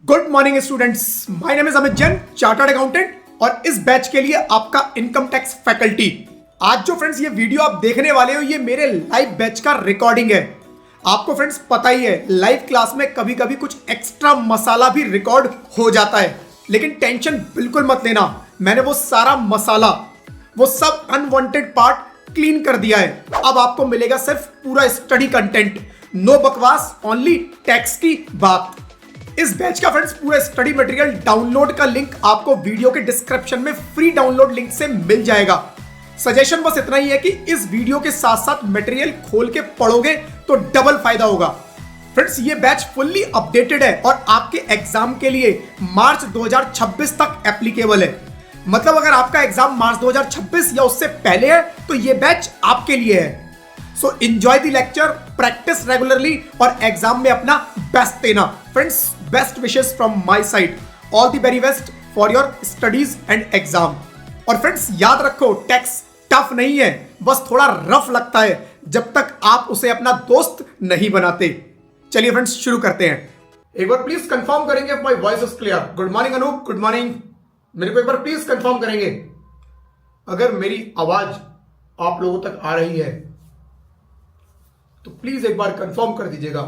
Good morning students, my name is Amit Jain, chartered accountant और इस batch के लिए आपका इनकम टैक्स फैकल्टी। आज जो फ्रेंड्स ये वीडियो आप देखने वाले हो ये मेरे लाइव बैच का रिकॉर्डिंग है। आपको फ्रेंड्स पता ही है लाइव क्लास में कभी कभी कुछ एक्स्ट्रा मसाला भी रिकॉर्ड हो जाता है, लेकिन टेंशन बिल्कुल मत लेना। मैंने वो सारा मसाला, वो सब अनवांटेड पार्ट क्लीन कर दिया है। अब आपको मिलेगा सिर्फ पूरा स्टडी कंटेंट, नो बकवास, ओनली टैक्स की बात। इस बैच का फ्रेंड्स पूरा स्टडी मटेरियल डाउनलोड का लिंक आपको वीडियो के डिस्क्रिप्शन में फ्री डाउनलोड लिंक से मिल जाएगा। सजेशन बस इतना ही है कि इस वीडियो के साथ साथ मटेरियल खोल के पढ़ोगे तो डबल फायदा होगा। फ्रेंड्स ये बैच फुल्ली अपडेटेड है और आपके एग्जाम के लिए मार्च 2026 तक एप्लीकेबल है। मतलब अगर आपका एग्जाम मार्च 2026 या उससे पहले है तो ये बैच आपके लिए है। So enjoy the lecture, practice regularly और एग्जाम में अपना बेस्ट देना। Friends, best wishes from my side, all the very best for your studies and exam. और फ्रेंड्स याद रखो, टैक्स टफ नहीं है, बस थोड़ा रफ लगता है जब तक आप उसे अपना दोस्त नहीं बनाते। चलिए फ्रेंड्स शुरू करते हैं। एक बार प्लीज कंफर्म करेंगे my voice is clear. Good morning Anoop, good morning. मेरे को एक बार प्लीज कंफर्म करेंगे अगर मेरी आवाज आप लोगों तक आ रही है तो प्लीज एक बार कंफर्म कर दीजिएगा।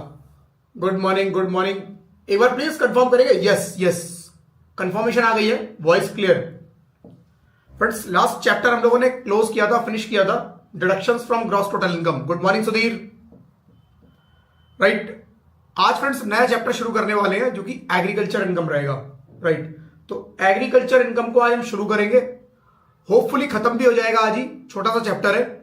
Good morning, good morning. एक बार प्लीज कंफर्म करेंगे। यस यस, कंफर्मेशन आ गई है, voice clear. Friends last chapter हम लोगों ने क्लोज किया था, फिनिश किया था, deductions from gross total income. Good morning Sudhir. Right, आज फ्रेंड्स नया चैप्टर शुरू करने वाले हैं जो कि एग्रीकल्चर इनकम रहेगा। राइट, तो एग्रीकल्चर इनकम को आज हम शुरू करेंगे। होपफुली खत्म भी हो जाएगा आज ही, छोटा सा चैप्टर है,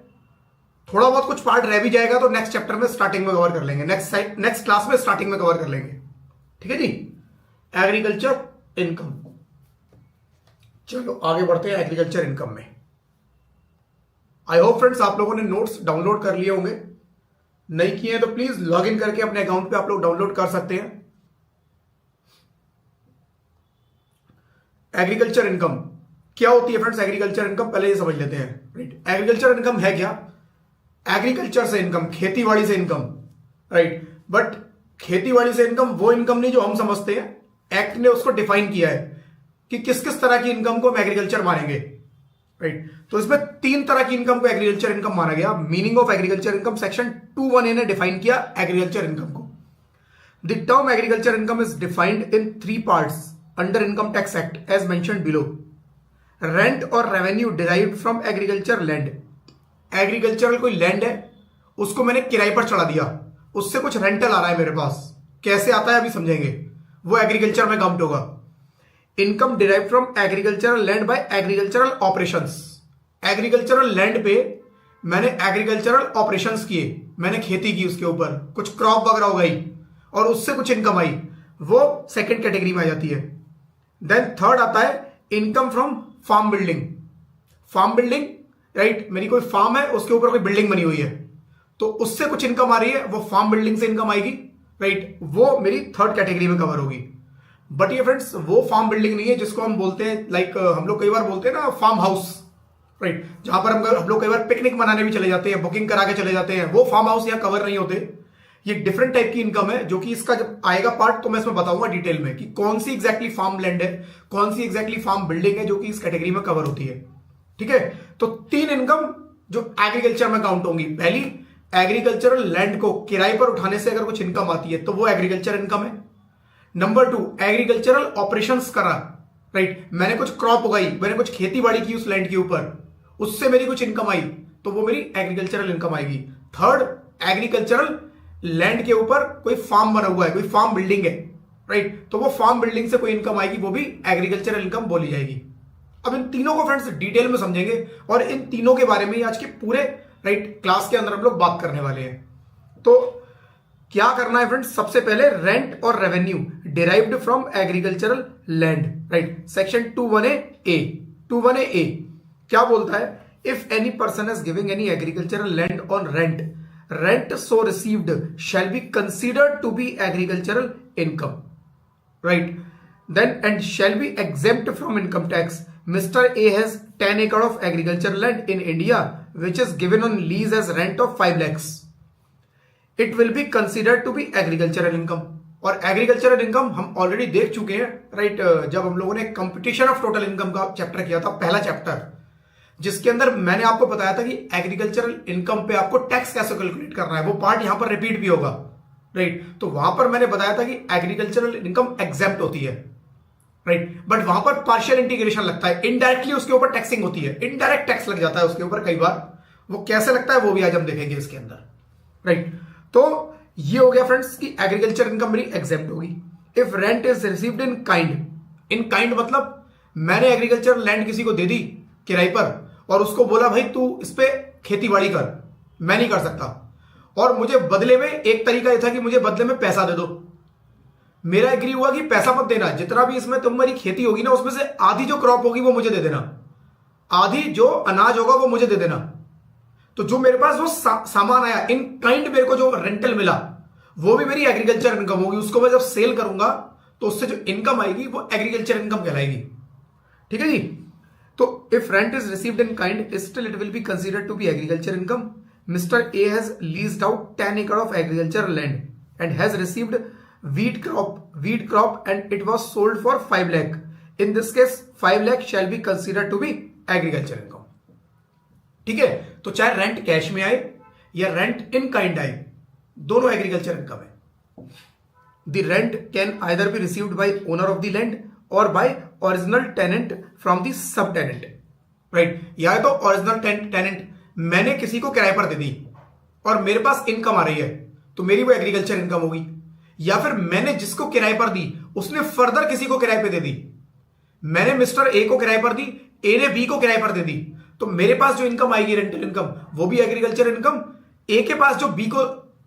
थोड़ा बहुत कुछ पार्ट रह भी जाएगा तो नेक्स्ट चैप्टर में स्टार्टिंग में कवर कर लेंगे, नेक्स्ट क्लास में स्टार्टिंग में कवर कर लेंगे। ठीक है जी, एग्रीकल्चर इनकम। चलो आगे बढ़ते हैं एग्रीकल्चर इनकम में। आई होप फ्रेंड्स आप लोगों ने नोट्स डाउनलोड कर लिए होंगे, नहीं किए हैं तो प्लीज लॉग इन करके अपने अकाउंट पे आप लोग डाउनलोड कर सकते हैं। एग्रीकल्चर इनकम क्या होती है फ्रेंड्स? एग्रीकल्चर इनकम पहले ये समझ लेते हैं। राइट, एग्रीकल्चर इनकम है क्या? एग्रीकल्चर से इनकम, खेतीबाड़ी से इनकम। राइट, बट खेतीबाड़ी से इनकम वो इनकम नहीं जो हम समझते हैं। एक्ट ने उसको डिफाइन किया है कि किस किस तरह की इनकम को हम एग्रीकल्चर मानेंगे। राइट, तो इसमें 3 तरह की इनकम को एग्रीकल्चर इनकम माना गया। Meaning of agriculture income section 2(1)A ने डिफाइन किया एग्रीकल्चर इनकम को। The term agriculture income is defined in 3 parts under income tax act as mentioned below. Rent और revenue derived from agriculture land. Agricultural कोई land है, उसको मैंने किराए पर चढ़ा दिया, उससे कुछ रेंटल आ रहा है मेरे पास, कैसे आता है अभी समझेंगे, वो एग्रीकल्चर में काउंट होगा। Income derived from agricultural land by agricultural operations. Agricultural land पे मैंने एग्रीकल्चरल ऑपरेशंस किए, मैंने खेती की, उसके ऊपर कुछ क्रॉप वगैरह उगाई और उससे कुछ इनकम आई, वो सेकेंड कैटेगरी में आ जाती है। देन थर्ड आता है income from farm building. Farm building, right, मेरी कोई फार्म है, उसके ऊपर कोई बिल्डिंग बनी हुई है तो उससे कुछ इनकम आ रही है, वो फार्म बिल्डिंग से इनकम आएगी। राइट, वो मेरी थर्ड कैटेगरी में कवर होगी। बट ये फ्रेंड्स वो फार्म बिल्डिंग नहीं है जिसको हम बोलते हैं, लाइक हम लोग कई बार बोलते हैं ना फार्म हाउस। राइट, जहां पर हम लोग कई बार पिकनिक मनाने भी चले जाते हैं, बुकिंग करा के चले जाते हैं, वो फार्म हाउस यहाँ कवर नहीं होते। ये डिफरेंट टाइप की इनकम है जो कि इसका जब आएगा पार्ट तो मैं इसमें बताऊंगा डिटेल में कि कौन सी एग्जैक्टली फार्म लैंड है, कौन सी एग्जैक्टली फार्म बिल्डिंग है जो कि इस कैटेगरी में कवर होती है। ठीक है, तो 3 इनकम जो एग्रीकल्चर में काउंट होंगी। पहली, एग्रीकल्चरल लैंड को किराए पर उठाने से अगर कुछ इनकम आती है तो वो एग्रीकल्चर इनकम है। नंबर 2, एग्रीकल्चरल ऑपरेशंस करा। राइट, मैंने कुछ क्रॉप उगाई, मैंने कुछ खेती बाड़ी की उस लैंड के ऊपर, उससे मेरी कुछ इनकम आई तो वो मेरी एग्रीकल्चरल इनकम आएगी। थर्ड, एग्रीकल्चरल लैंड के ऊपर कोई फार्म बना हुआ है, कोई फार्म बिल्डिंग है, राइट, तो वो फार्म बिल्डिंग से कोई इनकम आएगी, वो भी एग्रीकल्चरल इनकम बोली जाएगी। अब इन तीनों को फ्रेंड्स डिटेल में समझेंगे और इन तीनों के बारे में आज के पूरे राइट क्लास के अंदर हम लोग बात करने वाले हैं। तो क्या करना है फ्रेंड्स? सबसे पहले रेंट और revenue derived from agricultural land. Right, section 2(1)A क्या बोलता है? If any person is giving any agricultural land on rent, rent so received shall be considered to be agricultural income. Right, then and shall be exempt from income tax. Mr. A has 10 acre of agricultural land in India which is given on lease as rent of 5 lakhs. It will be considered to be agricultural income. और agricultural income हम already देख चुके हैं, right. जब हम लोगों ने competition of total income का चैप्टर किया था, पहला चैप्टर, जिसके अंदर मैंने आपको बताया था कि एग्रीकल्चरल इनकम पे आपको टैक्स कैसे कैलकुलेट करना है, वो पार्ट यहां पर रिपीट भी होगा, राइट। तो वहां पर मैंने बताया था कि एग्रीकल्चरल इनकम एग्जेम्प्ट होती है, राइट, बट वहां पर पार्शियल इंटीग्रेशन लगता है, इनडायरेक्टली उसके ऊपर टैक्सिंग होती है, इनडायरेक्ट टैक्स लग जाता है उसके ऊपर कई बार। वो कैसे लगता है वो भी आज हम देखेंगे इसके अंदर, राइट। तो ये हो गया फ्रेंड्स कि एग्रीकल्चर इनकम मेरी एग्जेम्प्ट होगी। If rent is received in kind मतलब मैंने एग्रीकल्चर लैंड किसी को दे दी किराए पर और उसको बोला भाई तू इस पे खेती बाड़ी कर, मैं नहीं कर सकता, और मुझे बदले में एक तरीका यह था कि मुझे बदले में पैसा दे दो। मेरा एग्री हुआ कि पैसा मत देना, जितना भी इसमें तुम्हारी खेती होगी ना उसमें से आधी जो क्रॉप होगी वो मुझे दे देना, आधी जो अनाज होगा वो मुझे दे देना। तो जो मेरे पास वो सामान आया इन काइंड, मेरे को जो रेंटल मिला वो भी मेरी एग्रीकल्चर इनकम होगी। उसको मैं जब सेल करूंगा तो उससे जो इनकम आएगी वो एग्रीकल्चर इनकम कहलाएगी, ठीक है जी। तो if rent is received in kind still it will be considered to be agriculture income. Mister A has leased out 10 acre of agriculture land and has received wheat crop and it was sold for 5 lakh. In this case 5 lakh shall be considered to be agriculture income. ठीक है, तो चाहे rent cash में आए या rent इन kind आए, दोनों agriculture income है। The rent can either be received by owner of the land और by original tenant from the sub tenant, right. या तो ओरिजिनल टेनेंट मैंने किसी को किराए पर दे दी और मेरे पास इनकम आ रही है तो मेरी वो एग्रीकल्चर इनकम होगी, या फिर मैंने जिसको किराए पर दी उसने फर्दर किसी को किराए पे दे दी। मैंने मिस्टर ए को किराए पर दी, ए ने बी को किराए पर दे दी, तो मेरे पास जो इनकम आएगी रेंटल इनकम वो भी एग्रीकल्चर इनकम। ए के पास जो बी को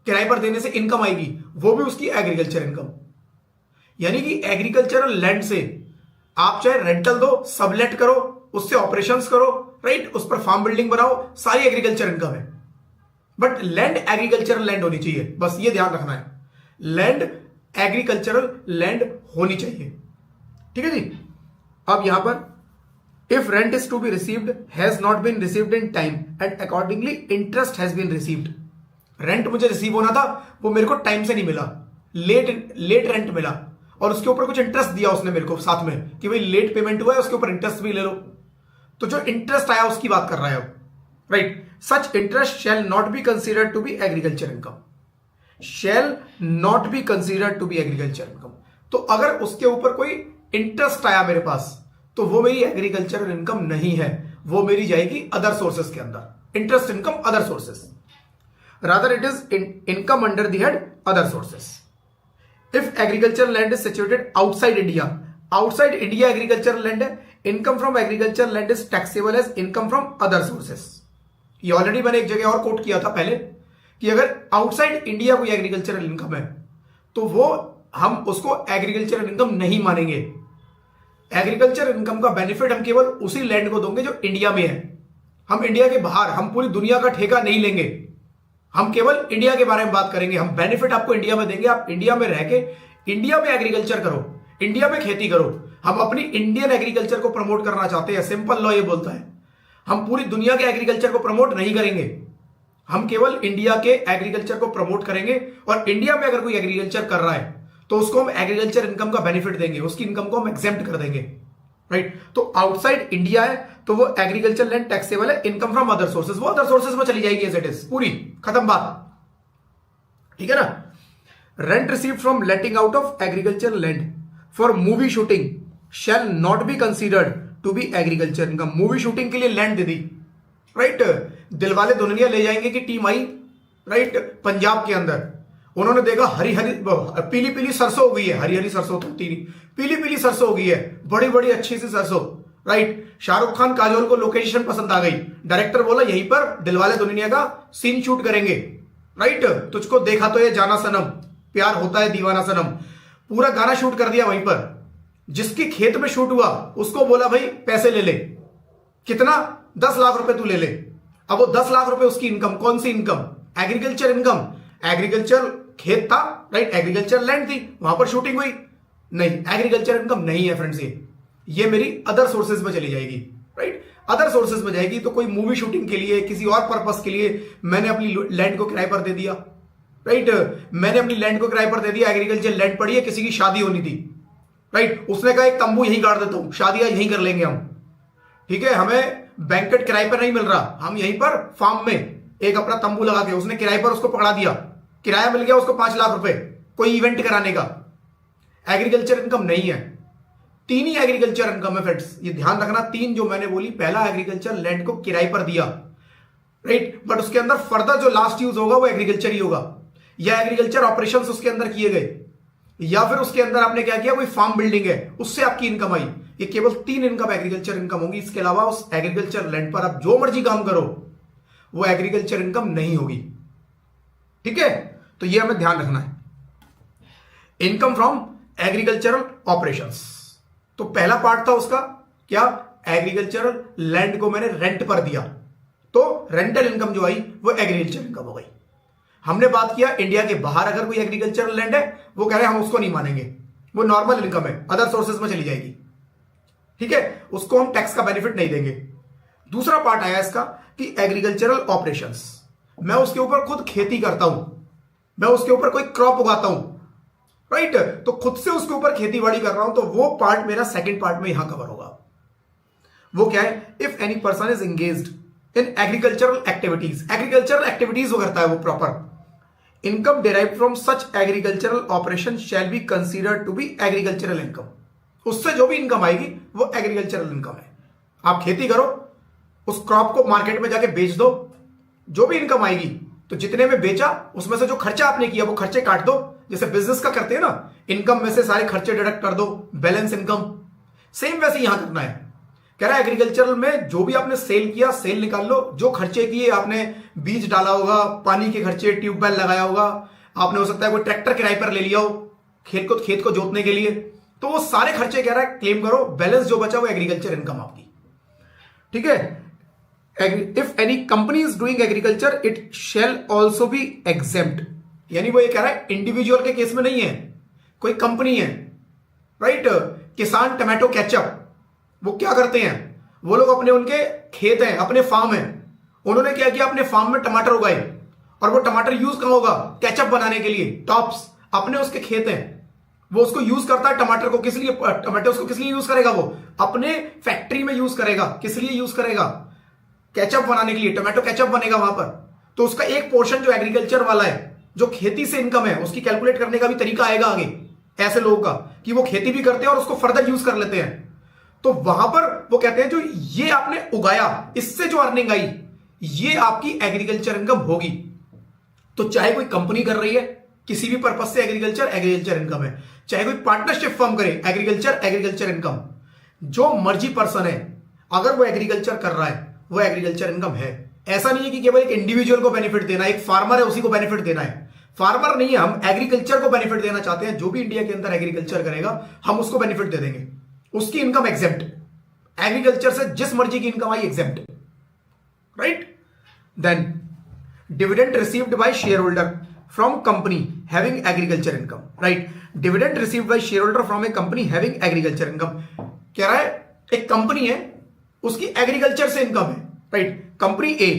किराए पर देने से इनकम आएगी वो भी उसकी एग्रीकल्चर इनकम। यानी कि एग्रीकल्चरल लैंड से आप चाहे रेंटल दो, सबलेट करो, उससे ऑपरेशंस करो, राइट, उस पर फार्म बिल्डिंग बनाओ, सारी एग्रीकल्चर इनकम है। बट लैंड एग्रीकल्चरल लैंड होनी चाहिए, बस ये ध्यान रखना है, लैंड एग्रीकल्चरल लैंड होनी चाहिए, ठीक है जी। अब यहां पर if rent is to be received has not been received in time and accordingly interest has been received. Rent मुझे रिसीव होना था, वो मेरे को टाइम से नहीं मिला, लेट रेंट मिला और उसके ऊपर कुछ इंटरेस्ट दिया उसने मेरे को साथ में कि भाई लेट पेमेंट हुआ है, उसके ऊपर इंटरेस्ट भी ले लो। तो जो इंटरेस्ट आया उसकी बात कर रहा है, right. Such interest shall not be considered to be agriculture income, shall not be considered to be agriculture income. तो अगर उसके ऊपर कोई इंटरेस्ट आया मेरे पास तो वो मेरी एग्रीकल्चरल इनकम नहीं है, वो मेरी जाएगी अदर सोर्सेस के अंदर, interest income other sources, rather it is income under the head other sources. If agriculture land is situated outside India agriculture land है, income from agriculture land is taxable as income from other sources. ये already मैंने एक जगह और coat किया था पहले कि अगर आउटसाइड इंडिया कोई एग्रीकल्चरल इनकम है तो वो हम उसको एग्रीकल्चरल इनकम नहीं मानेंगे। एग्रीकल्चर इनकम का बेनिफिट हम केवल उसी लैंड को देंगे जो इंडिया में है। हम इंडिया के बाहर, हम पूरी दुनिया का ठेका नहीं लेंगे, हम केवल इंडिया के बारे में बात करेंगे। हम बेनिफिट आपको इंडिया में देंगे, आप इंडिया में रह के इंडिया में एग्रीकल्चर करो, इंडिया में खेती करो। हम अपनी इंडियन एग्रीकल्चर को प्रमोट करना चाहते हैं, सिंपल लॉ ये बोलता है। हम पूरी दुनिया के एग्रीकल्चर को प्रमोट नहीं करेंगे, हम केवल इंडिया के एग्रीकल्चर को प्रमोट करेंगे। और इंडिया में अगर कोई एग्रीकल्चर कर रहा है तो उसको हम एग्रीकल्चर इनकम का बेनिफिट देंगे, उसकी इनकम को हम एग्जेम्प्ट कर देंगे, राइट। तो आउटसाइड इंडिया है तो वो एग्रीकल्चर लैंड टैक्सेबल है, इनकम फ्रॉम अदर सोर्सेज वो अदर सोर्सेज में चली जाएगी एज इट इज, पूरी खत्म बात, ठीक है ना। Rent received from letting out of agriculture land for movie shooting shall not be considered to be agriculture income. Movie shooting के लिए लैंड दे दी, राइट। दिलवाले दुल्हनिया ले जाएंगे की टीम आई, राइट, पंजाब के अंदर, उन्होंने देखा हरी हरी पीली पीली सरसों हो गई है, हरी हरी सरसों तो तीन पीली पीली सरसों हो गई है, बड़ी बड़ी अच्छी सी सरसों, राइट। शाहरुख खान काजोल को लोकेशन पसंद आ गई, डायरेक्टर बोला यहीं पर दिलवाले दुल्हनिया का सीन शूट करेंगे, राइट। तुझको देखा तो ये जाना सनम, प्यार होता है दीवाना सनम, पूरा गाना शूट कर दिया वहीं पर। जिसकी खेत में शूट हुआ उसको बोला भाई पैसे ले ले, कितना, 10 लाख रुपए तू ले ले। अब वो 10 लाख रुपए उसकी इनकम, कौन सी इनकम, एग्रीकल्चर इनकम। एग्रीकल्चर खेत था, राइट, एग्रीकल्चर लैंड थी, वहां पर शूटिंग हुई, नहीं, एग्रीकल्चर इनकम नहीं है फ्रेंड्स। ये मेरी अदर सोर्सेज में चली जाएगी, राइट, अदर सोर्सेज में जाएगी। तो कोई मूवी शूटिंग के लिए, किसी और पर्पस के लिए मैंने अपनी लैंड को किराए पर दे दिया, राइट। मैंने अपनी लैंड को किराए पर दे दिया, एग्रीकल्चर लैंड पड़ी है, किसी की शादी होनी थी, राइट। उसने कहा एक तंबू यहीं गाड़ देता हूं, शादियां यहीं कर लेंगे हम, ठीक है। हमें बैंकेट किराए पर नहीं मिल रहा, हम यहीं पर फार्म में एक अपना तंबू लगा के, उसने किराए पर उसको पकड़ा दिया, किराया मिल गया उसको 5 लाख रुपए कोई इवेंट कराने का। एग्रीकल्चर इनकम नहीं है। 3 ही एग्रीकल्चर इनकम है फ्रेंड्स, ये ध्यान रखना। 3 जो मैंने बोली, पहला एग्रीकल्चर लैंड को किराए पर दिया, राइट, बट उसके अंदर फर्दर जो लास्ट यूज होगा वो एग्रीकल्चर ही होगा, या एग्रीकल्चर ऑपरेशंस उसके अंदर किए गए, या फिर उसके अंदर आपने क्या किया, कोई फार्म बिल्डिंग है उससे आपकी इनकम आई। ये केवल 3 इनकम एग्रीकल्चर इनकम होगी। इसके अलावा उस एग्रीकल्चर लैंड पर आप जो मर्जी काम करो वो एग्रीकल्चर इनकम नहीं होगी, ठीक है। तो ये हमें ध्यान रखना है। इनकम फ्रॉम एग्रीकल्चरल ऑपरेशंस, तो पहला पार्ट था उसका क्या, एग्रीकल्चरल लैंड को मैंने रेंट पर दिया, तो रेंटल इनकम जो आई वो एग्रीकल्चर इनकम हो गई। हमने बात किया इंडिया के बाहर अगर कोई एग्रीकल्चरल लैंड है, वो कह रहे हैं हम उसको नहीं मानेंगे, वो नॉर्मल इनकम है, अदर सोर्सेज में चली जाएगी, ठीक है, उसको हम टैक्स का बेनिफिट नहीं देंगे। दूसरा पार्ट आया इसका कि एग्रीकल्चरल ऑपरेशंस, मैं उसके ऊपर खुद खेती करता हूं, मैं उसके ऊपर कोई क्रॉप उगाता हूं, राइट, तो खुद से उसके ऊपर खेती बाड़ी कर रहा हूं, तो वो पार्ट मेरा सेकंड पार्ट में यहां कवर होगा। वो क्या है, if any person is engaged in agricultural activities, agricultural activities वो करता है वो proper, income derive from such agricultural operation shall be considered to be agricultural income, उससे जो भी इनकम आएगी वो एग्रीकल्चरल इनकम है। आप खेती करो, उस क्रॉप को मार्केट में जाके बेच दो, जो भी इनकम आएगी, तो जितने में बेचा उसमें से जो खर्चा आपने किया वो खर्चे काट दो, जैसे बिजनेस का करते हैं ना, इनकम में से सारे खर्चे डिडक्ट कर दो, बैलेंस इनकम, सेम वैसे यहां करना है। कह रहा है एग्रीकल्चरल में जो भी आपने सेल किया, सेल निकाल लो, जो खर्चे किए, आपने बीज डाला होगा, पानी के खर्चे, ट्यूबवेल लगाया होगा, आपने हो सकता है कोई ट्रैक्टर किराए पर ले लिया हो खेत को जोतने के लिए, तो वो सारे खर्चे कह रहा है क्लेम करो, बैलेंस जो बचा वो एग्रीकल्चर इनकम आपकी, ठीक है। If any company is doing agriculture it shall also be exempt, यानी वो ये कह रहा है इंडिविजुअल के केस में नहीं है, कोई कंपनी है, राइट, किसान टमाटो केचप, वो क्या करते हैं, वो लोग अपने उनके खेत हैं, अपने फार्म है, उन्होंने क्या किया, अपने फार्म में टमाटर उगाए, और वो टमाटर यूज कहां होगा, केचप बनाने के लिए, टॉप्स, अपने उसके खेत हैं, वो उसको यूज करता है टमाटर को, किस लिए, टमाटर उसको किस लिए यूज करेगा, वो अपने फैक्ट्री में यूज करेगा, किस लिए यूज करेगा, केचप बनाने के लिए, टमाटो केचप बनेगा वहां पर, तो उसका एक पोर्शन जो एग्रीकल्चर वाला है, जो खेती से इनकम है, उसकी कैलकुलेट करने का भी तरीका आएगा आगे ऐसे लोगों का, कि वो खेती भी करते हैं और उसको फर्दर यूज कर लेते हैं, तो वहां पर वो कहते हैं जो ये आपने उगाया, इससे जो अर्निंग आई, ये आपकी एग्रीकल्चर इनकम होगी। तो चाहे कोई कंपनी कर रही है किसी भी पर्पज से एग्रीकल्चर इनकम है, चाहे कोई पार्टनरशिप फर्म करे एग्रीकल्चर इनकम, जो मर्जी पर्सन है अगर वो एग्रीकल्चर कर रहा है वो एग्रीकल्चर इनकम है। ऐसा नहीं है कि केवल एक इंडिविजुअल को बेनिफिट देना, एक फार्मर है उसी को बेनिफिट देना है, फार्मर नहीं है, हम एग्रीकल्चर को बेनिफिट देना चाहते हैं, जो भी इंडिया के अंदर एग्रीकल्चर करेगा हम उसको बेनिफिट दे देंगे, उसकी इनकम एग्जेम्प्ट, एग्रीकल्चर से जिस मर्जी की इनकम आई exempt, right. Then dividend received by share holder from company having agriculture income, right, dividend received by share holder from a company having agriculture income, कह रहा है एक कंपनी है उसकी एग्रीकल्चर से इनकम है, right, company A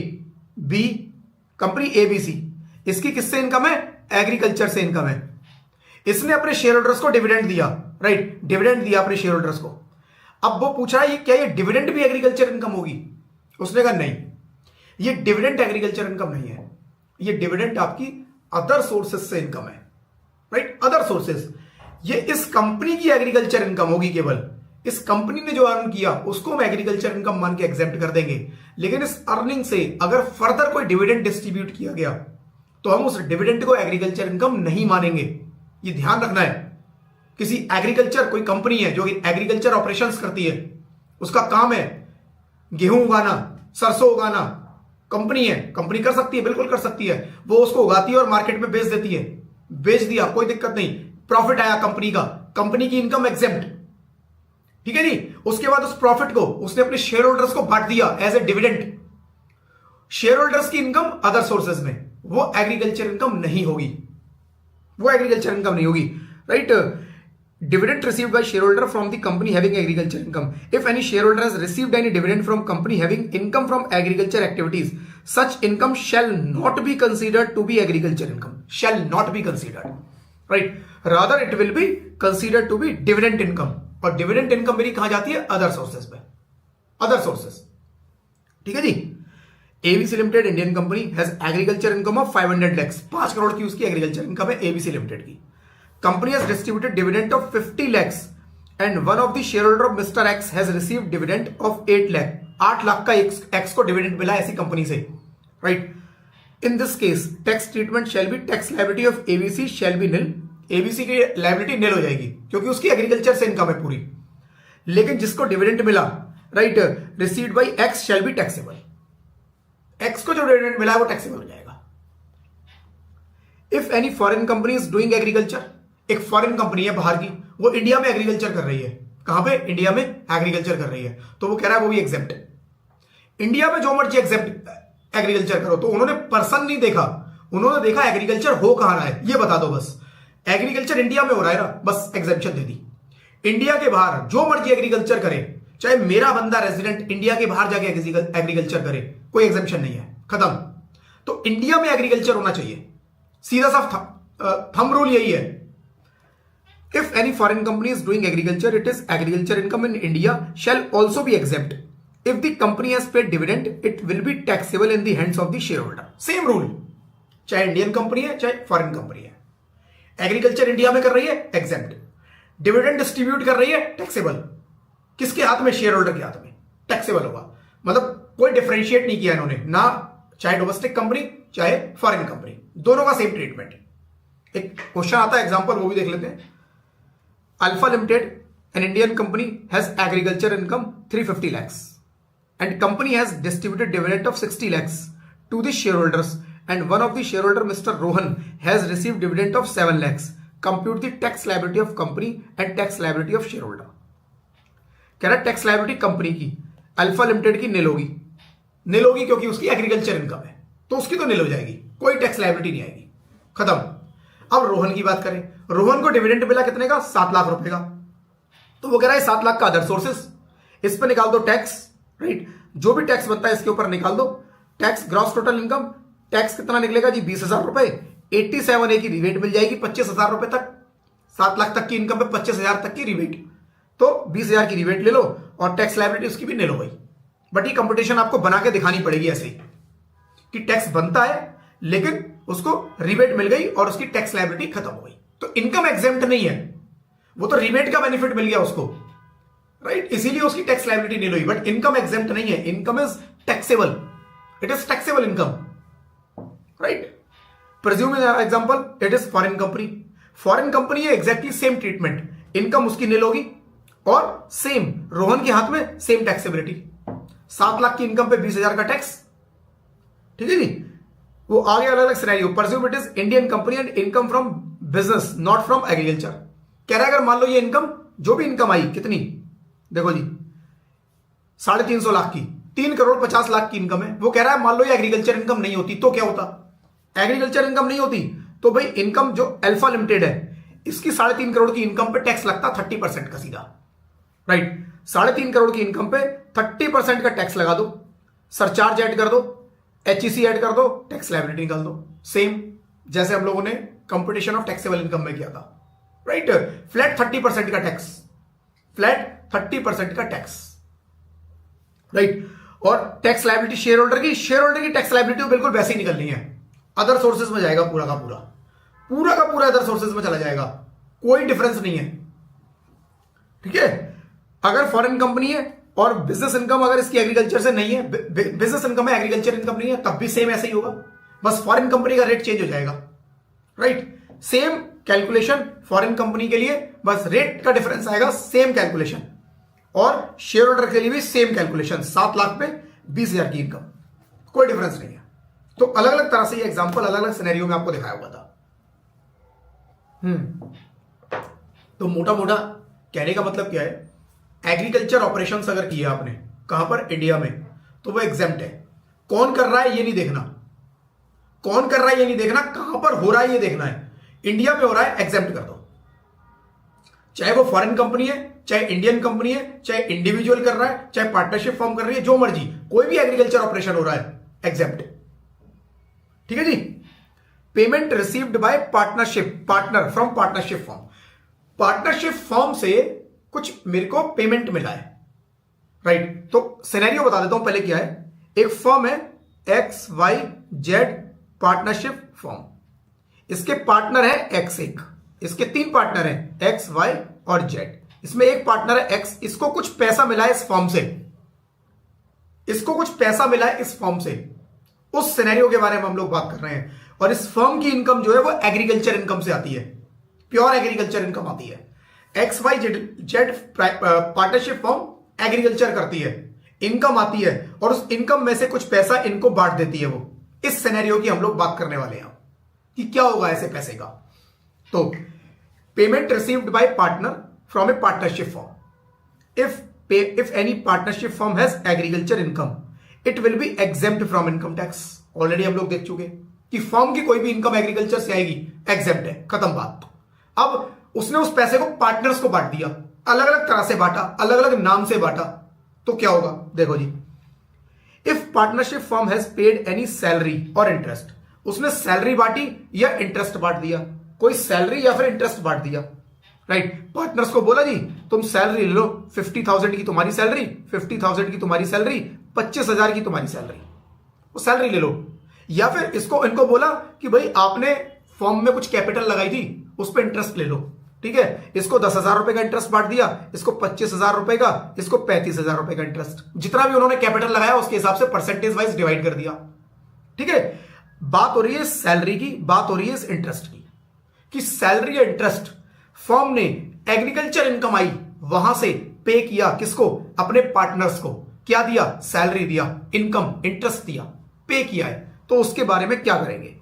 B, company A B C, इसकी किससे इनकम है, एग्रीकल्चर से इनकम है, इसने अपने शेयर होल्डर्स को डिविडेंड दिया, राइट, डिविडेंड दिया अपने शेयर होल्डर्स को। अब वो पूछ रहा है ये क्या ये डिविडेंड भी एग्रीकल्चर इनकम होगी, उसने कहा नहीं, ये डिविडेंड एग्रीकल्चर इनकम नहीं है, ये डिविडेंड आपकी अदर सोर्सेज से इनकम है, राइट, अदर सोर्सेज, ये इस कंपनी की एग्रीकल्चर इनकम होगी, केवल इस कंपनी ने जो अर्न किया उसको हम एग्रीकल्चर इनकम मान के एग्जेम्प्ट कर देंगे, लेकिन इस अर्निंग से अगर फर्दर कोई डिविडेंड डिस्ट्रीब्यूट किया गया तो हम उस डिविडेंड को एग्रीकल्चर इनकम नहीं मानेंगे, ये ध्यान रखना है। किसी एग्रीकल्चर कोई कंपनी है जो एग्रीकल्चर ऑपरेशंस करती है, उसका काम है गेहूं उगाना, सरसों उगाना, कंपनी है, कंपनी कर सकती है, बिल्कुल कर सकती है, वो उसको उगाती है और मार्केट में बेच देती है, बेच दिया कोई दिक्कत नहीं, प्रॉफिट आया कंपनी का, कंपनी की इनकम एग्जेम्प्ट, ठीक है जी। उसके बाद उस प्रॉफिट को उसने अपने शेयर होल्डर्स को बांट दिया as a dividend, share holders की इनकम अदर सोर्सेज में, वो एग्रीकल्चर इनकम नहीं होगी, वो एग्रीकल्चर इनकम नहीं होगी, right. Dividend received by shareholder from the company having agriculture income. If any shareholder has received any dividend from company having income from agriculture activities, such income shall not be considered to be agriculture income. Shall not be considered, right? Rather it will be considered to be dividend income. और dividend income मेरी कहां जाती है? Other sources पे, other sources. ठीक है जी. ABC limited Indian company has agriculture income of 500 lakhs, 5 crore की उसकी एग्रीकल्चर इनकम है ABC लिमिटेड की. Company has distributed dividend of 50 lakhs and one of the share holder of mister X has received dividend of 8 lakh. 8 lakh का X को dividend मिला ऐसी company से, right? In this case tax treatment shall be tax liability of ABC shall be nil. ABC की liability निल हो जाएगी क्योंकि उसकी एग्रीकल्चर से इनकम है पूरी. लेकिन जिसको डिविडेंड मिला, right, received by x shall be taxable. X को जो डिविडेंड मिला है वो टैक्सेबल हो जाएगा. If any foreign company is doing agriculture, एक फॉरेन कंपनी है बाहर की, वो इंडिया में एग्रीकल्चर कर रही है. कहां पे? इंडिया में एग्रीकल्चर कर रही है. तो वो कह रहा है वो भी एग्जेप्ट है. इंडिया में जो मर्जी एग्जेप्ट एग्रीकल्चर करो. तो उन्होंने पर्सन नहीं देखा, उन्होंने देखा एग्रीकल्चर हो कहां रहा है, ये बता दो बस. एग्रीकल्चर इंडिया में हो रहा है ना, बस एग्जेप्शन दे दी. इंडिया के बाहर जो मर्जी एग्रीकल्चर करे, चाहे मेरा बंदा रेजिडेंट इंडिया के बाहर जाके एग्रीकल्चर करे, कोई एग्जेप्शन नहीं है, खत्म. तो इंडिया में एग्रीकल्चर होना चाहिए, सीधा सा थंब रूल यही है. If any foreign company is doing agriculture, it is agriculture income in India shall also be exempt. If the company has paid dividend, it will be taxable in the hands of the shareholder. Same rule. चाहे Indian company है चाहे foreign company है, agriculture India में कर रही है, exempt. Dividend distribute कर रही है, टैक्सेबल. किसके हाथ में? शेयर होल्डर के हाथ में, टैक्सेबल होगा. मतलब कोई डिफरेंशिएट नहीं किया इन्होंने ना, चाहे डोमेस्टिक कंपनी चाहे फॉरेन कंपनी, दोनों का सेम ट्रीटमेंट. एक क्वेश्चन आता है एग्जांपल, वो भी देख लेते हैं. Alpha Limited, an Indian company, has agriculture income 350 lakhs and company has distributed dividend of 60 lakhs to the shareholders and one of the shareholder Mr. Rohan has received dividend of 7 lakhs. Compute the tax liability of company and tax liability of shareholder. कह रहा है tax liability company की, alpha limited की निल होगी. निल होगी क्योंकि उसकी agriculture income है, तो उसकी तो निल हो जाएगी, कोई टैक्स लायबिलिटी नहीं आएगी, खत्म. अब रोहन की बात करें, रोहन को डिविडेंड मिला कितने का? 7 लाख रुपए का. तो वो कह रहा है 7 लाख का अदर सोर्सेस, इस पर निकाल दो टैक्स, राइट? जो भी टैक्स बनता है इसके ऊपर निकाल दो. Tax gross total income, tax कितना निकलेगा जी? 20,000 रुपए. 87A की रिबेट मिल जाएगी 25,000 रुपए तक. 7 लाख तक की इनकम पे 25,000 तक की रिबेट, तो 20,000 की रिबेट ले लो और टैक्स लायबिलिटी उसकी भी निल हो गई. बट ये कंपटीशन आपको बना के दिखानी पड़ेगी ऐसे ही कि टैक्स बनता है लेकिन उसको रिबेट मिल गई और उसकी टैक्स लायबिलिटी खत्म हो गई. तो इनकम एग्जेम्प्ट नहीं है, वो तो रिबेट का बेनिफिट मिल गया उसको, राइट? इसीलिए उसकी टैक्स लायबिलिटी नहीं हुई. बट इनकम एग्जेम्प्ट नहीं है, income is taxable, it is taxable income, right? Presume example, it is foreign company. Foreign company है, एग्जैक्टली सेम ट्रीटमेंट, इनकम उसकी निल होगी और सेम रोहन के हाथ में सेम टैक्सेबिलिटी. 7 लाख की इनकम पे 20,000 का टैक्स, ठीक है जी? वो आगे अलग अलग scenario. Presume it is Indian company and income from business not from agriculture. कह रहा है अगर मान लो ये इनकम, जो भी इनकम आई, कितनी देखो जी, 350 लाख की, 3 करोड़ 50 लाख की इनकम है. वो कह रहा है मान लो ये एग्रीकल्चर इनकम नहीं होती तो क्या होता? एग्रीकल्चर इनकम नहीं होती तो भाई इनकम जो अल्फा लिमिटेड है इसकी 3.5 करोड़ की इनकम पे टैक्स लगता 30% का सीधा, राइट? 3.5 करोड़ की इनकम पे 30% का टैक्स लगा दो, सरचार्ज ऐड कर दो, एचईसी ऐड कर दो, टैक्स लायबिलिटी निकाल दो. सेम जैसे हम लोगों ने कंपटीशन ऑफ टैक्सेबल इनकम में किया था, राइट? फ्लैट 30% का टैक्स, फ्लैट 30% का टैक्स, राइट? और टैक्स लायबिलिटी शेयर होल्डर की टैक्स लायबिलिटी बिल्कुल वैसे ही निकलनी है, अदर सोर्सेज में जाएगा, पूरा का पूरा अदर सोर्सेज में चला जाएगा, कोई डिफरेंस नहीं है, ठीक है? अगर फॉरेन कंपनी है और बिजनेस इनकम अगर इसकी एग्रीकल्चर से नहीं है, बिजनेस इनकम है एग्रीकल्चर इनकम नहीं है, तब भी सेम ऐसे ही होगा, बस फॉरेन कंपनी का रेट चेंज हो जाएगा, right? Same calculation foreign company के लिए, बस रेट का डिफरेंस आएगा, सेम कैलकुलेशन. और शेयर होल्डर के लिए भी सेम कैलकुलेशन, 7 लाख पे 20,000 की इनकम, कोई डिफरेंस नहीं है. तो अलग अलग तरह से ये एग्जांपल अलग अलग सिनेरियो में आपको दिखाया हुआ था. तो मोटा मोटा कहने का मतलब क्या है, एग्रीकल्चर ऑपरेशंस अगर किया आपने कहां पर? इंडिया में, तो वो एग्जेम्प्ट है. कौन कर रहा है ये नहीं देखना, कौन कर रहा है ये नहीं देखना, कहां पर हो रहा है ये देखना है. इंडिया में हो रहा है, एग्जेम्प्ट कर दो. चाहे वो फॉरेन कंपनी है, चाहे इंडियन कंपनी है, चाहे इंडिविजुअल कर रहा है, चाहे पार्टनरशिप फॉर्म कर रही है, जो मर्जी, कोई भी एग्रीकल्चर ऑपरेशन हो रहा है, एग्जेम्प्ट. ठीक है जी। Payment received by partnership, partner from partnership form. Partnership form से कुछ मेरे को पेमेंट मिला है, राइट। तो सिनेरियो बता देता हूं पहले क्या है। एक फॉर्म है XYZ पार्टनरशिप फॉर्म, इसके पार्टनर है X, एक इसके 3 पार्टनर हैं X, Y और Z। इसमें एक पार्टनर है X, इसको कुछ पैसा मिला है इस फॉर्म से, इसको कुछ पैसा मिला है इस फॉर्म से। उस सिनेरियो के बारे में हम लोग बात कर रहे हैं। और इस फर्म की इनकम जो है वो एग्रीकल्चर इनकम से आती है, प्योर एग्रीकल्चर इनकम आती है। XYZ पार्टनरशिप फर्म एग्रीकल्चर करती है, इनकम आती है और उस इनकम में से कुछ पैसा इनको बांट देती है वो। इस सिनेरियो की हम लोग बात करने वाले हैं कि क्या होगा ऐसे पैसे का। तो payment received bye partner from A partnership firm. If any partnership firm has agriculture income it will be exempt from income tax. Already हम लोग देख चुके कि फर्म की कोई भी इनकम एग्रीकल्चर से आएगी, एग्जेम्प्ट है, खत्म बात। अब उसने उस पैसे को पार्टनर्स को बांट दिया, अलग अलग तरह से बांटा, अलग अलग नाम से बांटा, तो क्या होगा देखो जी। If partnership firm has paid any salary और इंटरेस्ट, उसने सैलरी बांटी या इंटरेस्ट बांट दिया, कोई सैलरी या फिर इंटरेस्ट बांट दिया, राइट। पार्टनर्स को बोला जी तुम सैलरी ले लो, 50,000 की तुम्हारी सैलरी, 50,000 की तुम्हारी सैलरी, 25,000 की तुम्हारी सैलरी, वो सैलरी ले लो। या फिर इनको बोला कि भाई आपने फॉर्म में कुछ कैपिटल लगाई थी, उस पर इंटरेस्ट ले लो, ठीक है। इसको 10,000 रुपए का इंटरेस्ट बांट दिया, इसको 25,000 रुपए का, इसको 35,000 रुपए का इंटरेस्ट, जितना भी उन्होंने कैपिटल लगाया उसके हिसाब से परसेंटेज वाइज डिवाइड कर दिया, ठीक है। बात हो रही है सैलरी की, बात हो रही है इस इंटरेस्ट की, कि सैलरी या इंटरेस्ट फर्म ने एग्रीकल्चर इनकम आई वहां से पे किया, किसको, अपने पार्टनर्स को, क्या दिया, सैलरी दिया, इनकम इंटरेस्ट दिया, पे किया है, तो उसके बारे में क्या करेंगे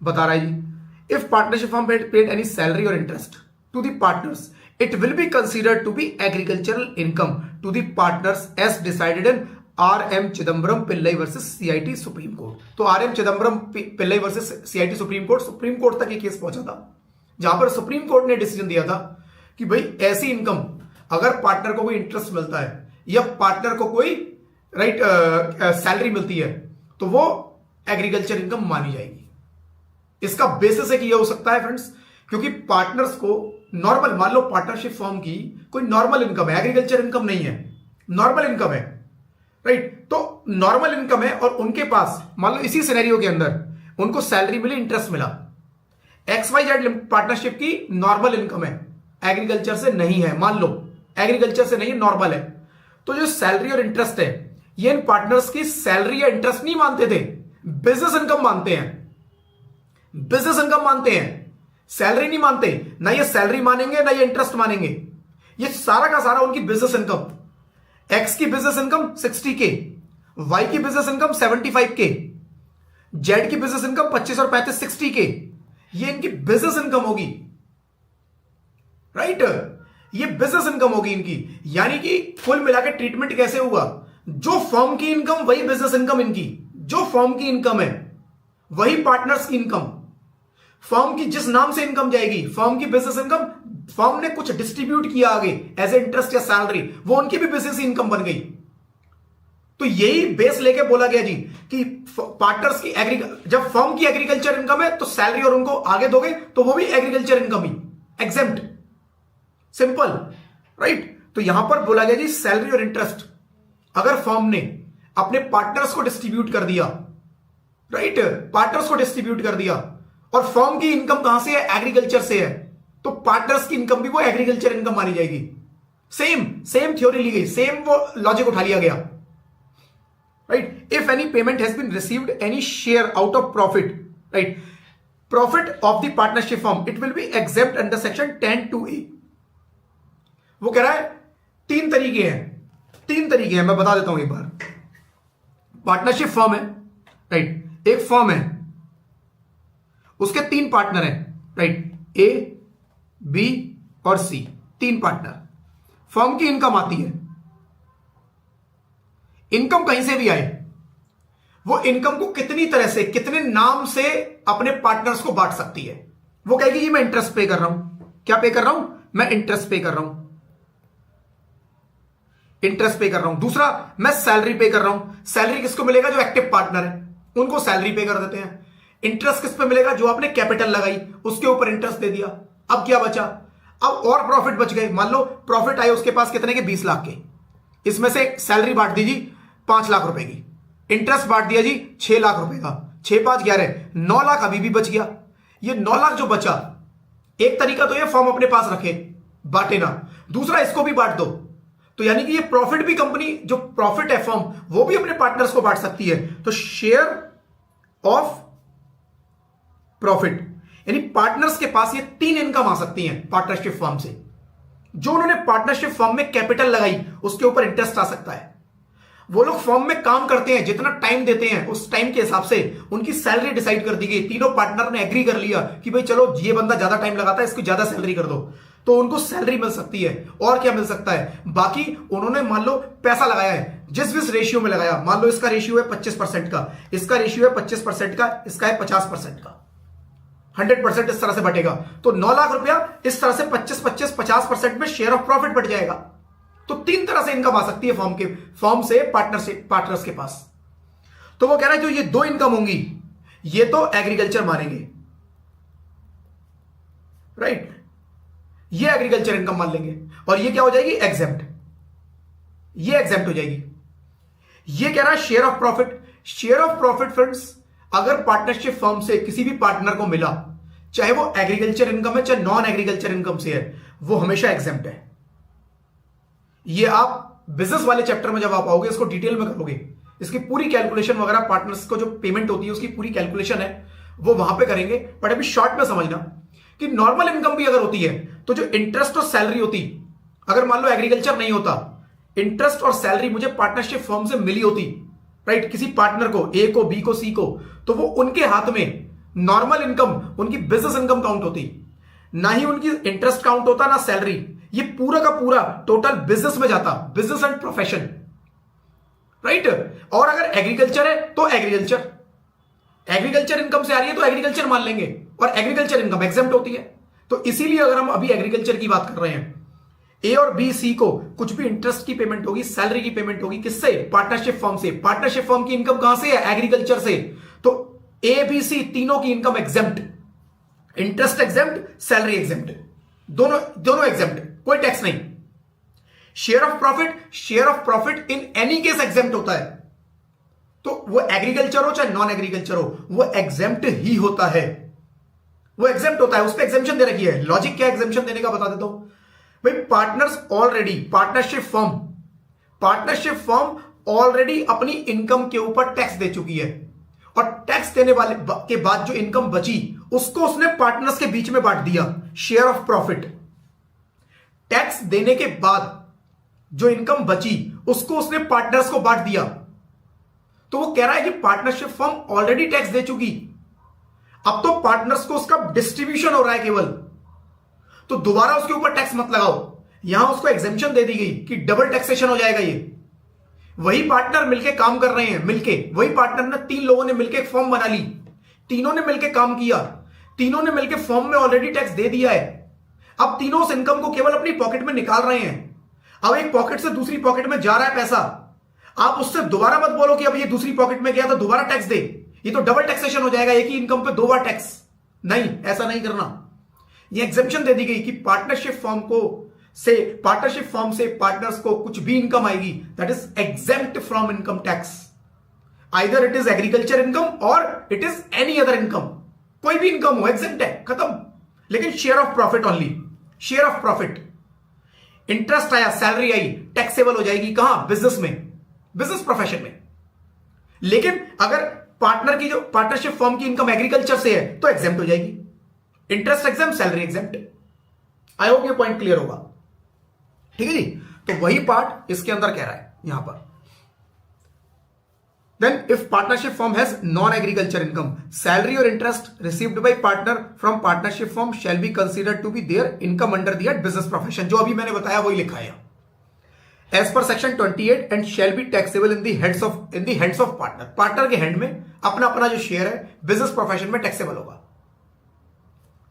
बता रहा है जी। If partnership firm paid any salary और interest to the partners it will be considered to be agricultural income to the partners as decided in RM Chidambaram Pillai versus CIT Supreme Court. तो RM Chidambaram Pillai versus CIT Supreme Court तक ये case पहुंचा था, जहां पर supreme court ने decision दिया था कि भाई ऐसी इनकम अगर पार्टनर को कोई इंटरेस्ट मिलता है या पार्टनर को कोई सैलरी मिलती है तो वो एग्रीकल्चर इनकम मानी जाएगी। इसका बेसिस एक ये हो सकता है फ्रेंड्स, क्योंकि पार्टनर्स को नॉर्मल, मान लो पार्टनरशिप फर्म की कोई नॉर्मल इनकम है, एग्रीकल्चर इनकम नहीं है, नॉर्मल इनकम है, राइट। तो नॉर्मल इनकम है और उनके पास मान लो इसी सिनेरियो के अंदर उनको सैलरी मिली, इंटरेस्ट मिला। XYZ पार्टनरशिप की नॉर्मल इनकम है, एग्रीकल्चर से नहीं है, मान लो एग्रीकल्चर से नहीं है, नॉर्मल है। तो जो सैलरी और इंटरेस्ट है ये इन पार्टनर्स की सैलरी या इंटरेस्ट नहीं मानते थे, बिजनेस इनकम मानते हैं, बिजनेस इनकम मानते हैं, सैलरी नहीं मानते। ना ये सैलरी मानेंगे ना ये इंटरेस्ट मानेंगे, ये सारा का सारा उनकी बिजनेस इनकम। X की बिजनेस इनकम 60K, Y की बिजनेस इनकम 75K, Z की बिजनेस इनकम 25 और 35 60K, ये इनकी बिजनेस इनकम होगी, राइट। ये बिजनेस इनकम होगी इनकी। यानी कि कुल मिलाकर ट्रीटमेंट कैसे हुआ, जो फर्म की इनकम वही बिजनेस इनकम इनकी, जो फर्म की इनकम है वही पार्टनर्स की इनकम। फर्म की जिस नाम से इनकम जाएगी, फर्म की बिजनेस इनकम, फर्म ने कुछ डिस्ट्रीब्यूट किया आगे एज ए इंटरेस्ट या सैलरी, वो उनकी भी बिजनेस इनकम बन गई। तो यही बेस लेके बोला गया जी कि पार्टनर्स की जब फर्म की एग्रीकल्चर इनकम है तो सैलरी और उनको आगे दोगे तो वो भी एग्रीकल्चर इनकम ही, एग्जेम्प्ट, सिंपल, राइट। तो यहां पर बोला गया जी सैलरी और इंटरेस्ट अगर फर्म ने अपने पार्टनर्स को डिस्ट्रीब्यूट कर दिया, राइट, पार्टनर्स को डिस्ट्रीब्यूट कर दिया, और फर्म की इनकम कहां से है, एग्रीकल्चर से है, तो पार्टनर्स की इनकम भी वो एग्रीकल्चर इनकम मानी जाएगी। सेम थ्योरी ली गई, सेम वो लॉजिक उठा लिया गया, right. If any payment has been received any share out of profit, right, profit of the partnership firm it will be exempt under section 10(2)(a). वो कह रहा है 3 तरीके हैं, मैं बता देता हूं एक बार। पार्टनरशिप फर्म है, राइट, एक फर्म है, उसके 3 पार्टनर हैं, राइट, A, B और C, 3 पार्टनर। फर्म की इनकम आती है, इनकम कहीं से भी आए, वो इनकम को कितनी तरह से, कितने नाम से अपने पार्टनर्स को बांट सकती है। वो कहेगी ये मैं इंटरेस्ट पे कर रहा हूं, क्या पे कर रहा हूं, मैं इंटरेस्ट पे कर रहा हूं, इंटरेस्ट पे कर रहा हूं। दूसरा, मैं सैलरी पे कर रहा हूं, सैलरी किसको मिलेगा, जो एक्टिव पार्टनर है, उनको सैलरी पे कर देते हैं। इंटरेस्ट किस पे मिलेगा? जो आपने कैपिटल लगाई उसके ऊपर इंटरेस्ट दे दिया। अब क्या बचा? अब और प्रॉफिट बच गए। मान लो प्रॉफिट आए उसके पास कितने के? 20 लाख के। इसमें से सैलरी बांट दी जी 5 लाख रुपए की, इंटरेस्ट बांट दिया जी 6 लाख रुपए का, 6 5 11, 9 लाख अभी भी बच गया। ये 9 लाख जो बचा, एक तरीका तो ये फॉर्म अपने पास रखे, बांटे ना, दूसरा इसको भी बांट दो। तो यानी कि ये प्रॉफिट भी कंपनी, जो प्रॉफिट है फॉर्म, वो भी अपने पार्टनर्स को बांट सकती है। तो शेयर ऑफ प्रॉफिट, यानी पार्टनर्स के पास ये 3 इनकम आ सकती हैं पार्टनरशिप फॉर्म से। जो उन्होंने पार्टनरशिप फॉर्म में कैपिटल लगाई उसके ऊपर इंटरेस्ट आ सकता है। वो लोग फॉर्म में काम करते हैं, जितना टाइम देते हैं उस टाइम के हिसाब से उनकी सैलरी डिसाइड कर दी गई। तीनों पार्टनर ने एग्री कर लिया कि भाई चलो ये बंदा ज्यादा टाइम लगाता है, इसको ज्यादा सैलरी कर दो, तो उनको सैलरी मिल सकती है। और क्या मिल सकता है? बाकी उन्होंने मान लो पैसा लगाया है, जिस रेशियो में लगाया, मान लो इसका रेशियो है 25% का, इसका रेशियो है 25% का, इसका है 50% का, 100% इस तरह से बटेगा। तो 9 लाख रुपया इस तरह से 25-25-50% में शेयर ऑफ प्रॉफिट बढ़ जाएगा। तो 3 तरह से इनकम आ सकती है फॉर्म से पार्टनर्स के पास। तो वो कह रहा है जो ये 2 इनकम होंगी ये तो एग्रीकल्चर मानेंगे, राइट, ये एग्रीकल्चर इनकम मान लेंगे, और ये क्या हो जाएगी? एग्जेम्प्ट, ये एग्जेम्प्ट हो जाएगी। ये कह रहा है share of profit. Share of profit friends, अगर पार्टनरशिप फर्म से किसी भी पार्टनर को मिला, चाहे वो एग्रीकल्चर इनकम है चाहे नॉन एग्रीकल्चर इनकम से है, वो हमेशा एग्जेम्प्ट है। ये आप बिजनेस वाले चैप्टर में जब आप आओगे इसको डिटेल में करोगे, इसकी पूरी कैलकुलेशन वगैरह, पार्टनर्स को जो पेमेंट होती है उसकी पूरी कैलकुलेशन है वो वहां पे करेंगे। बट अभी शॉर्ट में समझना कि नॉर्मल इनकम भी अगर होती है तो जो इंटरेस्ट और सैलरी होती, अगर मान लो एग्रीकल्चर नहीं होता, इंटरेस्ट और सैलरी मुझे पार्टनरशिप फर्म से मिली होती, राइट, किसी पार्टनर को, ए को, बी को, सी को, तो वो उनके हाथ में नॉर्मल इनकम, उनकी बिजनेस इनकम काउंट होती, ना ही उनकी इंटरेस्ट काउंट होता, ना सैलरी। ये पूरा का पूरा टोटल बिजनेस में जाता, बिजनेस एंड प्रोफेशन, राइट। और अगर एग्रीकल्चर है तो एग्रीकल्चर इनकम से आ रही है तो एग्रीकल्चर मान लेंगे, और एग्रीकल्चर इनकम एग्जेम्प्ट होती है। तो इसीलिए अगर हम अभी एग्रीकल्चर की बात कर रहे हैं, ए और बी, सी को कुछ भी इंटरेस्ट की पेमेंट होगी, सैलरी की पेमेंट होगी, किससे? पार्टनरशिप फर्म से। पार्टनरशिप फर्म की इनकम कहां से है? एग्रीकल्चर से। तो ए, बी, सी तीनों की income exempt, interest exempt, salary exempt, दोनों एग्जेम्प्ट, कोई टैक्स नहीं। Share of profit in any case exempt होता है। तो वो एग्रीकल्चर हो चाहे नॉन एग्रीकल्चर हो, वो एग्जेम्प्ट ही होता है, वो एग्जेम्प्ट होता है, उस पर एग्जेम्पशन दे रखी है। लॉजिक क्या एग्जेम्पशन देने का बता देता हूं भाई। Partners already, partnership firm already अपनी इनकम के ऊपर टैक्स दे चुकी है, और टैक्स देने वाले के बाद जो इनकम बची उसको उसने पार्टनर्स के बीच में बांट दिया, शेयर ऑफ प्रॉफिट। टैक्स देने के बाद जो इनकम बची उसको उसने पार्टनर्स को बांट दिया। तो वो कह रहा है कि पार्टनरशिप फर्म ऑलरेडी टैक्स दे चुकी, अब तो पार्टनर्स को उसका डिस्ट्रीब्यूशन हो रहा है केवल, तो दोबारा उसके ऊपर टैक्स मत लगाओ। यहां उसको एग्जेम्पशन दे दी गई कि डबल टैक्सेशन हो जाएगा। ये वही पार्टनर मिलके काम कर रहे हैं, वही पार्टनर ने, 3 लोगों ने मिलके एक फॉर्म बना ली, तीनों ने मिलके काम किया, तीनों ने मिलके फॉर्म में ऑलरेडी टैक्स दे दिया है। अब तीनों उस इनकम को केवल अपनी पॉकेट में निकाल रहे हैं। अब एक पॉकेट से दूसरी पॉकेट में जा रहा है पैसा, आप उससे दोबारा मत बोलो कि अब ये दूसरी पॉकेट में गया तो दोबारा टैक्स दे, ये तो डबल टैक्सेशन हो जाएगा, एक ही इनकम पे 2 बार टैक्स। नहीं, ऐसा नहीं करना। ये एग्जेम्पशन दे दी गई कि पार्टनरशिप फॉर्म से पार्टनर्स को कुछ भी इनकम आएगी, that is exempt from income tax. Either it is agriculture income और it is any other income, कोई भी इनकम हो, एग्जेम्प्ट है, खत्म। लेकिन share of profit only, share of profit, interest आया, सैलरी आई, टैक्सेबल हो जाएगी कहां? बिजनेस में, बिजनेस प्रोफेशन में। लेकिन अगर पार्टनर की, जो पार्टनरशिप फर्म की इनकम एग्रीकल्चर से है तो एग्जेम्प्ट हो जाएगी, interest exempt, salary exempt. I hope ये पॉइंट क्लियर होगा, ठीक है जी। तो वही पार्ट इसके अंदर कह रहा है यहां पर। Then if partnership firm has non-agriculture income, salary or interest received by partner from partnership firm shall be considered to be their income under their business profession। जो अभी मैंने बताया वही लिखा है as per section 28 and shall be taxable in the hands of partner। Partner के hand में अपना अपना जो शेयर है बिजनेस प्रोफेशन में टैक्सेबल होगा,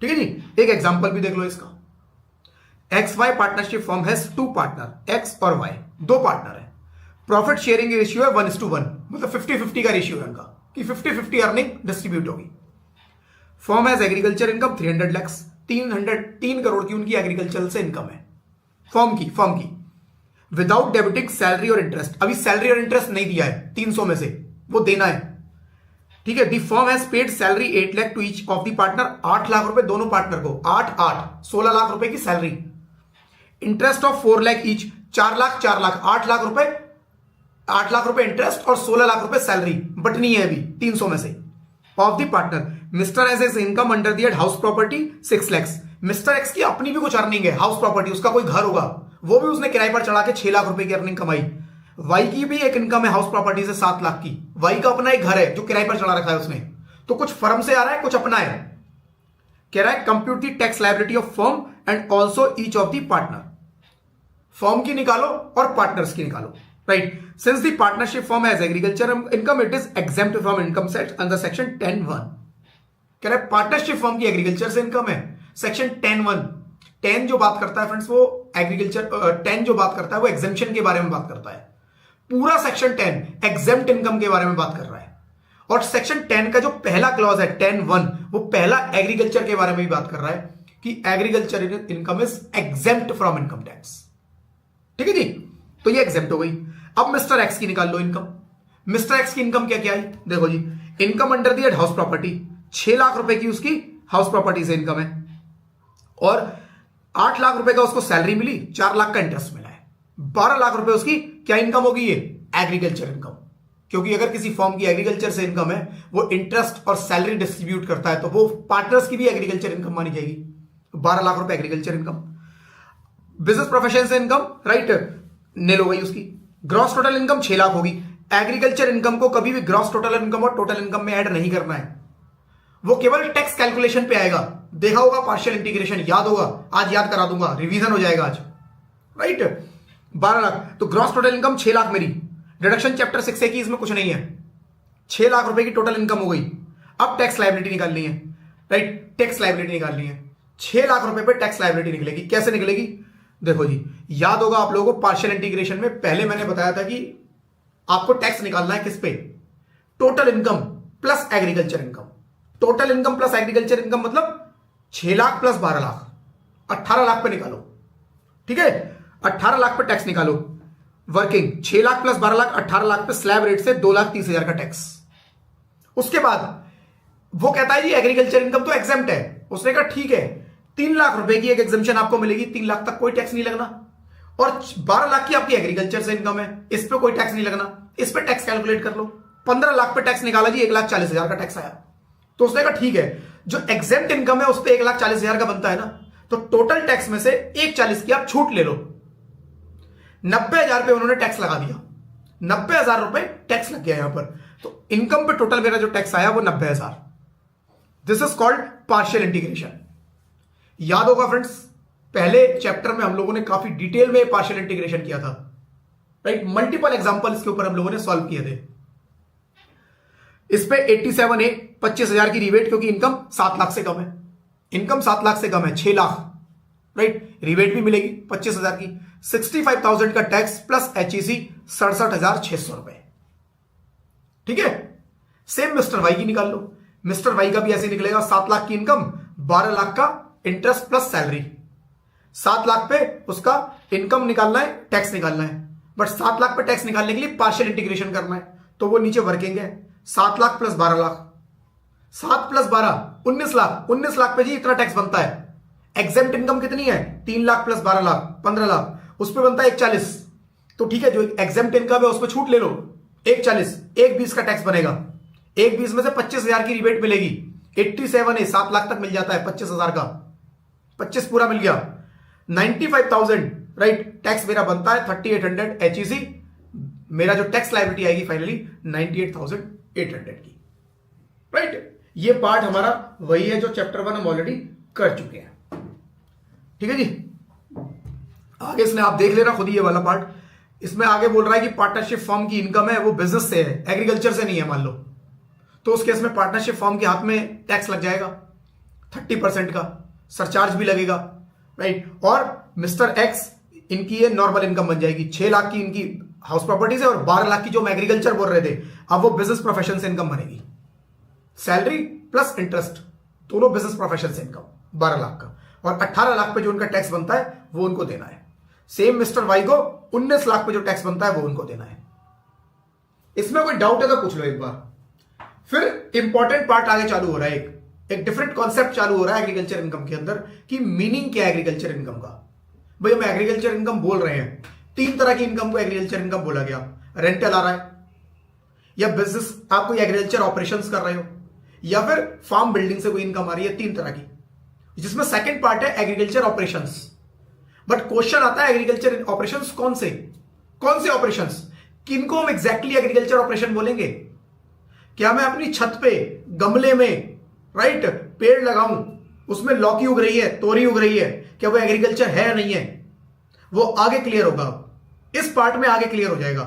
ठीक है जी। एक एग्जांपल भी देख लो इसका। XY partnership firm has 2 partner, X और Y, 2 पार्टनर है। प्रॉफिट शेयरिंग रेशियो है 1:1, मतलब 50-50 का रेशियो है उनका, कि 50-50 अर्निंग डिस्ट्रीब्यूट होगी। Form has agriculture income 300 lakhs, 3 crore की उनकी एग्रीकल्चर से इनकम है फॉर्म की विदाउट डेबिटिंग सैलरी और इंटरेस्ट। अभी सैलरी और इंटरेस्ट नहीं दिया है 300 में से, वो देना है, ठीक है। The firm has paid salary 8 lakh to each of the partner, 8 lakh रुपए दोनों पार्टनर को, 16 लाख रुपए की salary. Interest of 4 lakh each, 4 lakh 8 lakh रुपए, 8 लाख रुपए इंटरेस्ट और 16 लाख रुपए सैलरी बटनी है अभी 300 में से of the partner. Mister S is income under the house property 6 lakhs. Mister X की अपनी भी कुछ अर्निंग है, हाउस प्रॉपर्टी, उसका कोई घर होगा, वो भी उसने किराए पर चढ़ा के 6 लाख रुपए की अर्निंग कमाई। वाई की भी एक इनकम है हाउस प्रॉपर्टी से 7 लाख की, वाई का अपना एक घर है जो किराए पर चढ़ा रखा है उसने, तो कुछ फर्म से आ रहा है कुछ अपना है। कह रहा है compute the tax liability of firm and also each of the partner. Firm की निकालो और पार्टनर्स की निकालो, right. Since the partnership firm has agriculture income it is exempt from income tax under section 10(1). कह रहा है पार्टनरशिप फर्म की agriculture से इनकम है, सेक्शन 10(1). 10 जो बात करता है फ्रेंड्स वो एग्रीकल्चर, 10 जो बात करता है वो एग्जेम्पशन के बारे में बात करता है। पूरा सेक्शन 10 एग्जेम्प्ट इनकम के बारे में बात कर रहा है। और सेक्शन 10 का जो पहला क्लॉज है 10(1) वो पहला एग्रीकल्चर के बारे में भी बात कर रहा है कि agriculture income is exempt from income tax, ठीक है जी। तो ये एग्जेम्प्ट हो गई। अब मिस्टर एक्स की निकाल लो इनकम। मिस्टर एक्स की इनकम क्या क्या है, देखो जी। Income under the house property, 6 lakh रुपए की उसकी हाउस प्रॉपर्टी से इनकम है और 8 लाख रुपए का उसको सैलरी मिली, 4 लाख का इंटरेस्ट मिला है, 12 लाख रुपए उसकी क्या इनकम होगी, ये एग्रीकल्चर इनकम। क्योंकि अगर किसी फॉर्म की एग्रीकल्चर से इनकम है, वो इंटरेस्ट और सैलरी डिस्ट्रीब्यूट करता है, तो वो पार्टनर्स की भी एग्रीकल्चर इनकम मानी जाएगी। 12 लाख रुपए एग्रीकल्चर इनकम। बिजनेस प्रोफेशन से इनकम, राइट, नील हो गई उसकी। ग्रॉस टोटल इनकम 6 लाख होगी। एग्रीकल्चर इनकम को कभी भी ग्रॉस टोटल इनकम और टोटल इनकम में ऐड नहीं करना है, वो केवल टैक्स कैलकुलेशन पे आएगा। देखा होगा पार्शियल इंटीग्रेशन, याद होगा, आज याद करा दूंगा, रिवीजन हो जाएगा आज, राइट। 12 लाख, तो ग्रॉस टोटल इनकम 6 लाख मेरी। डिडक्शन चैप्टर 6 की इसमें कुछ नहीं है, 6 लाख रुपए की टोटल इनकम हो गई। अब टैक्स लायबिलिटी निकालनी है, राइट, टैक्स लायबिलिटी निकालनी है। 6 लाख रुपए पे टैक्स लायबिलिटी निकलेगी। कैसे निकलेगी, देखो जी, याद होगा आप लोगों को पार्शियल इंटीग्रेशन में पहले मैंने बताया था कि आपको टैक्स निकालना है किस पे, total income plus agriculture income. Total income plus agriculture income मतलब 6 लाख प्लस 12 लाख, 18 लाख पे निकालो, ठीक है। 18 लाख पे टैक्स निकालो। वर्किंग 6 लाख प्लस 12 लाख, 18 लाख पे स्लैब रेट से 2,30,000 का टैक्स। उसके बाद वो कहता है जी एग्रीकल्चर इनकम तो एग्जेम्प्ट है। उसने कहा ठीक है, 3 लाख रुपए की एक एग्जेम्पशन आपको मिलेगी, 3 लाख तक कोई टैक्स नहीं लगना। और 12 लाख की आपकी एग्रीकल्चर से इनकम है, इस पे कोई टैक्स नहीं लगना, इस पे टैक्स कैलकुलेट कर लो। 15 लाख पे टैक्स निकाला जी, 1,40,000 का टैक्स आया। तो उसने कहा ठीक है, जो एग्जेम्प्ट इनकम है उस पे 1,40,000 का बनता है ना, तो टोटल टैक्स में से 1,40,000 की आप छूट ले लो। 90,000 पे उन्होंने टैक्स लगा दिया, 90,000 रुपए टैक्स लग गया यहां पर। तो इनकम पे टोटल मेरा जो टैक्स आया वो 90,000। This is called partial integration. याद होगा फ्रेंड्स, पहले चैप्टर में हम लोगों ने काफी डिटेल में पार्शियल इंटीग्रेशन किया था, राइट। मल्टीपल एग्जांपल्स के ऊपर हम लोगों ने सॉल्व किए थे। इस पे 87A 25,000 की रिबेट, क्योंकि इनकम 7 लाख से कम है, इनकम 7 लाख से कम है, 6 लाख, राइट। रिबेट भी मिलेगी 25,000 की। 65,000 का टैक्स प्लस HEC 67,600 रुपए, ठीक है। सेम मिस्टर वाई की निकाल लो। मिस्टर वाई का भी ऐसे निकलेगा, 7 लाख की इनकम, 12 लाख का इंटरेस्ट प्लस सैलरी। 7 लाख पे उसका इनकम निकालना है, टैक्स निकालना है, बट 7 लाख पे टैक्स निकालने के लिए पार्शियल इंटीग्रेशन करना है, तो वो नीचे वर्किंग है। 7 लाख प्लस 12 लाख, 7 प्लस 12 19 लाख। 19 लाख पे जी इतना टैक्स बनता है। एग्जेम्प्ट इनकम कितनी है, 3 लाख प्लस 12 लाख 15 लाख, उस पर बनता है 1,40,000। तो ठीक है, जो एग्जेम्प्ट इनकम है उस पर छूट ले लो, 1,40,000, 1,20,000 का टैक्स बनेगा। 1,20,000 में से 25,000 की रिबेट मिलेगी। 87A 7 लाख तक मिल जाता है, 25,000 का 25 पूरा मिल गया। 95,000, राइट, टैक्स मेरा बनता है 3,800 HEC। मेरा जो टैक्स लायबिलिटी आएगी फाइनली 98,800 की, राइट। ये पार्ट हमारा वही है जो चैप्टर 1 हम ऑलरेडी कर चुके हैं, ठीक है जी। आगे इसने आप देख लेना खुद ही ये वाला पार्ट। इसमें आगे बोल रहा है कि पार्टनरशिप फर्म की इनकम है वो बिजनेस से है, एग्रीकल्चर से नहीं है मान लो, तो उस केस में पार्टनरशिप फर्म के हाथ में टैक्स लग जाएगा 30% का, सरचार्ज भी लगेगा, राइट। और मिस्टर एक्स इनकी ये नॉर्मल इनकम बन जाएगी। 6 लाख की इनकी हाउस प्रॉपर्टी से और 12 लाख की जो हम एग्रीकल्चर बोल रहे थे, अब वो बिजनेस प्रोफेशन से इनकम बनेगी। सैलरी प्लस इंटरेस्ट दोनों बिजनेस प्रोफेशन से इनकम 12 लाख का, और 18 लाख पे जो उनका टैक्स बनता है वो उनको देना है। सेम मिस्टर वाई को 19 लाख पे जो टैक्स बनता है वो उनको देना है। इसमें कोई डाउट है तो पूछ लो एक बार। फिर इंपॉर्टेंट पार्ट आगे चालू हो रहा है, एक डिफरेंट कॉन्सेप्ट चालू हो रहा है एग्रीकल्चर इनकम के अंदर कि मीनिंग क्या है एग्रीकल्चर इनकम का। भाई हम एग्रीकल्चर इनकम बोल रहे हैं, 3 तरह की इनकम को एग्रीकल्चर इनकम बोला गया। रेंटल आ रहा है, या बिजनेस आप कोई एग्रीकल्चर ऑपरेशंस कर रहे हो, या फिर फार्म बिल्डिंग से कोई इनकम आ रही है, 3 तरह की, जिसमें सेकंड पार्ट है एग्रीकल्चर ऑपरेशंस। बट क्वेश्चन आता है एग्रीकल्चर ऑपरेशंस कौन से ऑपरेशंस, किनको हम एग्जैक्टली एग्रीकल्चर ऑपरेशन बोलेंगे? क्या मैं अपनी छत पे गमले में राइट पेड़ लगाऊं, उसमें लौकी उग रही है, तोरी उग रही है, क्या वो एग्रीकल्चर है या नहीं है? वो आगे क्लियर होगा, इस पार्ट में आगे क्लियर हो जाएगा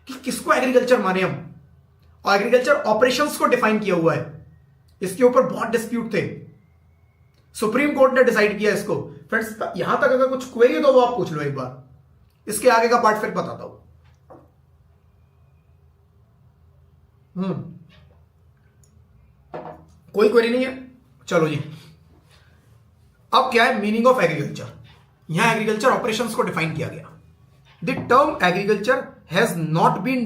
कि किसको एग्रीकल्चर माने हम। और एग्रीकल्चर ऑपरेशंस को डिफाइन किया हुआ है, इसके ऊपर बहुत डिस्प्यूट थे, सुप्रीम कोर्ट ने डिसाइड किया इसको। फ्रेंड्स यहां तक अगर कुछ क्वेरी हो तो वो आप पूछ लो एक बार, इसके आगे का पार्ट फिर बताता हूं। कोई क्वेरी नहीं है, चलो जी। अब क्या है मीनिंग ऑफ एग्रीकल्चर? यहां एग्रीकल्चर ऑपरेशंस को डिफाइन किया गया। The term agriculture has not been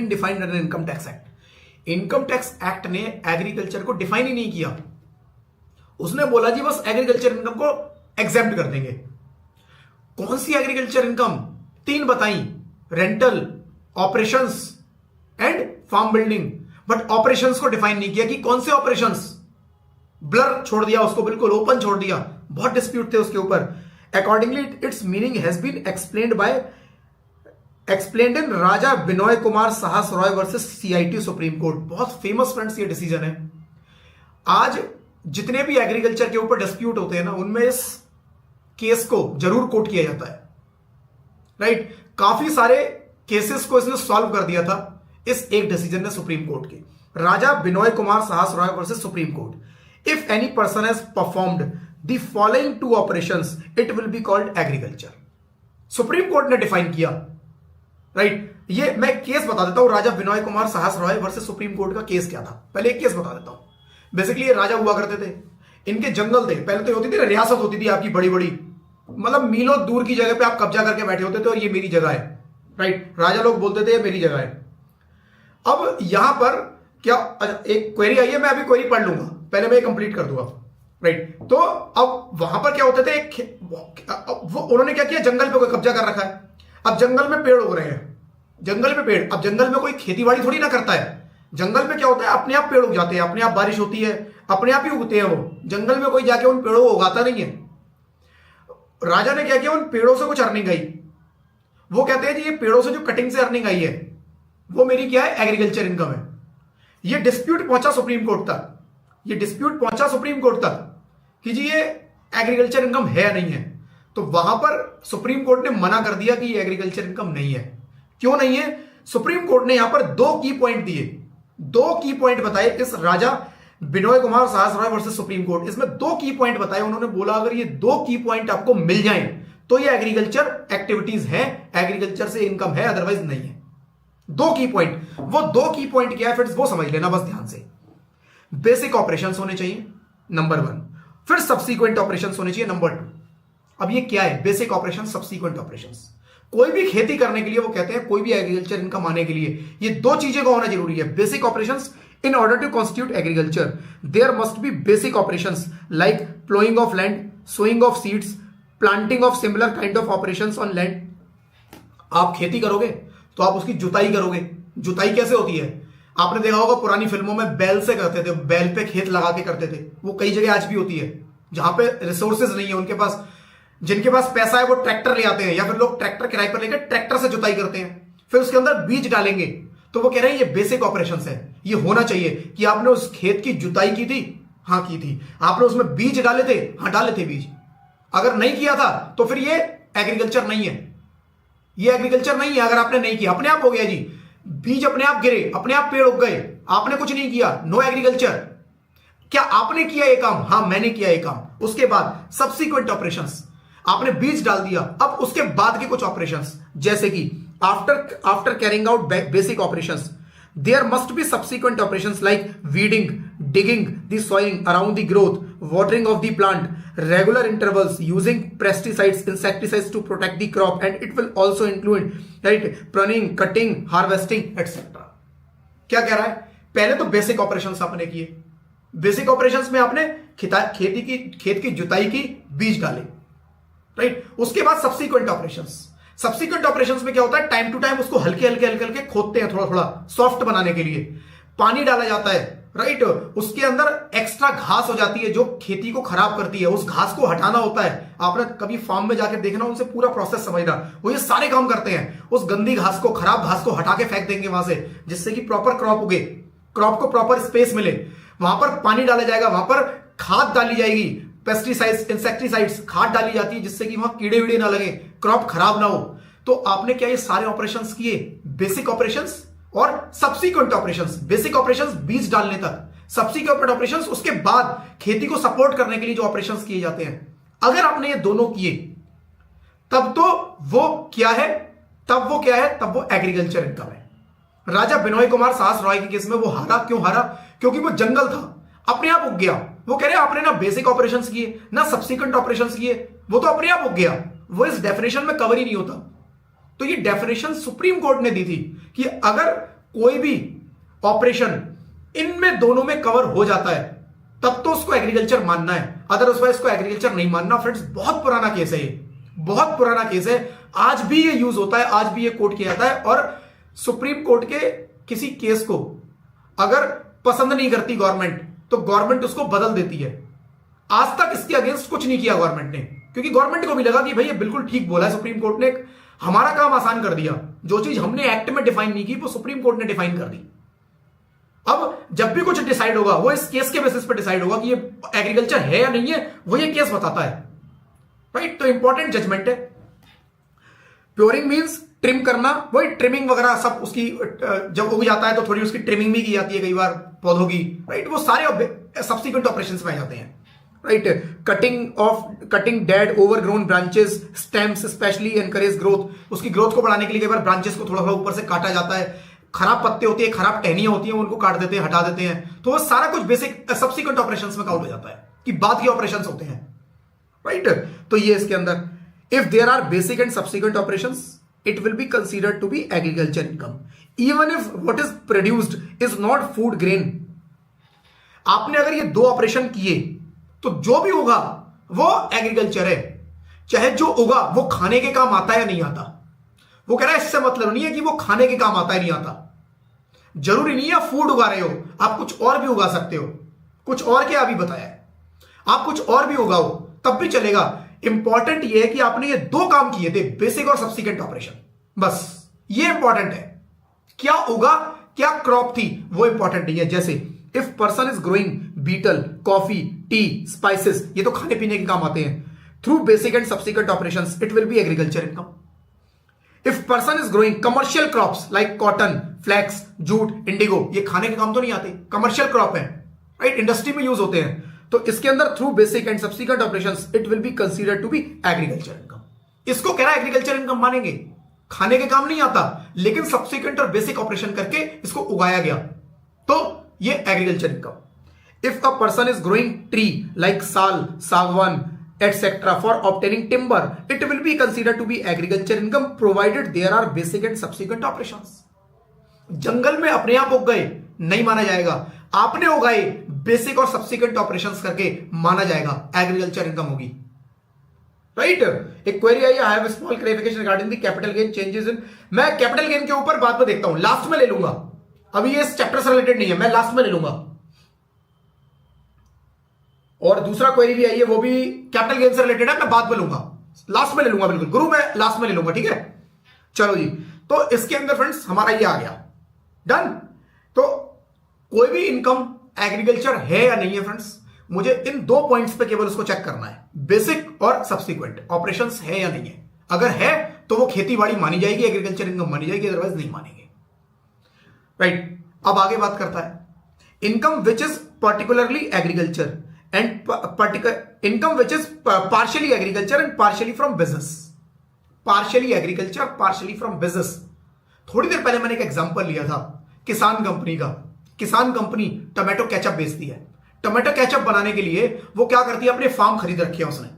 defined in income tax act. Income tax act ने एग्रीकल्चर को डिफाइन ही नहीं किया। उसने बोला जी बस एग्रीकल्चर इनकम को एग्जेम्प्ट कर देंगे। कौन सी एग्रीकल्चर इनकम? 3 बताई, rental, operations and farm building. But operations को डिफाइन नहीं किया कि कौन से ऑपरेशंस, ब्लर छोड़ दिया उसको, बिल्कुल ओपन छोड़ दिया। बहुत डिस्प्यूट थे उसके ऊपर। Accordingly its meaning has been explained in Raja Binoy Kumar Sahas Roy versus CIT Supreme Court. बहुत फेमस फ्रेंड्स ये डिसीजन है। आज जितने भी एग्रीकल्चर के ऊपर डिस्प्यूट होते हैं ना, उनमें इस केस को जरूर कोट किया जाता है, राइट। काफी सारे केसेस को इसने सॉल्व कर दिया था इस एक डिसीजन ने सुप्रीम कोर्ट के। राजा Binoy Kumar Sahas Roy versus supreme court. If any person has performed the following 2 operations it will be called agriculture. Supreme court ने डिफाइन किया, राइट। ये मैं केस बता देता हूं, राजा Binoy Kumar Sahas Roy versus supreme court का केस क्या था। पहले एक केस बता देता हूं। बेसिकली ये राजा हुआ करते थे, इनके जंगल थे। पहले तो होती थी रियासत होती थी आपकी बड़ी बड़ी, मतलब मीलों दूर की जगह पे आप कब्जा करके बैठे होते थे और ये मेरी जगह है, राइट। राजा लोग बोलते थे ये मेरी जगह है। अब यहां पर क्या एक क्वेरी आई है, मैं अभी क्वेरी पढ़ लूंगा, पहले मैं कंप्लीट कर दूंगा, राइट। तो अब वहां पर क्या होते थे, वो उन्होंने क्या किया, जंगल पे कोई कब्जा कर रखा है। अब जंगल में पेड़ उग रहे हैं, जंगल में पेड़। अब जंगल में कोई खेतीबाड़ी थोड़ी ना करता है। जंगल में क्या होता है, अपने आप पेड़ उग जाते हैं, अपने आप बारिश होती है, अपने आप ही उगते हैं वो। जंगल में कोई जाके उन पेड़ों को उगाता नहीं है। राजा ने क्या किया, उन पेड़ों से कुछ अर्निंग आई। वो कहते हैं जी ये पेड़ों से जो कटिंग से अर्निंग आई है वो मेरी क्या है, एग्रीकल्चर इनकम है। ये डिस्प्यूट पहुंचा सुप्रीम कोर्ट तक, कि जी ये एग्रीकल्चर इनकम है या नहीं है। तो वहां पर सुप्रीम कोर्ट ने मना कर दिया कि ये एग्रीकल्चर इनकम नहीं है। क्यों नहीं है? सुप्रीम कोर्ट ने यहां पर 2 की पॉइंट दिए, 2 की पॉइंट बताए इस राजा Binoy Kumar Sahas Roy versus supreme court. इसमें 2 की पॉइंट बताए। उन्होंने बोला अगर ये 2 की पॉइंट आपको मिल जाए तो ये एग्रीकल्चर एक्टिविटीज है, एग्रीकल्चर से इनकम है, अदरवाइज नहीं है। 2 की पॉइंट, वो 2 की पॉइंट क्या है फ्रेंड्स, वो समझ लेना बस ध्यान से। बेसिक ऑपरेशंस होने चाहिए नंबर 1, फिर सब्सीक्वेंट ऑपरेशंस होने चाहिए नंबर 2। अब ये क्या है, बेसिक ऑपरेशन, सब्सीक्वेंट ऑपरेशंस। कोई भी खेती करने के लिए, वो कहते हैं कोई भी एग्रीकल्चर इनकम आने के लिए ये 2 चीजें का होना जरूरी है। Basic operations, in order to constitute agriculture there must be basic operations like plowing of land, sowing of seeds, planting of similar kind of operations on land। आप खेती करोगे तो आप उसकी जुताई करोगे। जुताई कैसे होती है, आपने देखा होगा पुरानी फिल्मों में बैल से करते थे, बैल पे खेत लगा के करते थे। वो कई जगह आज भी होती है जहां पे रिसोर्सेज नहीं है उनके पास, जिनके पास पैसा है वो ट्रैक्टर ले आते हैं, या फिर लोग ट्रैक्टर किराए पर लेकर ट्रैक्टर से जुताई करते हैं, फिर उसके अंदर बीज डालेंगे। तो वो कह रहे हैं ये बेसिक ऑपरेशंस है। ये होना चाहिए कि आपने उस खेत की जुताई की थी, हाँ की थी, आपने उसमें बीज डाले थे, हाँ डाले थे बीज। अगर नहीं किया था तो फिर ये एग्रीकल्चर नहीं है, ये एग्रीकल्चर नहीं है। अगर आपने नहीं किया, अपने आप हो गया जी, बीज अपने आप गिरे, अपने आप पेड़ उग गए, आपने कुछ नहीं किया, नो एग्रीकल्चर। क्या आपने किया ये काम? हाँ मैंने किया ये काम। उसके बाद सब्सिक्वेंट ऑपरेशंस, आपने बीज डाल दिया, अब उसके बाद के कुछ ऑपरेशंस, जैसे कि after carrying out basic operations there must be subsequent operations like weeding, digging the soil around the growth, watering of the plant, regular intervals, using pesticides, insecticides to protect the crop, and it will also include right pruning, cutting, harvesting, etc. क्या कह रहा है? पहले तो basic operations आपने किए, basic operations में आपने खेत की जुताई की, बीज डाले, राइट। उसके बाद सब्सिक्वेंट ऑपरेशंस, सब्सिक्वेंट ऑपरेशंस में क्या होता है, टाइम टू टाइम उसको हल्के हल्के हल्के हल्के खोदते हैं, थोड़ा थोड़ा सॉफ्ट बनाने के लिए, पानी डाला जाता है, राइट। उसके अंदर एक्स्ट्रा घास हो जाती है जो खेती को खराब करती है, उस घास को हटाना होता है। आपने कभी फार्म में जाकर देखना, उनसे पूरा प्रोसेस समझना, वो ये सारे काम करते हैं। उस गंदी घास को, खराब घास को हटा के फेंक देंगे वहां से, जिससे कि प्रॉपर क्रॉप उगे, क्रॉप को प्रॉपर स्पेस मिले। वहां पर पानी डाला जाएगा, वहां पर खाद डाली जाएगी, पेस्टिसाइड्स, इंसेक्टिसाइड्स, खाद डाली जाती है, जिससे कि वहां कीड़े वीड़े ना लगे, क्रॉप खराब ना हो। तो आपने क्या ये सारे ऑपरेशंस किए, बेसिक ऑपरेशंस और सब्सिक्वेंट ऑपरेशंस। बेसिक ऑपरेशंस बीज डालने तक, सब्सिक्वेंट ऑपरेशंस उसके बाद खेती को सपोर्ट करने के लिए जो ऑपरेशंस किए जाते हैं। अगर आपने ये दोनों किए तब तो वो क्या है, तब वो एग्रीकल्चर इनकम है। राजा बिनोय कुमार साहस रॉय के केस में वो हारा, क्यों हारा? क्योंकि वो जंगल था, अपने आप उग गया। वो कह रहे हैं आपने ना बेसिक ऑपरेशंस किए ना सब्सिक्वेंट ऑपरेशंस किए, वो तो अपने आप उग गया, वो इस डेफिनेशन में कवर ही नहीं होता। तो ये डेफिनेशन सुप्रीम कोर्ट ने दी थी कि अगर कोई भी ऑपरेशन इनमें दोनों में कवर हो जाता है तब तो उसको एग्रीकल्चर मानना है, अदरवाइज इसको एग्रीकल्चर नहीं मानना। फ्रेंड्स, बहुत पुराना केस है ये, बहुत पुराना केस है। आज भी ये यूज होता है, आज भी ये कोट किया जाता है। और सुप्रीम कोर्ट के किसी केस को अगर पसंद नहीं करती गवर्नमेंट तो गवर्नमेंट उसको बदल देती है। आज तक इसके अगेंस्ट कुछ नहीं किया गवर्नमेंट ने, क्योंकि गवर्नमेंट को भी लगा कि भाई ये बिल्कुल ठीक बोला है, सुप्रीम कोर्ट ने हमारा काम आसान कर दिया। जो चीज हमने एक्ट में डिफाइन नहीं की वो सुप्रीम कोर्ट ने डिफाइन कर दी। अब जब भी कुछ डिसाइड होगा वो इस केस के बेसिस पर डिसाइड होगा कि ये एग्रीकल्चर है या नहीं है, वो ये केस बताता है, राइट। तो इंपॉर्टेंट जजमेंट है। प्योरिंग मींस ट्रिम करना, वही ट्रिमिंग वगैरह सब उसकी जब उग जाता है तो थोड़ी उसकी ट्रिमिंग भी की जाती है कई बार पौधों की, राइट। वो सारे सब्सिक्वेंट ऑपरेशंस में आ जाते हैं, right. Cutting dead overgrown branches, stems specially encourage growth. उसकी ग्रोथ को बढ़ाने के लिए कई बार ब्रांचेस को थोड़ा थोड़ा ऊपर से काटा जाता है। खराब पत्ते होती है, खराब टहनियां होती हैं, उनको काट देते हैं, हटा देते हैं। तो वो सारा कुछ बेसिक सब्सिक्वेंट ऑपरेशंस में काउंट हो जाता है कि बाद के ऑपरेशंस होते हैं, राइट। तो ये इसके अंदर if there are basic and subsequent operations it will be considered to be agriculture income even if what is produced is not food grain। आपने अगर ये दो ऑपरेशन किए तो जो भी होगा वो एग्रीकल्चर है, चाहे जो होगा वो खाने के काम आता है या नहीं आता। वो कह रहा है इससे मतलब नहीं है कि वो खाने के काम आता है नहीं आता, जरूरी नहीं है आप फूड उगा रहे हो, आप कुछ और भी उगा सकते हो। कुछ और क्या अभी बताया है, आप कुछ और भी उगाओ तब भी चलेगा। इंपॉर्टेंट ये है कि आपने ये दो काम किए थे, बेसिक और सब्सिक्वेंट ऑपरेशन, बस ये इंपॉर्टेंट है। क्या उगा, क्या क्रॉप थी, वो इंपॉर्टेंट नहीं है। जैसे if person is growing betel, coffee, tea, spices, ये तो खाने पीने के काम आते हैं। Through basic and subsequent operations it will be agriculture income. If person is growing commercial crops like cotton, flax, jute, indigo, ये खाने के काम तो नहीं आते, कमर्शियल क्रॉप है, राइट, इंडस्ट्री में यूज होते हैं। तो इसके अंदर through basic and subsequent operations it will be considered to be agriculture income. इसको कह रहा है एग्रीकल्चर इनकम मानेंगे, खाने के काम नहीं आता, लेकिन सब्सिक्वेंट और बेसिक ऑपरेशन करके इसको उगाया गया तो ये agriculture income. If a person is growing tree like sal, sagwan etcetera for obtaining timber it will be considered to be agriculture income provided there are basic and subsequent operations. जंगल में अपने आप उग गए नहीं माना जाएगा, आपने उगाए बेसिक और सब्सिक्वेंट ऑपरेशंस करके माना जाएगा, एग्रीकल्चर इनकम होगी, राइट। एक query I, I have small clarification regarding the capital gain changes in. मैं कैपिटल गेन के ऊपर बाद में देखता हूं, लास्ट में ले लूंगा, अभी ये इस चैप्टर से रिलेटेड नहीं है, मैं लास्ट में ले लूंगा। और दूसरा क्वेरी भी आई है, वो भी कैपिटल गेन से रिलेटेड है, मैं बाद में लूंगा, लास्ट में ले लूंगा, बिल्कुल गुरु मैं लास्ट में ले लूंगा, ठीक है। चलो जी, तो इसके अंदर फ्रेंड्स हमारा ये आ गया, डन। तो कोई भी इनकम एग्रीकल्चर है या नहीं है फ्रेंड्स, मुझे इन दो पॉइंट्स पे केवल उसको चेक करना है, बेसिक और सब्सिक्वेंट ऑपरेशंस है या नहीं है। अगर है तो वो खेतीबाड़ी मानी जाएगी, एग्रीकल्चर इनकम मानी जाएगी, अदरवाइज नहीं मानेंगे, राइट। अब आगे बात करता है income which is particularly agriculture and income which is partially agriculture and partially from business. Partially agriculture, partially from business. थोड़ी देर पहले मैंने एक एग्जांपल लिया था किसान कंपनी का। किसान कंपनी टोमेटो केचप बेचती है। टोमेटो केचप बनाने के लिए वो क्या करती है, अपने फार्म खरीद रखे हैं उसने,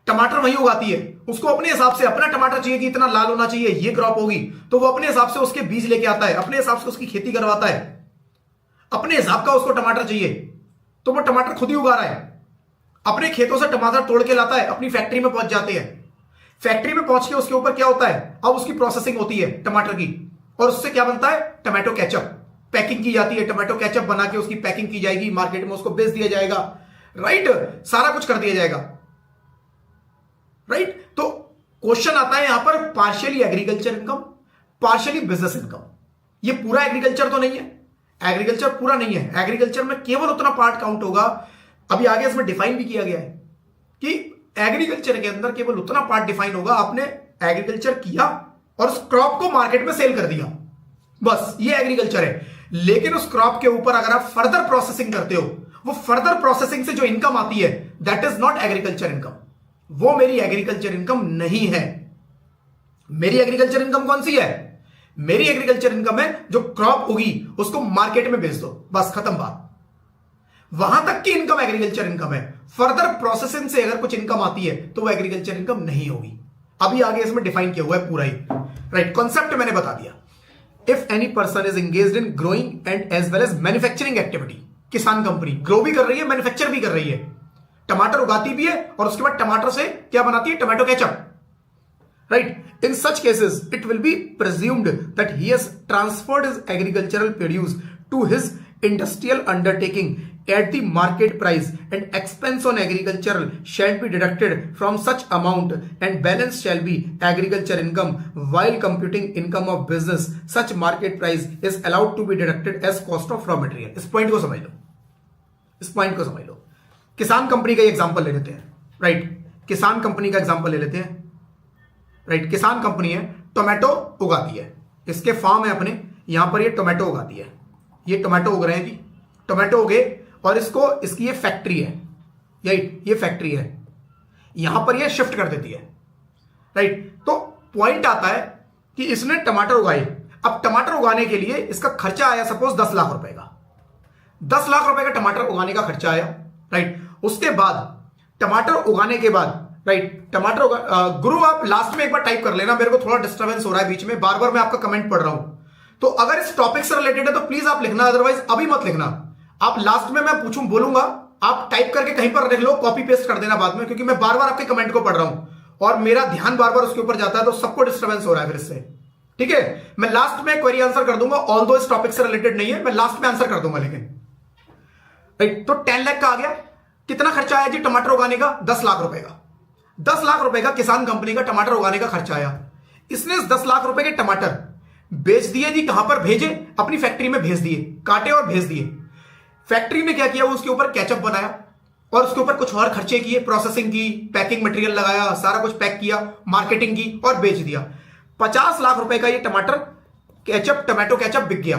टमाटर वही उगाती है, उसको अपने हिसाब से अपना टमाटर चाहिए कि इतना लाल होना चाहिए, ये क्रॉप होगी, तो वो अपने हिसाब से उसके बीज लेके आता है, अपने हिसाब से उसकी खेती करवाता है, अपने हिसाब का उसको टमाटर चाहिए, तो वो टमाटर खुद ही उगा रहा है, अपने खेतों से टमाटर तोड़ के लाता है, अपनी फैक्ट्री में पहुंच जाते हैं, फैक्ट्री में पहुंच के उसके ऊपर क्या होता है, अब उसकी प्रोसेसिंग होती है टमाटर की, और उससे क्या बनता है, टमाटो केचप, पैकिंग की जाती है, टमाटो केचप बना के उसकी पैकिंग की जाएगी, मार्केट में उसको बेच दिया जाएगा, राइट, सारा कुछ कर दिया जाएगा, राइट। तो क्वेश्चन आता है यहां पर partially agriculture income, partially business income. ये पूरा एग्रीकल्चर तो नहीं है, एग्रीकल्चर पूरा नहीं है, एग्रीकल्चर में केवल उतना पार्ट काउंट होगा, अभी आगे इसमें डिफाइन भी किया गया है कि एग्रीकल्चर के अंदर केवल उतना पार्ट डिफाइन होगा, आपने एग्रीकल्चर किया और उस क्रॉप को मार्केट में सेल कर दिया, बस ये एग्रीकल्चर है। लेकिन उस क्रॉप के ऊपर अगर आप फर्दर प्रोसेसिंग करते हो, वो फर्दर प्रोसेसिंग से जो इनकम आती है, that is not agriculture income, वो मेरी एग्रीकल्चर इनकम नहीं है। मेरी एग्रीकल्चर इनकम कौन सी है, मेरी एग्रीकल्चर इनकम है जो क्रॉप उगी उसको मार्केट में बेच दो, बस खत्म बात, वहां तक की इनकम एग्रीकल्चर इनकम है। फर्दर प्रोसेसिंग से अगर कुछ इनकम आती है तो वो एग्रीकल्चर इनकम नहीं होगी। अभी आगे इसमें डिफाइन किया हुआ है पूरा ही, राइट, कॉन्सेप्ट मैंने बता दिया। If any person is engaged in growing and as well as manufacturing activity, किसान कंपनी ग्रो भी कर रही है, मैन्युफैक्चर भी कर रही है, टमाटर उगाती भी है और उसके बाद टमाटर से क्या बनाती है, tomato ketchup, right. In such cases it will be presumed that he has transferred his agricultural produce to his industrial undertaking at the market price, and expense on agricultural shall be deducted from such amount, and balance shall be agriculture income. While computing income of business, such market price is allowed to be deducted as cost of raw material. इस point को समझ लो, इस point को समझ लो। किसान company का example ले लेते हैं, राइट, किसान कंपनी का एग्जांपल ले लेते हैं, राइट। किसान कंपनी है, टोमेटो उगाती है, इसके फार्म है अपने, यहां पर ये टोमेटो उगाती है, ये टोमेटो उग रहे हैं जी, टोमेटो उगे और इसको, इसकी ये फैक्ट्री है, राइट, ये फैक्ट्री है, यहां पर ये शिफ्ट कर देती है, राइट। तो पॉइंट आता है कि इसने टमाटर उगाए, अब टमाटर उगाने के लिए इसका खर्चा आया सपोज 10 लाख रुपए का, 10 लाख रुपए का टमाटर उगाने का खर्चा आया, राइट। उसके बाद टमाटर उगाने के बाद, राइट, टमाटर गुरु आप लास्ट में एक बार टाइप कर लेना, मेरे को थोड़ा डिस्टर्बेंस हो रहा है बीच में, बार बार मैं आपका कमेंट पढ़ रहा हूं, तो अगर इस टॉपिक से रिलेटेड है तो प्लीज आप लिखना, अदरवाइज अभी मत लिखना, आप लास्ट में मैं पूछूं बोलूंगा, आप टाइप करके कहीं पर लिख लो, कॉपी पेस्ट कर देना बाद में, क्योंकि मैं बार बार आपके कमेंट को पढ़ रहा हूं और मेरा ध्यान बार बार उसके ऊपर जाता है, तो सबको डिस्टर्बेंस हो रहा है फिर इससे, ठीक है। मैं लास्ट में क्वेरी आंसर कर दूंगा, ऑल्दो इस टॉपिक से रिलेटेड नहीं है, मैं लास्ट में आंसर कर दूंगा, लेकिन राइट। तो 10 लाख का आ गया, कितना खर्चा आया जी टमाटर उगाने का, 10 लाख रुपए का, 10 लाख रुपए का किसान कंपनी का टमाटर उगाने का खर्चा आया। इसने इस 10 लाख रुपए के टमाटर बेच दिए जी, कहां पर भेजे, अपनी फैक्ट्री में भेज दिए, काटे और भेज दिए। फैक्ट्री ने क्या किया, वो उसके ऊपर केचप बनाया और उसके ऊपर कुछ और खर्चे किए, प्रोसेसिंग की, पैकिंग मटेरियल लगाया, सारा कुछ पैक किया, मार्केटिंग की और बेच दिया। 50 लाख रुपए का ये टमाटर केचप, टमाटो केचप बिक गया,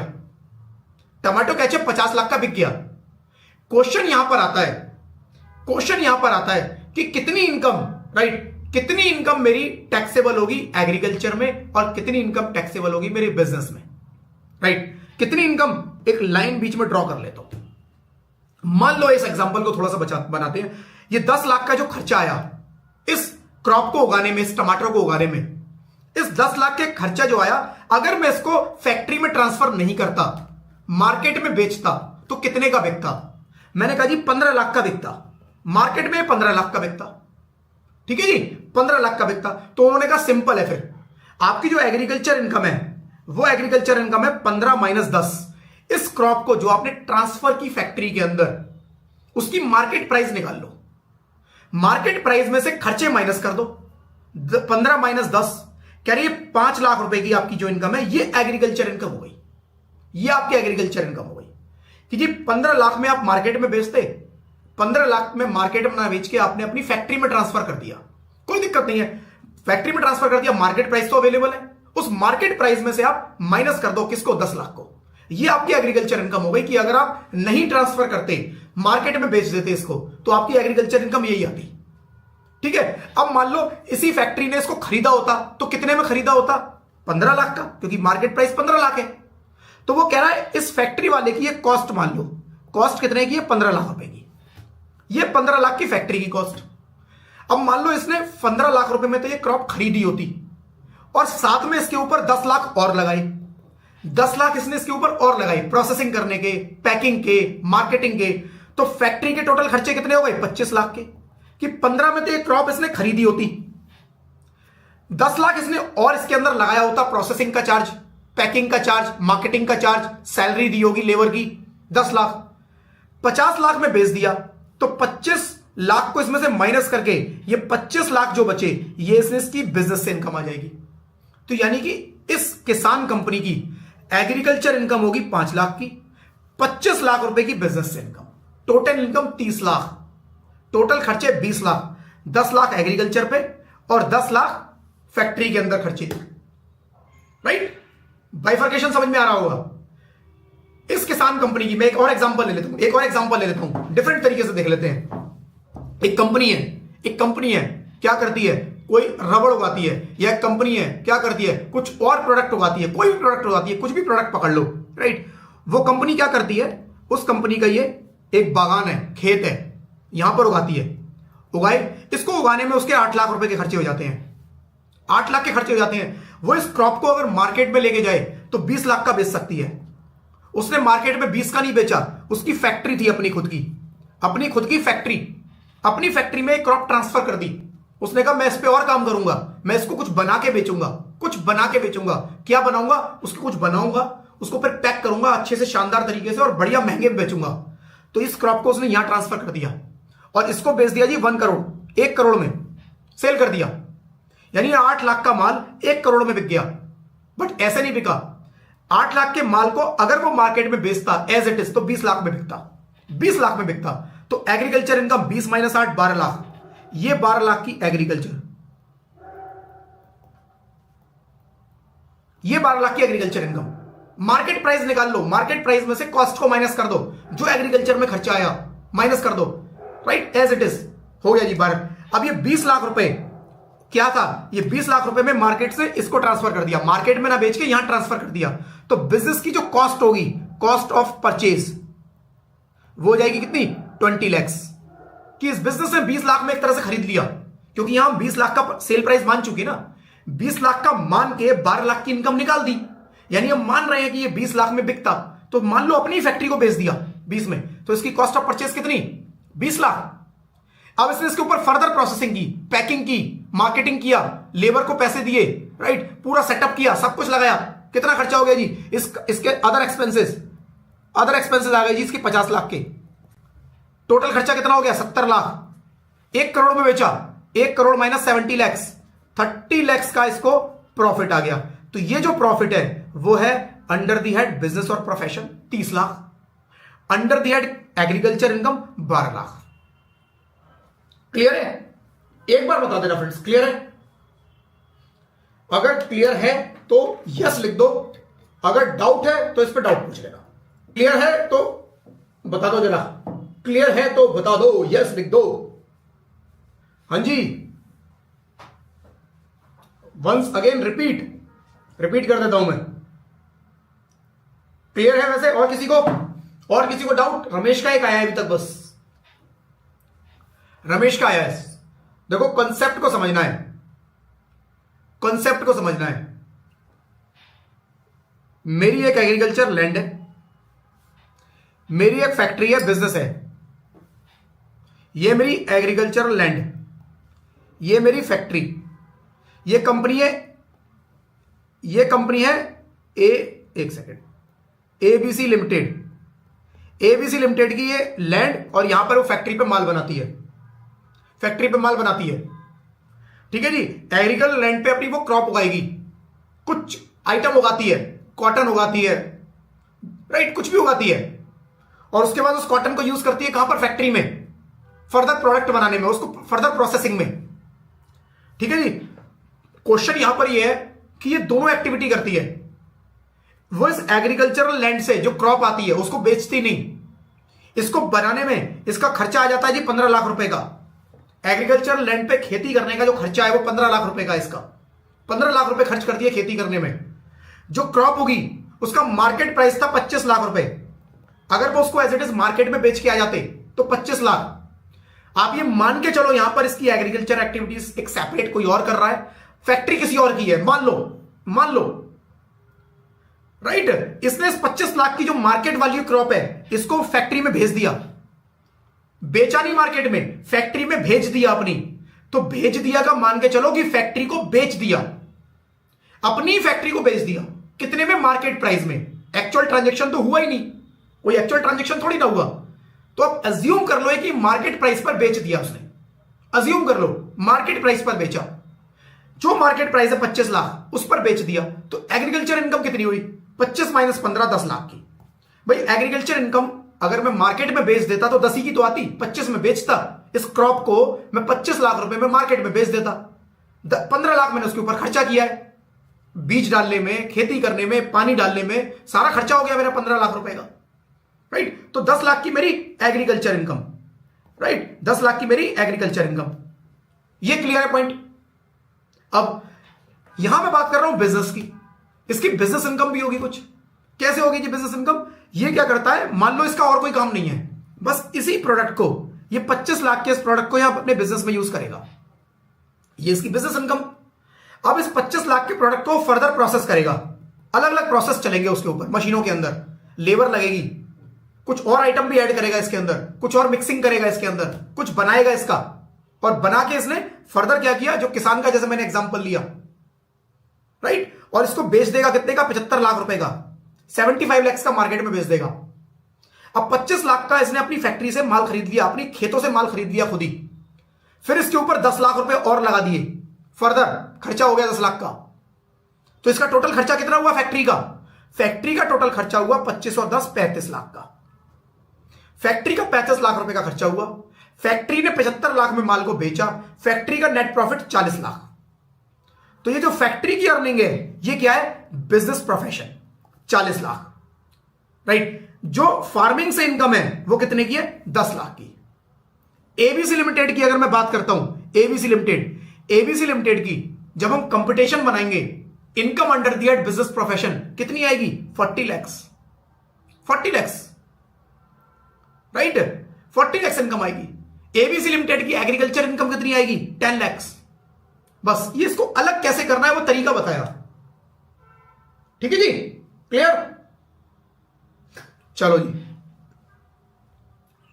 टमाटो केचप 50 लाख का बिक गया। क्वेश्चन यहां पर आता है, क्वेश्चन यहां पर आता है कि कितनी इनकम, राइट, कितनी इनकम मेरी टैक्सेबल होगी एग्रीकल्चर में और कितनी इनकम टैक्सेबल होगी मेरे बिजनेस में, राइट, कितनी इनकम, एक लाइन बीच में ड्रॉ कर लेता हूं। मान लो इस एग्जांपल को थोड़ा सा बनाते हैं, ये 10 लाख का जो खर्चा आया इस क्रॉप को उगाने में, इस टमाटर को उगाने में, इस 10 लाख के खर्चा जो आया, अगर मैं इसको फैक्ट्री में ट्रांसफर नहीं करता, मार्केट में बेचता, तो कितने का बिकता? मैंने कहा जी 15 लाख का बिकता, मार्केट में 15 लाख का बिकता, ठीक है जी, 15 लाख का बिकता। तो उन्होंने कहा सिंपल है, फिर आपकी जो एग्रीकल्चर इनकम है वो एग्रीकल्चर इनकम है 15 माइनस 10। इस क्रॉप को जो आपने ट्रांसफर की फैक्ट्री के अंदर, उसकी मार्केट प्राइस निकाल लो, मार्केट प्राइस में से खर्चे माइनस कर दो, 15 माइनस 10, कह रही है 5 लाख रुपए की आपकी जो इनकम है ये एग्रीकल्चर इनकम हो गई, ये आपकी एग्रीकल्चर इनकम हो गई कि जी 15 लाख में आप मार्केट में बेचते, 15 लाख में मार्केट में ना बेच के आपने अपनी फैक्ट्री में ट्रांसफर कर दिया, कोई दिक्कत नहीं है, फैक्ट्री में ट्रांसफर कर दिया, मार्केट प्राइस तो अवेलेबल है, उस मार्केट प्राइस में से आप माइनस कर दो किसको, 10 लाख को। ये आपकी एग्रीकल्चर इनकम हो गई कि अगर आप नहीं ट्रांसफर करते, मार्केट में बेच देते इसको, तो आपकी एग्रीकल्चर इनकम यही आती, ठीक है। अब मान लो इसी फैक्ट्री ने इसको खरीदा होता, तो कितने में खरीदा होता? 15 लाख का, क्योंकि मार्केट प्राइस 15 लाख है। तो वो कह रहा है इस फैक्ट्री वाले की ये कॉस्ट मान लो, कॉस्ट कितने की है, 15 लाख रुपए की। ये 15 लाख की फैक्ट्री की कॉस्ट। अब मान लो इसने 15 लाख रुपए में तो ये क्रॉप खरीदी होती और साथ में इसके ऊपर 10 लाख और लगाई, 10 लाख इसने इसके ऊपर और लगाई प्रोसेसिंग करने के, पैकिंग के, मार्केटिंग के, तो फैक्ट्री के टोटल खर्चे कितने हो गए, 25 लाख के। कि 15 में तो ये क्रॉप इसने खरीदी होती, 10 लाख इसने और इसके अंदर लगाया होता, प्रोसेसिंग का चार्ज, पैकिंग का चार्ज, मार्केटिंग का चार्ज, सैलरी दी होगी लेबर की 10 लाख, 50 लाख में बेच दिया तो 25 लाख को इसमें से माइनस करके ये 25 लाख जो बचे ये इसकी बिजनेस से इनकम आ जाएगी। तो यानी कि इस किसान कंपनी की एग्रीकल्चर इनकम होगी 5 लाख की, 25 लाख रुपए की बिजनेस से income, total income 30 lakh, total खर्चे 20 लाख, 10 लाख एग्रीकल्चर पे और 10 लाख फैक्ट्री के अंदर खर्चे। राइट, बाइफर्केशन समझ में आ रहा होगा। इस किसान कंपनी की मैं एक और एग्जांपल ले लेता हूं, डिफरेंट तरीके से देख लेते हैं। एक कंपनी है क्या करती है, कोई रबड़ उगाती है, या एक कंपनी है क्या करती है, कुछ और प्रोडक्ट उगाती है, कोई भी प्रोडक्ट उगाती है, कुछ भी प्रोडक्ट पकड़ लो। राइट, वो कंपनी क्या करती है, उस कंपनी का ये एक बागान है, खेत है, यहां पर उगाती है, उगाए, इसको उगाने में उसके 8 लाख रुपए के खर्चे हो जाते हैं, 8 लाख के खर्चे हो जाते हैं। वो इस क्रॉप को अगर मार्केट में लेके जाए तो 20 लाख का बेच सकती है। उसने मार्केट में 20 का नहीं बेचा, उसकी फैक्ट्री थी अपनी खुद की फैक्ट्री, अपनी फैक्ट्री में एक क्रॉप ट्रांसफर कर दी। उसने कहा मैं इस पे और काम करूंगा, मैं इसको कुछ बना के बेचूंगा, क्या बनाऊंगा, उसको कुछ बनाऊंगा, उसको फिर पैक करूंगा अच्छे से, शानदार तरीके से, और बढ़िया महंगे में बेचूंगा। तो इस क्रॉप को उसने यहां ट्रांसफर कर दिया और इसको बेच दिया जी 1 करोड़, 1 करोड़ में सेल कर दिया। यानी 8 लाख का माल 1 करोड़ में बिक गया। बट ऐसे नहीं बिका, 8 लाख के माल को अगर वो मार्केट में बेचता एज इट इज तो 20 लाख में बिकता। तो एग्रीकल्चर इनकम 20 माइनस 8 12 लाख, ये 12 लाख की एग्रीकल्चर, ये 12 लाख की एग्रीकल्चर इनकम। मार्केट प्राइस निकाल लो, मार्केट प्राइस में से कॉस्ट को माइनस कर दो, जो एग्रीकल्चर में खर्चा आया माइनस कर दो। राइट, एज इट इज हो गया जी 12। अब ये 20 लाख रुपए क्या था, ये 20 लाख रुपए में मार्केट से इसको ट्रांसफर कर दिया, मार्केट में ना बेच के यहां ट्रांसफर कर दिया। तो बिजनेस की जो कॉस्ट होगी, कॉस्ट ऑफ परचेज, वो हो जाएगी कितनी, 20 लाख। कि इस बिजनेस ने 20 लाख में एक तरह से खरीद लिया, क्योंकि यहां 20 लाख का सेल प्राइस मान चुकी ना, 20 लाख का मान के 12 लाख की इनकम निकाल दी। यानी हम मान रहे हैं कि ये 20 लाख में बिकता, तो मान लो अपनी फैक्ट्री को बेच दिया 20 में, तो इसकी कॉस्ट ऑफ परचेज कितनी, 20 लाख। अब इसने इसके ऊपर फर्दर प्रोसेसिंग की, पैकिंग की, मार्केटिंग किया, लेबर को पैसे दिए, राइट, पूरा सेटअप किया, सब कुछ लगाया, कितना खर्चा हो गया जी, इसके अदर एक्सपेंसेस आ गए जी इसके 50 लाख के। टोटल खर्चा कितना हो गया, 70 लाख। 1 करोड़ में बेचा, 1 करोड़ माइनस 70 लाख, 30 लाख का इसको प्रॉफिट आ गया। तो ये जो प्रॉफिट है वो है अंडर द हेड बिजनेस और profession 30 lakh, under the head agriculture income 12 lakh. Clear है? एक बार बता देना फ्रेंड्स, क्लियर है? अगर क्लियर है तो यस लिख दो, अगर डाउट है तो इस पर डाउट पूछ लेना। क्लियर है तो बता दो जरा, क्लियर है तो बता दो, यस लिख दो। हाँ जी, वंस अगेन रिपीट कर देता हूं मैं। क्लियर है वैसे? और किसी को डाउट? रमेश का एक आया है अभी तक, बस रमेश का आया है। देखो कॉन्सेप्ट को समझना है, मेरी एक एग्रीकल्चर लैंड है, मेरी एक फैक्ट्री है, बिजनेस है, ये मेरी एग्रीकल्चरल लैंड, ये मेरी फैक्ट्री, ये कंपनी है एक सेकेंड, एबीसी लिमिटेड की ये लैंड, और यहां पर वो फैक्ट्री पे माल बनाती है। ठीक है जी, एग्रीकल्चर लैंड पे अपनी वो क्रॉप उगाएगी, कुछ आइटम उगाती है, कॉटन उगाती है, राइट, कुछ भी उगाती है, और उसके बाद उस कॉटन को यूज करती है कहां पर, फैक्ट्री में, फर्दर प्रोडक्ट बनाने में, उसको फर्दर प्रोसेसिंग में। ठीक है जी, क्वेश्चन यहां पर ये है कि ये दोनों एक्टिविटी करती है। वो इस एग्रीकल्चरल लैंड से जो क्रॉप आती है उसको बेचती नहीं, इसको बनाने में इसका खर्चा आ जाता है जी 15 लाख रुपए का। एग्रीकल्चरल लैंड पे खेती करने का जो खर्चा है वो 15 लाख रुपए का, इसका 15 लाख रुपए खर्च करती है खेती करने में। जो क्रॉप होगी उसका मार्केट प्राइस था 25 लाख रुपए। अगर वो उसको एज इट इज मार्केट में बेच के आ जाते तो 25 लाख। आप ये मान के चलो यहां पर इसकी एग्रीकल्चर एक्टिविटीज एक सेपरेट कोई और कर रहा है, फैक्ट्री किसी और की है, मान लो राइट। इसने इस 25 लाख की जो मार्केट वैल्यू क्रॉप है इसको फैक्ट्री में भेज दिया, बेचा नहीं मार्केट में, फैक्ट्री में भेज दिया अपनी। तो भेज दिया का मान के चलो कि फैक्ट्री को बेच दिया, अपनी फैक्ट्री को बेच दिया। कितने में? मार्केट प्राइस में। एक्चुअल ट्रांजेक्शन तो हुआ ही नहीं, कोई एक्चुअल ट्रांजेक्शन थोड़ी ना हुआ। तो आप अज्यूम कर लो कि मार्केट प्राइस पर बेच दिया उसने, अज्यूम कर लो मार्केट प्राइस पर बेचा। जो मार्केट प्राइस है 25 लाख उस पर बेच दिया। तो एग्रीकल्चर इनकम कितनी हुई? 25 माइनस 15, 10 लाख की। भाई एग्रीकल्चर इनकम अगर मैं मार्केट में बेच देता तो 10 ही की तो आती, 25 में बेचता। इस क्रॉप को मैं 25 लाख रुपए में मार्केट में बेच देता। 15 लाख मैंने उसके ऊपर खर्चा किया है, बीज डालने में, खेती करने में, पानी डालने में, सारा खर्चा हो गया मेरा 15 लाख रुपए का, राइट। तो 10 लाख की मेरी एग्रीकल्चर इनकम, राइट, 10 लाख की मेरी एग्रीकल्चर इनकम। ये क्लियर है पॉइंट। अब यहां मैं बात कर रहा हूं बिजनेस की, इसकी बिजनेस इनकम भी होगी कुछ। कैसे होगी जी बिजनेस इनकम? ये क्या करता है, मान लो इसका और कोई काम नहीं है, बस इसी प्रोडक्ट को, ये 25 लाख के इस प्रोडक्ट को यहां अपने बिजनेस में यूज करेगा, ये इसकी बिजनेस इनकम। अब इस 25 लाख के प्रोडक्ट को फर्दर प्रोसेस करेगा, अलग अलग प्रोसेस चलेंगे उसके ऊपर, मशीनों के अंदर लेबर लगेगी, कुछ और आइटम भी ऐड करेगा इसके अंदर, कुछ और मिक्सिंग करेगा इसके अंदर, कुछ बनाएगा इसका, और बना के इसने फर्दर क्या किया, जो किसान का जैसे मैंने एग्जांपल लिया, राइट, और इसको बेच देगा कितने का? 75 लाख रुपए का, 75 लाख का मार्केट में बेच देगा। अब 25 लाख का इसने अपनी फैक्ट्री से माल खरीद लिया, अपनी खेतों से माल खरीद लिया खुद ही, फिर इसके ऊपर 10 लाख रुपए और लगा दिए, फर्दर खर्चा हो गया 10 लाख का। तो इसका टोटल खर्चा कितना हुआ फैक्ट्री का? फैक्ट्री का टोटल खर्चा हुआ 25 और 10 35 लाख का। फैक्ट्री का 35 लाख रुपए का खर्चा हुआ, फैक्ट्री ने 75 लाख में माल को बेचा, फैक्ट्री का नेट प्रॉफिट 40 लाख। तो ये जो फैक्ट्री की अर्निंग है ये क्या है? Business profession, 40 lakh, right. जो फार्मिंग से इनकम है वो कितने की है? 10 लाख की। एबीसी लिमिटेड की अगर मैं बात करता हूं, एबीसी लिमिटेड की जब हम कंपटीशन बनाएंगे, income under the head business profession कितनी आएगी? 40 लैक्स, राइट, 40 लैक्स इनकम आएगी। एबीसी लिमिटेड की एग्रीकल्चर इनकम कितनी आएगी? 10 लैक्स। बस ये इसको अलग कैसे करना है वो तरीका बताया, ठीक है जी, क्लियर? चलो जी,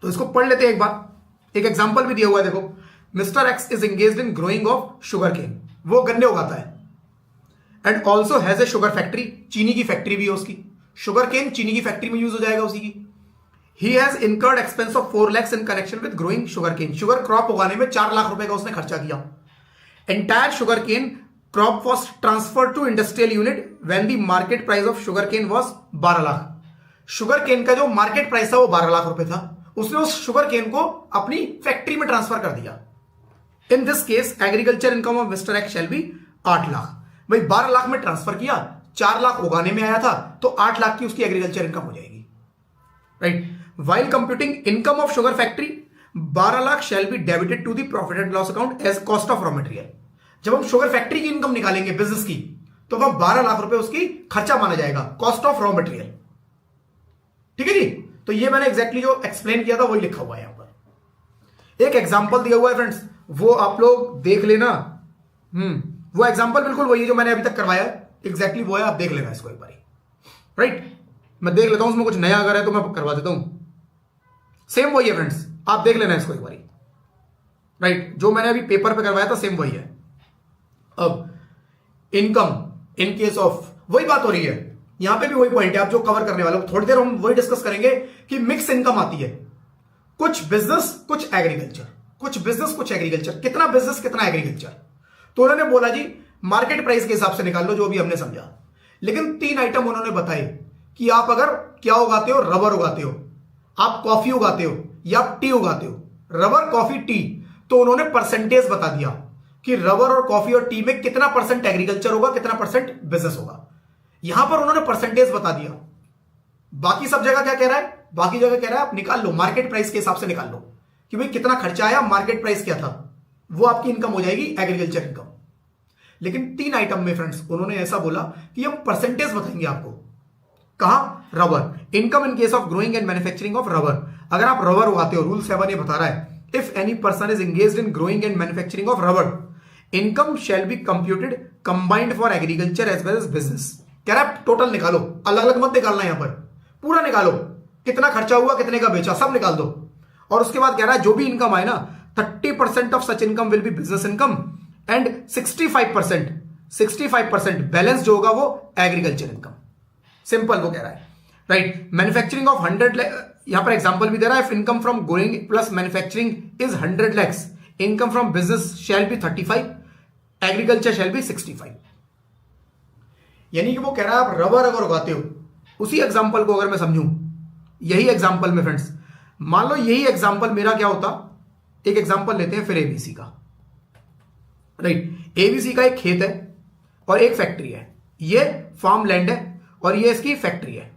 तो इसको पढ़ लेते हैं एक बार। एक एग्जांपल भी दिया हुआ है, देखो, mister X is engaged in growing of sugar cane, वो गन्ने उगाता है, and also has a sugar factory, चीनी की फैक्ट्री भी है उसकी, शुगर केन चीनी की फैक्ट्री में यूज हो जाएगा उसी की। He has incurred expense of 4 lakhs in connection with growing sugar cane, sugar crop उगाने में 4 लाख रुपए का उसने खर्चा किया। Entire sugar cane crop was transfer to industrial unit when the market price of sugar cane was 12 lakh. Sugar cane का जो market price था वो 12 लाख रुपए था, उसने उस शुगर केन को अपनी फैक्ट्री में ट्रांसफर कर दिया। इन this case agriculture income of mister x shall be 8 lakh. भाई 12 लाख में ट्रांसफर किया, 4 लाख उगाने में आया था, तो 8 लाख की उसकी एग्रीकल्चर इनकम हो जाएगी, right. While computing income of sugar factory 12 lakh shall be debited to the profit and loss account as cost of raw material. जब हम शुगर फैक्ट्री की इनकम निकालेंगे बिजनेस की, तो वह 12 लाख रुपए उसकी खर्चा माना जाएगा, कॉस्ट ऑफ रॉ मटेरियल, ठीक है जी। तो ये मैंने एग्जैक्टली जो एक्सप्लेन किया था वही लिखा हुआ है यहां पर। एक एग्जांपल दिया हुआ है फ्रेंड्स, वो आप लोग देख लेना। वो एग्जांपल बिल्कुल वही है जो मैंने अभी तक करवाया है, एग्जैक्टली वो है, आप देख लेना इसको एक बार, राइट। मैं देख लेता हूं उसमें कुछ नया अगर है तो मैं करवा देता हूं। सेम वही है फ्रेंड्स, आप देख लेना इसको एक बार, राइट। जो मैंने अभी पेपर पे करवाया था सेम वही है। अब इनकम इन केस ऑफ, वही बात हो रही है यहां पे भी, वही पॉइंट है आप जो कवर करने वाले हो। थोड़ी देर हम वही डिस्कस करेंगे कि मिक्स इनकम आती है, कुछ बिजनेस कुछ एग्रीकल्चर, कुछ बिजनेस कुछ एग्रीकल्चर, कितना बिजनेस कितना एग्रीकल्चर। तो उन्होंने बोला जी मार्केट प्राइस के हिसाब से निकाल लो, जो भी हमने समझा। लेकिन 3 आइटम उन्होंने बताए कि आप अगर क्या उगाते हो, रबर उगाते हो, आप कॉफी उगाते हो, या आप टी उगाते हो, रबर कॉफी टी, तो उन्होंने परसेंटेज बता दिया कि रबर और कॉफी और टी में कितना परसेंट एग्रीकल्चर होगा, कितना परसेंट बिजनेस होगा। यहां पर उन्होंने परसेंटेज बता दिया। बाकी सब जगह क्या कह रहा है? बाकी जगह कह रहा है आप निकाल लो, मार्केट प्राइस के हिसाब से निकाल लो कि भाई कितना खर्चा आया, मार्केट प्राइस क्या था, वो आपकी इनकम हो जाएगी एग्रीकल्चर इनकम। लेकिन 3 आइटम में फ्रेंड्स उन्होंने ऐसा बोला कि हम परसेंटेज बताएंगे आपको कहां? Rubber. Income in case of growing and manufacturing of rubber. अगर आप रबर उगाते हो, रूल 7 ये बता रहा है, if any person is engaged in growing and manufacturing of rubber, income shall be computed combined for agriculture as well as business. कह रहा है टोटल निकालो, अलग अलग मत निकालना, यहां पर पूरा निकालो, कितना खर्चा हुआ, कितने का बेचा, सब निकाल दो। और उसके बाद कह रहा है जो भी इनकम आए ना, 30% of such income will be business income and 65% balance जो होगा वो एग्रीकल्चर इनकम। सिंपल वो कह रहा है, राइट। मैन्युफैक्चरिंग ऑफ 100 यहां पर एग्जांपल भी दे रहा है, if income from growing plus manufacturing is 100 lakhs, income from business shall be 35, agriculture shall be 65। यानी कि वो कह रहा है आप रबर अगर उगाते हो, उसी एग्जांपल को अगर मैं समझूं, यही एग्जांपल में फ्रेंड्स, मान लो यही एग्जांपल मेरा क्या होता, एक एग्जांपल लेते हैं फिर एबीसी का, राइट। एबीसी का एक खेत है और एक फैक्ट्री है, ये फार्म लैंड है और ये इसकी फैक्ट्री है,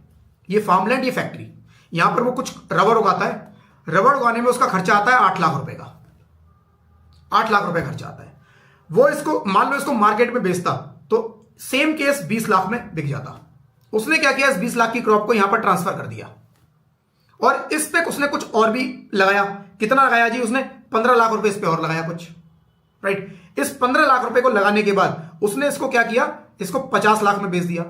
ये फार्म लैंड, ये फैक्ट्री। यहां पर वो कुछ रबर उगाता है, रबर उगाने में उसका खर्चा आता है 8 लाख रुपए का, 8 लाख रुपए खर्चा आता है। वो इसको मान लो इसको मार्केट में बेचता तो सेम केस 20 लाख में बिक जाता। उसने क्या किया, इस 20 लाख की क्रॉप को यहां पर ट्रांसफर कर दिया और इस पे उसने कुछ और भी लगाया। कितना लगाया जी उसने? 15 लाख रुपए इस पे और लगाया कुछ, राइट। इस 15 लाख रुपए को लगाने के बाद उसने इसको क्या किया, इसको 50 लाख में बेच दिया।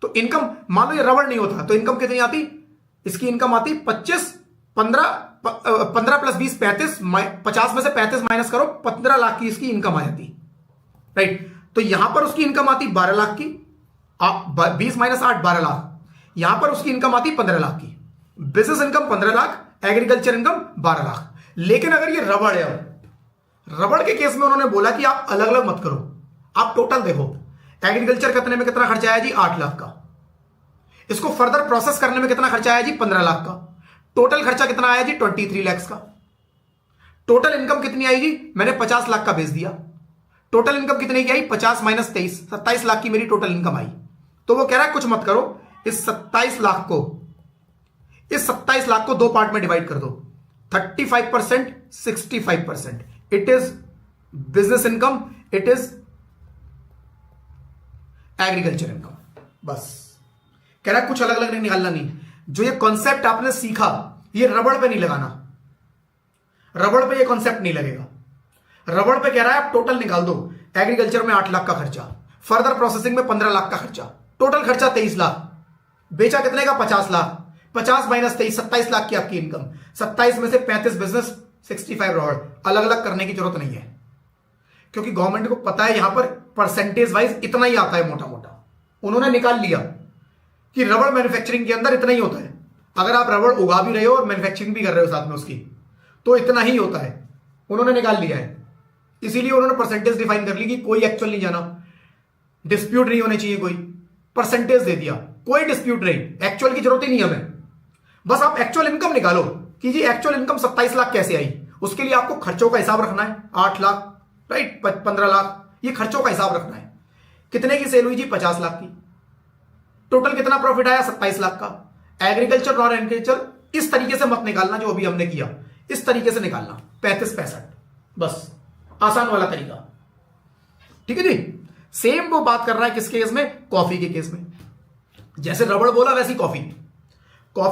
तो इनकम, मान लो ये रबर नहीं होता तो इनकम कितनी आती, इसकी इनकम आती 15 प्लस 20 35, 50 में से 35 माइनस करो, 15 लाख की इसकी इनकम आ जाती, राइट। तो यहां पर उसकी इनकम आती 12 लाख की, 20 माइनस 8 12 लाख, यहां पर उसकी इनकम आती 15 लाख की। Business income 15 lakh, agriculture income 12 lakh. लेकिन अगर ये रबड़ है, रबड़ के केस में उन्होंने बोला कि आप अलग अलग मत करो, आप टोटल देखो। एग्रीकल्चर करने में कितना खर्चा आया जी? 8 लाख का। इसको फर्दर प्रोसेस करने में कितना खर्चा आया जी? 15 लाख का। टोटल खर्चा कितना आया जी? 23 lakhs का। टोटल इनकम कितनी आई जी? मैंने 50 लाख का बेच दिया। टोटल इनकम कितने की आई? 50 माइनस 23, 27 लाख की मेरी टोटल इनकम आई। तो वो कह रहा है कुछ मत करो, इस 27 लाख को 2 पार्ट में डिवाइड कर दो, 35%, 65%। It is business income, it is agriculture income. बस कह रहा है कुछ अलग अलग नहीं निकालना, नहीं। जो ये कॉन्सेप्ट आपने सीखा ये रबड़ पे नहीं लगाना, रबड़ पे ये कॉन्सेप्ट नहीं लगेगा। रबड़ पे कह रहा है आप टोटल निकाल दो। एग्रीकल्चर में 8 लाख का खर्चा, फर्दर प्रोसेसिंग में 15 लाख का खर्चा, टोटल खर्चा 23 लाख, बेचा कितने का? 50 लाख। 50 माइनस 23, 27 लाख की आपकी इनकम। 27 में से 35 बिजनेस, 65 रॉड। अलग अलग करने की जरूरत नहीं है, क्योंकि गवर्नमेंट को पता है यहां पर परसेंटेज वाइज इतना ही आता है, मोटा मोटा उन्होंने निकाल लिया कि रबड़ मैन्युफैक्चरिंग के अंदर इतना ही होता है। अगर आप रबड़ उगा भी रहे हो और मैन्युफैक्चरिंग भी कर रहे हो साथ में उसकी, तो इतना ही होता है, उन्होंने निकाल लिया है। इसीलिए उन्होंने परसेंटेज डिफाइन कर ली कि कोई एक्चुअल नहीं जाना, डिस्प्यूट नहीं होने चाहिए, कोई परसेंटेज दे दिया, कोई डिस्प्यूट नहीं, एक्चुअल की जरूरत ही नहीं हमें। बस आप एक्चुअल इनकम निकालो कि जी एक्चुअल इनकम 27 लाख कैसे आई। उसके लिए आपको खर्चों का हिसाब रखना है, 8 लाख, राइट, 15 लाख, ये खर्चों का हिसाब रखना है। कितने की सेल हुई जी? 50 लाख की। टोटल कितना प्रॉफिट आया? 27 लाख का। एग्रीकल्चर नॉन एग्रीकल्चर इस तरीके से मत निकालना जो अभी हमने किया, इस तरीके से निकालना, 35-65, बस आसान वाला तरीका, ठीक है जी। सेम वो बात कर रहा है किस केस में? कॉफी के केस में। जैसे रबड़ बोला वैसी कॉफी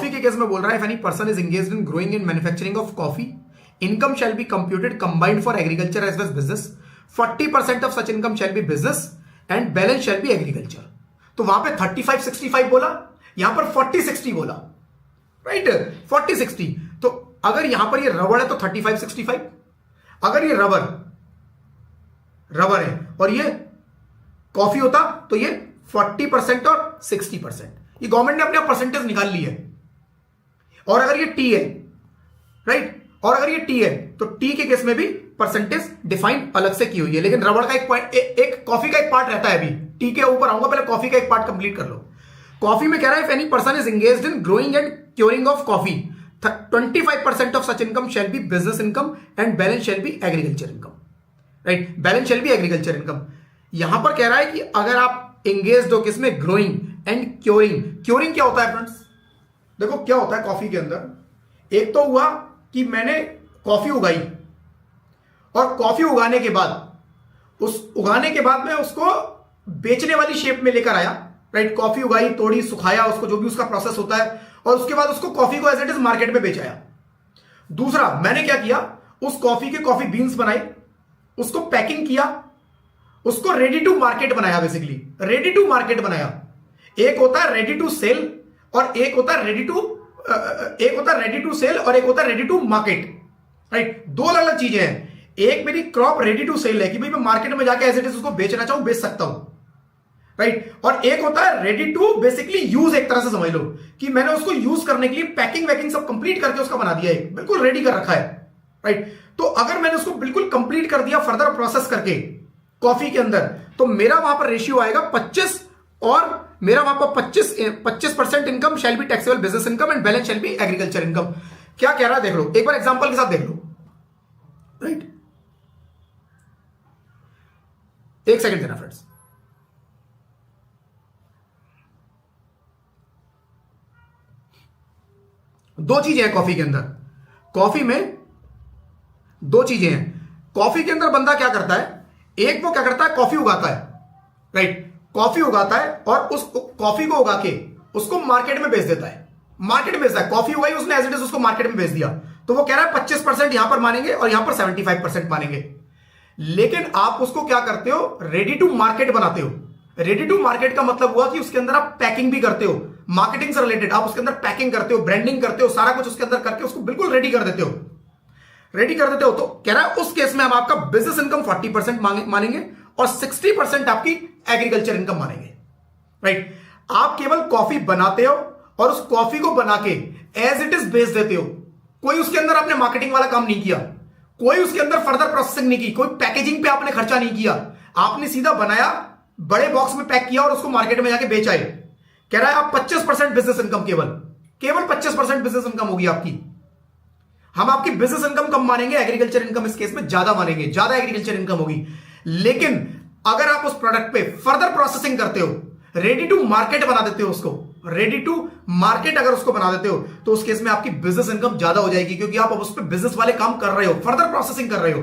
के केस में बोल रहा है, if any person is engaged in growing and manufacturing of coffee, income shall be computed combined for agriculture as well business, 40% of such income shall be business and balance shall be agriculture. तो वहां पे 35-65 बोला, यहां पर 40-60 बोला, right, 40-60। तो अगर यहां पर ये रबड़ है तो 35-65, अगर ये रबर है और ये कॉफी होता तो ये 40% और 60%। ये गवर्नमेंट ने अपने परसेंटेज निकाल ली है। और अगर ये टी है, राइट, और अगर ये टी है तो टी के केस में भी परसेंटेज डिफाइन अलग से की हुई है। लेकिन रबड़ का एक पॉइंट, एक कॉफी का एक पार्ट रहता है। अभी टी के ऊपर आऊंगा, पहले कॉफी का एक पार्ट कंप्लीट कर लो। कॉफी में कह रहा है, if any person is engaged in growing and curing of coffee, 25% of such income shall be business income and balance shall be agriculture income, right, balance shall be agriculture income. यहां पर कह रहा है कि अगर आप एंगेज्ड हो किसमें? Growing and curing. क्योरिंग क्या होता है फ्रेंड्स? देखो क्या होता है कॉफी के अंदर, एक तो हुआ कि मैंने कॉफी उगाई और कॉफी उगाने के बाद मैं उसको बेचने वाली शेप में लेकर आया, राइट, कॉफी उगाई, तोड़ी, सुखाया उसको, जो भी उसका प्रोसेस होता है, और उसके बाद उसको कॉफी को एज इट इज मार्केट में बेचाया। दूसरा, मैंने क्या किया, उस कॉफी के कॉफी बीन्स बनाई, उसको पैकिंग किया, उसको रेडी टू मार्केट बनाया, बेसिकली रेडी टू मार्केट बनाया। एक होता है रेडी टू सेल और एक होता है रेडी टू सेल और एक होता है रेडी टू मार्केट, राइट, दो अलग अलग चीजें हैं। एक मेरी क्रॉप रेडी टू सेल है कि भाई मैं मार्केट में जाके एज इट इज उसको बेचना चाहूं, बेच सकता हूं, राइट, और एक होता है रेडी टू बेसिकली यूज, एक तरह से समझ लो कि मैंने उसको यूज करने के लिए पैकिंग वैकिंग सब कंप्लीट करके उसका बना दिया है, बिल्कुल रेडी कर रखा है, राइट। तो अगर मैंने उसको बिल्कुल कंप्लीट कर दिया फर्दर प्रोसेस करके कॉफी के अंदर, तो मेरा वहां पर रेशियो आएगा 25, और मेरा वहां पर 25% income shall be taxable business income and balance shall be agriculture income. क्या कह रहा है देख लो, एक बार एग्जांपल के साथ देख लो, राइट, एक सेकंड देना फ्रेंड्स। दो चीजें हैं कॉफी के अंदर, कॉफी में दो चीजें हैं। कॉफी के अंदर बंदा क्या करता है, एक वो क्या करता है, कॉफी उगाता है, राइट, कॉफी उगाता है और उस कॉफी को उगा के उसको मार्केट में बेच देता है, मार्केट में बेचता है। कॉफी उगाई उसने, एज इट इज उसको मार्केट में बेच दिया, तो वो कह रहा है 25% यहां पर मानेंगे और यहां पर 75% मानेंगे। लेकिन आप उसको क्या करते हो, रेडी टू मार्केट बनाते हो। रेडी टू मार्केट का मतलब हुआ कि उसके अंदर आप पैकिंग भी करते हो, मार्केटिंग से रिलेटेड आप उसके अंदर पैकिंग करते हो, ब्रांडिंग करते हो, सारा कुछ उसके अंदर करके उसको बिल्कुल रेडी कर देते हो, रेडी कर देते हो। तो कह रहा है उस केस में हम आपका बिजनेस इनकम 40% मानेंगे और 60% आपकी एग्रीकल्चर इनकम मानेंगे, राइट। आप केवल कॉफी बनाते हो और उस कॉफी को बना के एज इट इज बेच देते हो। कोई उसके अंदर आपने मार्केटिंग वाला काम नहीं किया, कोई उसके अंदर फर्दर प्रोसेसिंग नहीं की, कोई पैकेजिंग पे आपने खर्चा नहीं किया, आपने सीधा बनाया, बड़े बॉक्स में पैक किया और उसको मार्केट में जाके बेच आए। कह रहा है आप 25% बिजनेस इनकम, केवल 25% बिजनेस इनकम होगी आपकी। हम आपकी बिजनेस इनकम कम मानेंगे, एग्रीकल्चर इनकम इस केस में ज्यादा मानेंगे, ज्यादा एग्रीकल्चर इनकम होगी। लेकिन अगर आप उस प्रोडक्ट पे फर्दर प्रोसेसिंग करते हो, रेडी टू मार्केट बना देते हो उसको, रेडी टू मार्केट अगर उसको बना देते हो, तो उस केस में आपकी बिजनेस इनकम ज्यादा हो जाएगी, क्योंकि आप अब उस पर बिजनेस वाले काम कर रहे हो, फर्दर प्रोसेसिंग कर रहे हो।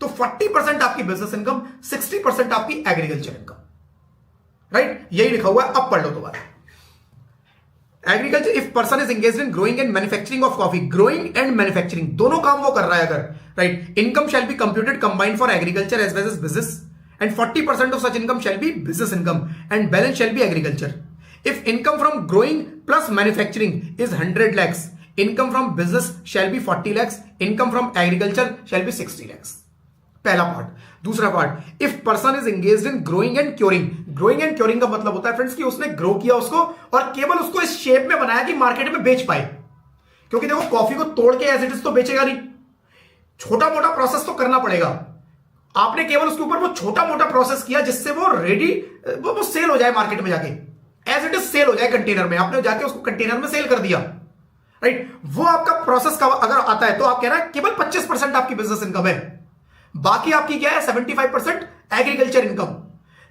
तो 40% आपकी बिजनेस इनकम, 60% आपकी एग्रीकल्चर इनकम, राइट, यही लिखा हुआ है। अब पढ़ लो दोबारा। Agriculture, if person is engaged in growing and manufacturing of coffee, growing and manufacturing दोनों काम वो कर रहा है अगर, right, income shall be computed combined for agriculture as well as business and 40% of such income shall be business income and balance shall be agriculture. If income from growing plus manufacturing is 100 lakhs, income from business shall be 40 lakhs, income from agriculture shall be 60 lakhs. पहला part. दूसरा part, if person is engaged in growing and curing, growing and curing का मतलब होता है friends कि उसने grow किया उसको और केवल उसको इस शेप में बनाया कि मार्केट में बेच पाए। क्योंकि देखो कॉफी को तोड़ के एज इट इज तो बेचेगा नहीं, छोटा मोटा प्रोसेस तो करना पड़ेगा। आपने केवल उसके ऊपर वो छोटा मोटा प्रोसेस किया जिससे वो रेडी, वो सेल हो जाए मार्केट में जाके, एज इट इज सेल हो जाए कंटेनर में, आपने जाके उसको कंटेनर में सेल कर दिया, राइट। वो आपका प्रोसेस का अगर आता है तो आप कह रहे हैं केवल 25% आपकी बिजनेस इनकम है, बाकी आपकी क्या है 75% एग्रीकल्चर इनकम।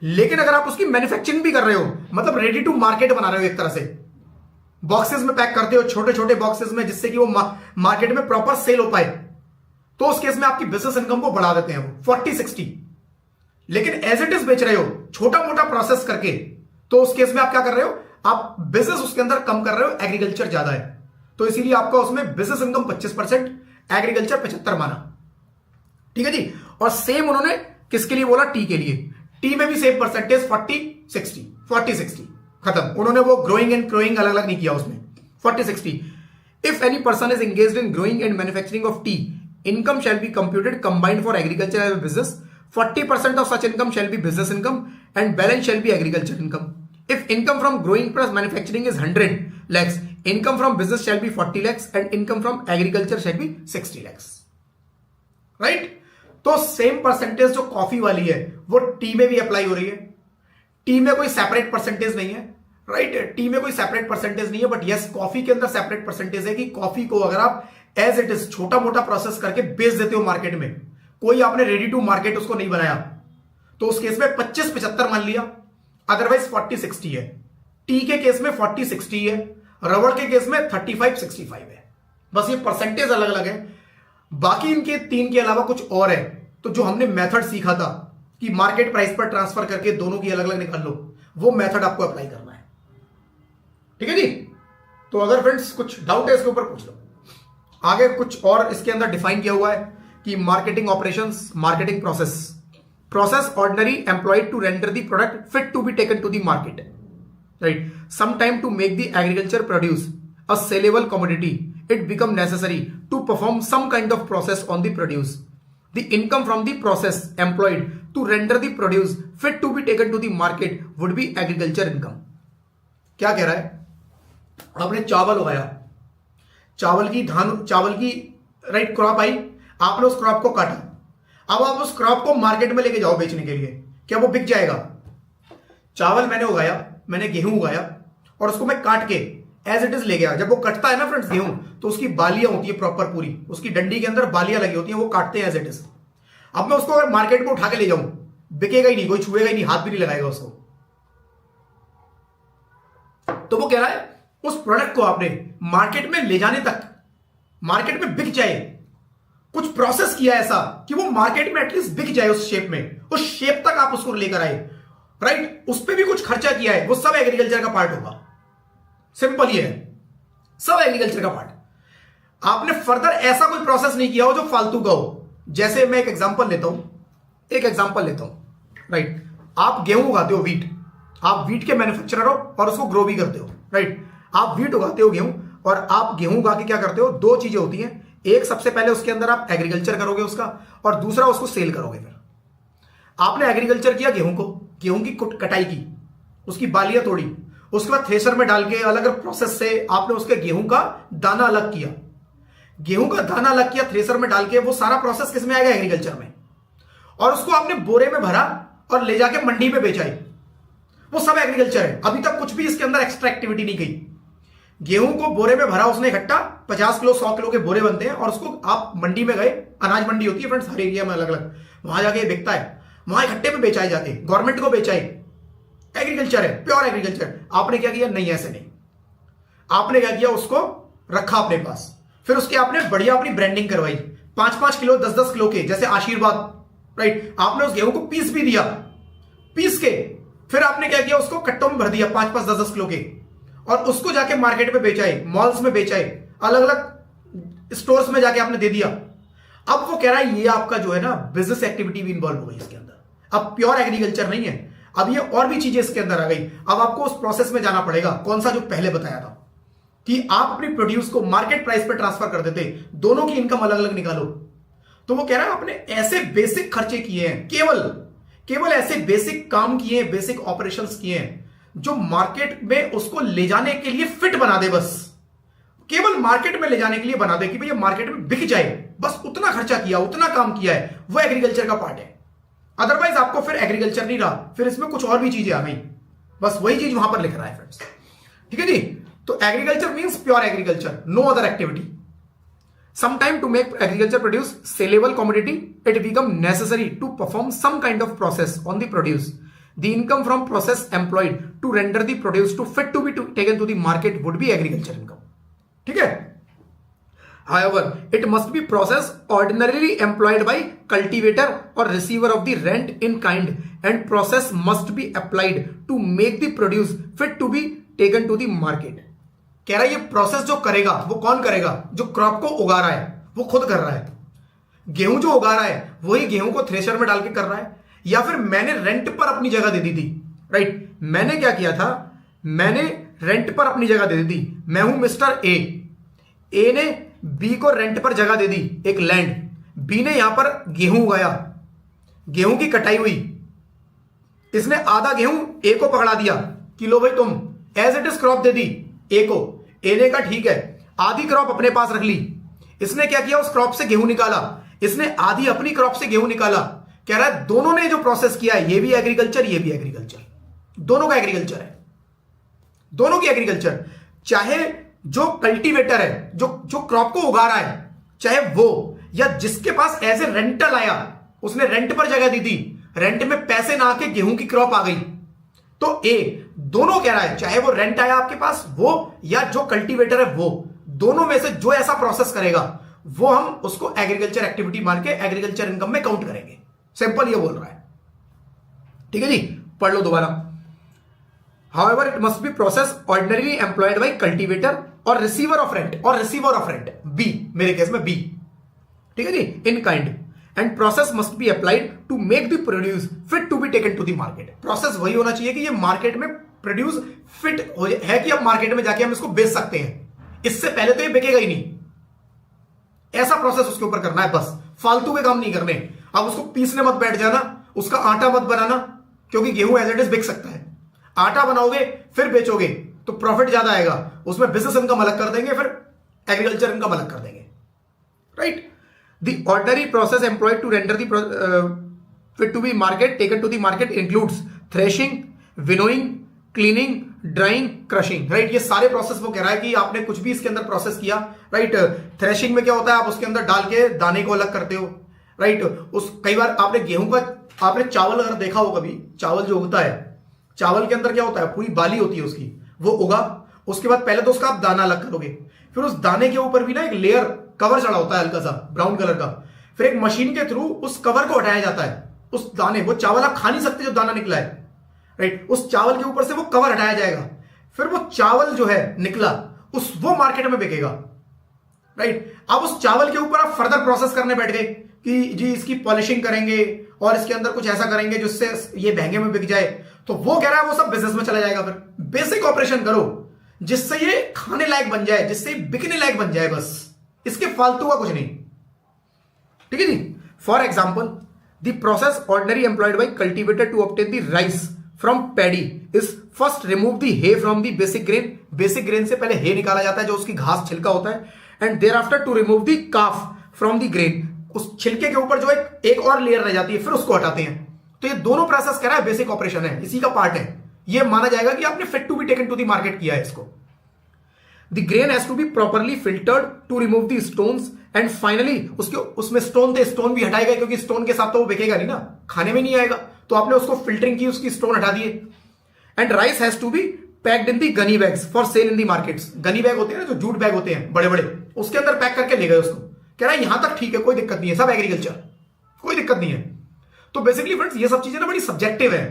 लेकिन अगर आप उसकी मैन्युफैक्चरिंग भी कर रहे हो, मतलब रेडी टू मार्केट बना रहे हो, एक तरह से बॉक्सेस में पैक करते हो, छोटे छोटे बॉक्सेस में, जिससे कि वो मार्केट में प्रॉपर सेल हो पाए, तो उस केस में आपकी बिजनेस इनकम को बढ़ा देते हैं वो 40-60। लेकिन एज इट इज बेच रहे हो छोटा मोटा प्रोसेस करके, तो उस केस में आप क्या कर रहे हो, आप बिजनेस उसके अंदर कम कर रहे हो, एग्रीकल्चर ज्यादा है, तो इसीलिए आपका उसमें बिजनेस इनकम 25%, एग्रीकल्चर 75 माना, ठीक है जी। और सेम उन्होंने किसके लिए बोला, टी के लिए, टी में भी सेम परसेंटेज 40-60 खत्म। उन्होंने वो ग्रोइंग एंड क्रोइंग अलग अलग नहीं किया उसमें, 40-60। If any person is engaged in growing and manufacturing of T, income shall be computed combined for agriculture as a business. 40% of such income shall be business income and balance shall be agriculture income. If income from growing plus manufacturing is 100 lakhs, income from business shall be 40 lakhs and income from agriculture shall be 60 lakhs. Right? तो same percentage जो coffee वाली है वो T में भी apply हो रही है। टी में कोई सेपरेट परसेंटेज नहीं है, राइट, टी में कोई सेपरेट परसेंटेज नहीं है, बट यस कॉफी के अंदर सेपरेट परसेंटेज है कि कॉफी को अगर आप एज इट इज छोटा मोटा प्रोसेस करके बेच देते हो मार्केट में, कोई आपने रेडी टू मार्केट उसको नहीं बनाया, तो उस केस में 25-75 मान लिया, अदरवाइज 40-60 है। टी के केस में 40-60 है, रबड़ के केस में 35-65 है। बस ये परसेंटेज अलग अलग है, बाकी इनके तीन के अलावा कुछ और है। तो जो हमने मेथड सीखा था कि मार्केट प्राइस पर ट्रांसफर करके दोनों की अलग अलग निकाल लो, वो मेथड आपको अप्लाई करना है। ठीक है जी। तो अगर फ्रेंड्स कुछ डाउट है इसके ऊपर पूछ लो। आगे कुछ और इसके अंदर डिफाइन किया हुआ है कि marketing operations, marketing process ordinary employed to render the product fit to be taken to the market, right. Some time to make the agriculture produce a saleable commodity it become necessary to perform some kind of process on the produce. The income from the process employed to render the produce fit to be taken to the market would be agriculture income. क्या कह रहा है? आपने चावल उगाया, चावल की right crop आई, आपने उस क्रॉप को काटा, अब आप उस क्रॉप को मार्केट में लेके जाओ बेचने के लिए, क्या वो बिक जाएगा? चावल मैंने उगाया, मैंने गेहूं उगाया और उसको मैं काट के एज इट इज ले गया। जब वो कटता है ना फ्रेंड्स गेहूं, तो उसकी बालियां होती है प्रॉपर पूरी, उसकी डंडी के अंदर बालियां लगी होती हैं, वो काटते हैं एज इट इज। अब मैं उसको अगर मार्केट में उठा के ले जाऊं, बिकेगा ही नहीं, कोई छुएगा ही नहीं, हाथ भी नहीं लगाएगा उसको। तो वो कह रहा है उस प्रोडक्ट को आपने मार्केट में ले जाने तक, मार्केट में बिक जाए, कुछ प्रोसेस किया ऐसा कि वो मार्केट में एटलीस्ट बिक जाए उस शेप में, उस शेप तक आप उसको लेकर आए, राइट। उस पर भी कुछ खर्चा किया है, वो सब एग्रीकल्चर का पार्ट होगा। सिंपल ये है, सब एग्रीकल्चर का पार्ट। आपने फर्दर ऐसा कोई प्रोसेस नहीं किया हो जो फालतू का हो। जैसे मैं एक एग्जांपल लेता हूं, राइट। आप गेहूं उगाते हो, आप वीट के मैन्युफैक्चरर हो और उसको ग्रो भी करते हो, राइट। आप वीट उगाते हो गेहूं, और आप गेहूं उगा के क्या करते हो, दो चीजें होती हैं। एक, सबसे पहले उसके अंदर आप एग्रीकल्चर करोगे उसका, और दूसरा उसको सेल करोगे। फिर आपने एग्रीकल्चर किया गेहूं की कटाई की, उसकी बालियां तोड़ी, उसके बाद थ्रेशर में डाल के अलग अलग प्रोसेस से आपने उसके गेहूं का दाना अलग किया, थ्रेशर में डाल के, वो सारा प्रोसेस किस में आएगा, एग्रीकल्चर में। और उसको आपने बोरे में भरा और ले जाके मंडी में बेचा, वो सब एग्रीकल्चर है। अभी तक कुछ भी इसके अंदर एक्स्ट्रा एक्टिविटी नहीं गई। गेहूं को बोरे में भरा उसने इकट्ठा, 50 किलो 100 किलो के बोरे बनते हैं, और उसको आप मंडी में गए, अनाज मंडी होती है फ्रेंड्स हर एरिया में अलग अलग, वहां जाके बिकता है, वहां इकट्ठे में बेचाए जाते हैं, गवर्नमेंट को बेचाए, एग्रीकल्चर है, प्योर एग्रीकल्चर। आपने क्या किया, नहीं ऐसे नहीं, आपने क्या किया, उसको रखा अपने पास, फिर उसके आपने बढ़िया अपनी ब्रांडिंग करवाई, 5-5 किलो 10-10 किलो के, जैसे आशीर्वाद, राइट। आपने उस गेहूं को पीस भी दिया, पीस के फिर आपने क्या किया, उसको कट्टों में भर दिया 5-5 10-10 किलो के, और उसको जाके मार्केट में बेचाए, मॉल्स में बेचाए, अलग अलग स्टोर्स में जाके आपने दे दिया। अब वो कह रहा है ये आपका जो है ना बिजनेस एक्टिविटी भी इन्वॉल्व हो गई इसके अंदर। अब प्योर एग्रीकल्चर नहीं है, अब ये और भी चीजें इसके अंदर आ गई। अब आपको उस प्रोसेस में जाना पड़ेगा, कौन सा जो पहले बताया था कि आप अपनी प्रोड्यूस को मार्केट प्राइस पे ट्रांसफर कर देते, दोनों की इनकम अलग अलग निकालो। तो वो कह रहा है आपने ऐसे बेसिक खर्चे किए हैं, केवल ऐसे बेसिक काम किए हैं, बेसिक ऑपरेशंस किए हैं जो मार्केट में उसको ले जाने के लिए फिट बना दे, बस केवल मार्केट में ले जाने के लिए बना दे कि भैया मार्केट में बिक जाए, बस उतना खर्चा किया, उतना काम किया है, वो एग्रीकल्चर का पार्ट है। अदरवाइज आपको फिर एग्रीकल्चर नहीं रहा, फिर इसमें कुछ और भी चीजें आ गई, बस वही चीज वहां पर लिख रहा है फ्रेंड्स, ठीक है जी। तो agriculture means pure agriculture, no other activity. Some time to make agriculture produce saleable commodity, it become necessary to perform some kind of process on the produce. The income from process employed to render the produce to fit to be taken to the market would be agriculture income, ठीक है। However, it must be process ordinarily employed by cultivator or receiver of the rent in kind, and process must be applied to make the produce fit to be taken to the market. कह रहा है ये process जो करेगा वो कौन करेगा, जो क्रॉप को उगा रहा है वो खुद कर रहा है। गेहूं जो उगा रहा है वही गेहूं को थ्रेशर में डाल के कर रहा है, या फिर मैंने रेंट पर अपनी जगह दे दी थी, राइट। मैंने क्या किया था, मैंने रेंट पर अपनी जगह दे दी थी। मैं हूं मिस्टर ए ने बी को रेंट पर जगह दे दी, एक लैंड। बी ने यहां पर गेहूं उगाया, गेहूं की कटाई हुई, इसने आधा गेहूं ए को पकड़ा दिया कि लो भाई तुम एज इट इज क्रॉप दे दी ए को। ए ने कहा ठीक है, आधी क्रॉप अपने पास रख ली। इसने क्या किया, उस क्रॉप से गेहूं निकाला, इसने आधी अपनी क्रॉप से गेहूं निकाला। कह रहा है दोनों ने जो प्रोसेस किया है, ये भी एग्रीकल्चर, ये भी एग्रीकल्चर, दोनों का एग्रीकल्चर है, दोनों की एग्रीकल्चर। चाहे जो कल्टीवेटर है, जो क्रॉप को उगा रहा है, चाहे वो, या जिसके पास एज ए रेंटल आया, उसने रेंट पर जगह दी थी, रेंट में पैसे ना आके गेहूं की क्रॉप आ गई, तो ए दोनों कह रहा है, चाहे वो रेंट आया आपके पास वो, या जो कल्टीवेटर है वो, दोनों में से जो ऐसा प्रोसेस करेगा वो हम उसको एग्रीकल्चर एक्टिविटी मान के एग्रीकल्चर इनकम में काउंट करेंगे। सिंपल ये बोल रहा है, ठीक है जी। पढ़ लो दोबारा। However it must be process ordinarily employed by cultivator और रिसीवर ऑफ रेंट बी, मेरे केस में बी, ठीक है जी, in kind, and process must be applied to make the produce fit to be taken to the market. Process वही होना चाहिए कि ये मार्केट में प्रोड्यूस फिट है कि अब मार्केट में जाके हम इसको बेच सकते हैं, इससे पहले तो ये बिकेगा ही नहीं। ऐसा प्रोसेस उसके ऊपर करना है, बस फालतू के काम नहीं करने। अब उसको पीसने मत बैठ जाना, उसका आटा मत बनाना, क्योंकि गेहूं एज इट इज बिक सकता है। आटा बनाओगे फिर बेचोगे तो प्रॉफिट ज्यादा आएगा, उसमें बिजनेस इनकम अलग कर देंगे, फिर एग्रीकल्चर इनकम अलग कर देंगे, right. The ordinary process employed to render the fit to be market taken to the market includes threshing, winnowing, cleaning, drying, crushing, right. ये सारे प्रोसेस वो कह रहा है कि आपने कुछ भी इसके अंदर प्रोसेस किया, राइट। थ्रेशिंग में क्या होता है, आप उसके अंदर डाल के दाने को अलग करते हो, राइट। उस कई बार आपने गेहूं का, आपने चावल अगर देखा हो कभी, चावल जो उगता है, चावल के अंदर क्या होता है, पूरी बाली होती है उसकी, वो उगा, उसके बाद पहले तो उसका आप दाना अलग करोगे, फिर उस दाने के ऊपर भी ना एक लेयर कवर चढ़ा होता है हल्का सा ब्राउन कलर का, फिर एक मशीन के थ्रू उस कवर को हटाया जाता है, उस दाने, वो चावल आप खा नहीं सकते जो दाना निकला है, राइट। उस चावल के ऊपर से वो कवर हटाया जाएगा, फिर वो चावल जो है निकला वो मार्केट में बिकेगा, राइट। अब उस चावल के ऊपर आप फर्दर प्रोसेस करने बैठ गए कि जी इसकी पॉलिशिंग करेंगे और इसके अंदर कुछ ऐसा करेंगे जिससे ये महंगे में बिक जाए, तो वो कह रहा है वो सब बिजनेस में चला जाएगा। फिर बेसिक ऑपरेशन करो जिससे ये खाने लायक बन जाए, जिससे बिकने लायक बन जाए, बस इसके फालतू का कुछ नहीं, ठीक है जी। For example, the process ordinary employed by cultivator to obtain the rice from paddy is first remove the hay from the basic grain. Basic grain से पहले हे निकाला जाता है जो उसकी घास छिलका होता है, and thereafter to remove the chaff from the grain. उस छिलके के ऊपर जो एक और लेयर रह जाती है, फिर उसको हटाते हैं। तो ये दोनों प्रोसेस कह रहा है बेसिक ऑपरेशन है, इसी का पार्ट है। ये माना जाएगा कि आपने fit to be taken to the market किया है इसको। The grain has to be properly filtered to remove the stones, and finally उसमें स्टोन थे, स्टोन भी हटाए गए क्योंकि स्टोन के साथ तो वो बिकेगा नहीं ना, खाने में नहीं आएगा, तो आपने उसको फिल्टरिंग की, उसकी स्टोन हटा दिए। And rice has to be packed in the gunny bags for sale in the markets. Gunny bag होते हैं ना, जो जूट बैग होते हैं बड़े बड़े, उसके अंदर पैक करके ले गए उसको। कह रहा है यहां तक ठीक है, कोई दिक्कत नहीं है, सब एग्रीकल्चर, कोई दिक्कत नहीं है। तो बेसिकली फ्रेंड्स ये सब चीजें ना बड़ी सब्जेक्टिव है।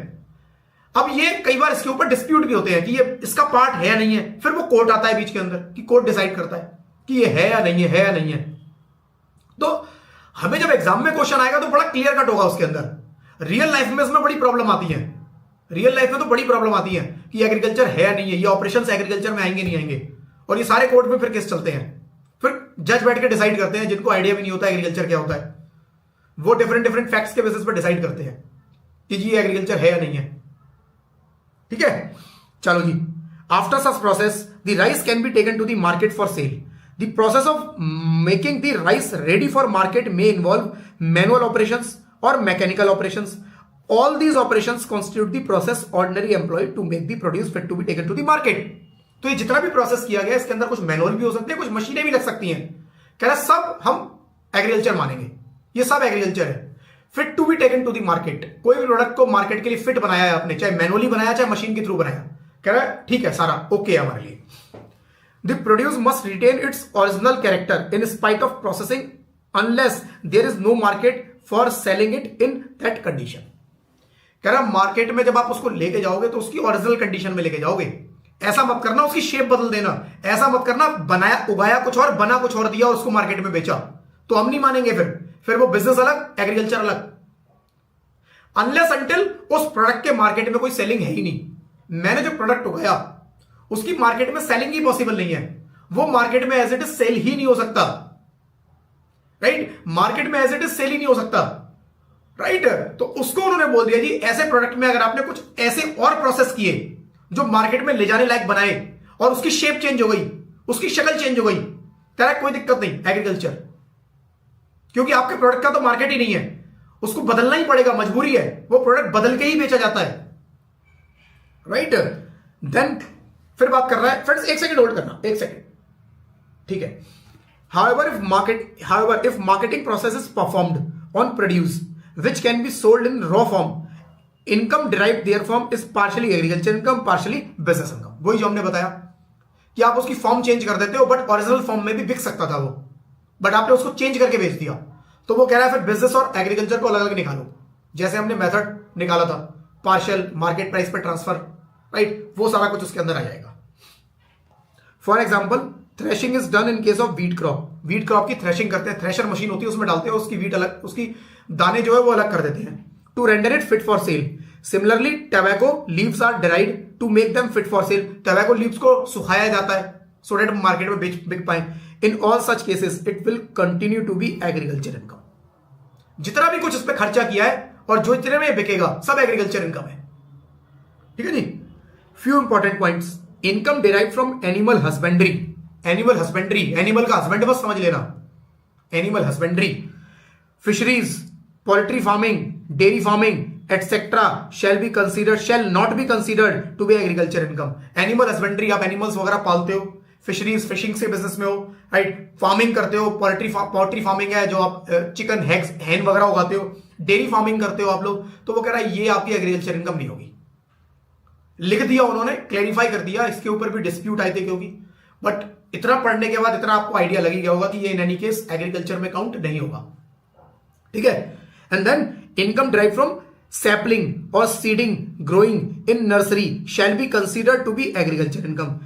अब ये कई बार इसके ऊपर डिस्प्यूट भी होते हैं कि ये इसका पार्ट है या नहीं है, फिर वो कोर्ट आता है बीच के अंदर कि कोर्ट डिसाइड करता है कि ये है या नहीं है या नहीं है। तो हमें जब एग्जाम में क्वेश्चन आएगा तो बड़ा क्लियर कट होगा उसके अंदर। रियल लाइफ में इसमें बड़ी प्रॉब्लम आती है, रियल लाइफ में तो बड़ी प्रॉब्लम आती है कि एग्रीकल्चर है या नहीं है, ये ऑपरेशंस एग्रीकल्चर में आएंगे नहीं आएंगे, और ये सारे कोर्ट में फिर केस चलते हैं। फिर जज बैठ के डिसाइड करते हैं, जिनको आइडिया भी नहीं होता एग्रीकल्चर क्या होता है, वो डिफरेंट डिफरेंट फैक्ट्स के बेसिस पर डिसाइड करते हैं कि जी एग्रीकल्चर है या नहीं है, ठीक है। चलो जी, after such process the rice can be taken to the market for sale. The process of making the rice ready for market may involve manual operations और mechanical operations. All these operations constitute the process ordinary employed to make the produce fit to be taken to the market. तो ये जितना भी process किया गया इसके अंदर कुछ मैनुअल भी हो सकते हैं, कुछ मशीनें भी लग सकती हैं। कह रहा सब हम एग्रीकल्चर मानेंगे, ये सब एग्रीकल्चर है। Fit to be taken to the market, कोई भी प्रोडक्ट को मार्केट के लिए फिट बनाया है आपने, चाहे मैनुअली बनाया चाहे मशीन के थ्रू बनाया, कह रहा है ठीक है सारा ओके है हमारे लिए। The produce must retain its original character in spite of processing unless there is no market for selling it in that condition. कह रहा मार्केट में जब आप उसको लेके जाओगे तो उसकी ओरिजिनल कंडीशन में लेके जाओगे, ऐसा मत करना उसकी शेप बदल देना, ऐसा मत करना बनाया उगाया कुछ और बना कुछ और दिया और उसको मार्केट में बेचा, तो हम नहीं मानेंगे। फिर वो बिजनेस अलग एग्रीकल्चर अलग, अनलेस अंटिल उस प्रोडक्ट के मार्केट में कोई सेलिंग है ही नहीं। मैंने जो प्रोडक्ट उगाया उसकी मार्केट में सेलिंग ही पॉसिबल नहीं है, वो मार्केट में एज इट इज सेल ही नहीं हो सकता, राइट। मार्केट में एज इट इज सेल ही नहीं हो सकता, राइट। तो उसको उन्होंने बोल दिया जी ऐसे प्रोडक्ट में अगर आपने कुछ ऐसे और प्रोसेस किए जो मार्केट में ले जाने लायक बनाए और उसकी शेप चेंज हो गई, उसकी शक्ल चेंज हो गई, तेरा कोई दिक्कत नहीं एग्रीकल्चर, क्योंकि आपके प्रोडक्ट का तो मार्केट ही नहीं है, उसको बदलना ही पड़ेगा, मजबूरी है, वो प्रोडक्ट बदल के ही बेचा जाता है, राइट। देन फिर बात कर रहा है फ्रेंड्स, एक सेकंड होल्ड करना, एक सेकंड, ठीक है। However, if marketing process is performed on produce which can be sold in raw form, income derived therefrom is partially agriculture income, partially business income। वही जो हमने बताया कि आप उसकी फॉर्म चेंज कर देते हो, बट ओरिजिनल फॉर्म में भी बिक सकता था वो, बट आपने उसको चेंज करके बेच दिया, तो वो कह रहा है फिर बिजनेस और एग्रीकल्चर को अलग अलग निकालो। जैसे हमने मेथड निकाला था, पार्शियल मार्केट प्राइस पर ट्रांसफर, राइट, वो सारा कुछ उसके अंदर आ जाएगा। For example threshing is done in case of wheat crop. Wheat crop की थ्रेशिंग करते हैं, थ्रेशर मशीन होती है उसमें डालते हैं, उसकी व्हीट अलग, उसकी दाने जो है वो अलग कर देते हैं to render it fit for sale. Similarly tobacco leaves are dried to make them fit for sale. Tobacco leaves को सुखाया जाता है सो दैट मार्केट में बिक पाए। In all such cases it will continue to be agriculture income. जितना भी कुछ उस पर खर्चा किया है और जो जितने में बिकेगा सब एग्रीकल्चर इनकम है, ठीक है जी। Few important points. Income derive from animal husbandry. Animal husbandry, animal का हस्बेंड बस समझ लेना, animal husbandry, fisheries, poultry farming, dairy farming etcetera shall not be considered to be agriculture income. Animal husbandry, आप animals वगैरह पालते हो, fisheries fishing से business में हो, राइट, फार्मिंग करते हो, पोल्ट्री फार्मिंग है जो आप चिकन हैन वगैरह उगाते हो, डेयरी फार्मिंग करते हो आप लोग, तो वो कह रहा है ये आपकी एग्रीकल्चर इनकम नहीं होगी। लिख दिया उन्होंने, क्लैरिफाई कर दिया, इसके ऊपर भी डिस्प्यूट आए थे क्योंकि, बट इतना पढ़ने के बाद इतना आपको आइडिया लग गया होगा कि ये इन एनी केस एग्रीकल्चर में काउंट नहीं होगा, ठीक है। And then income drive from sapling और seeding growing in nursery shall be considered to be agriculture income.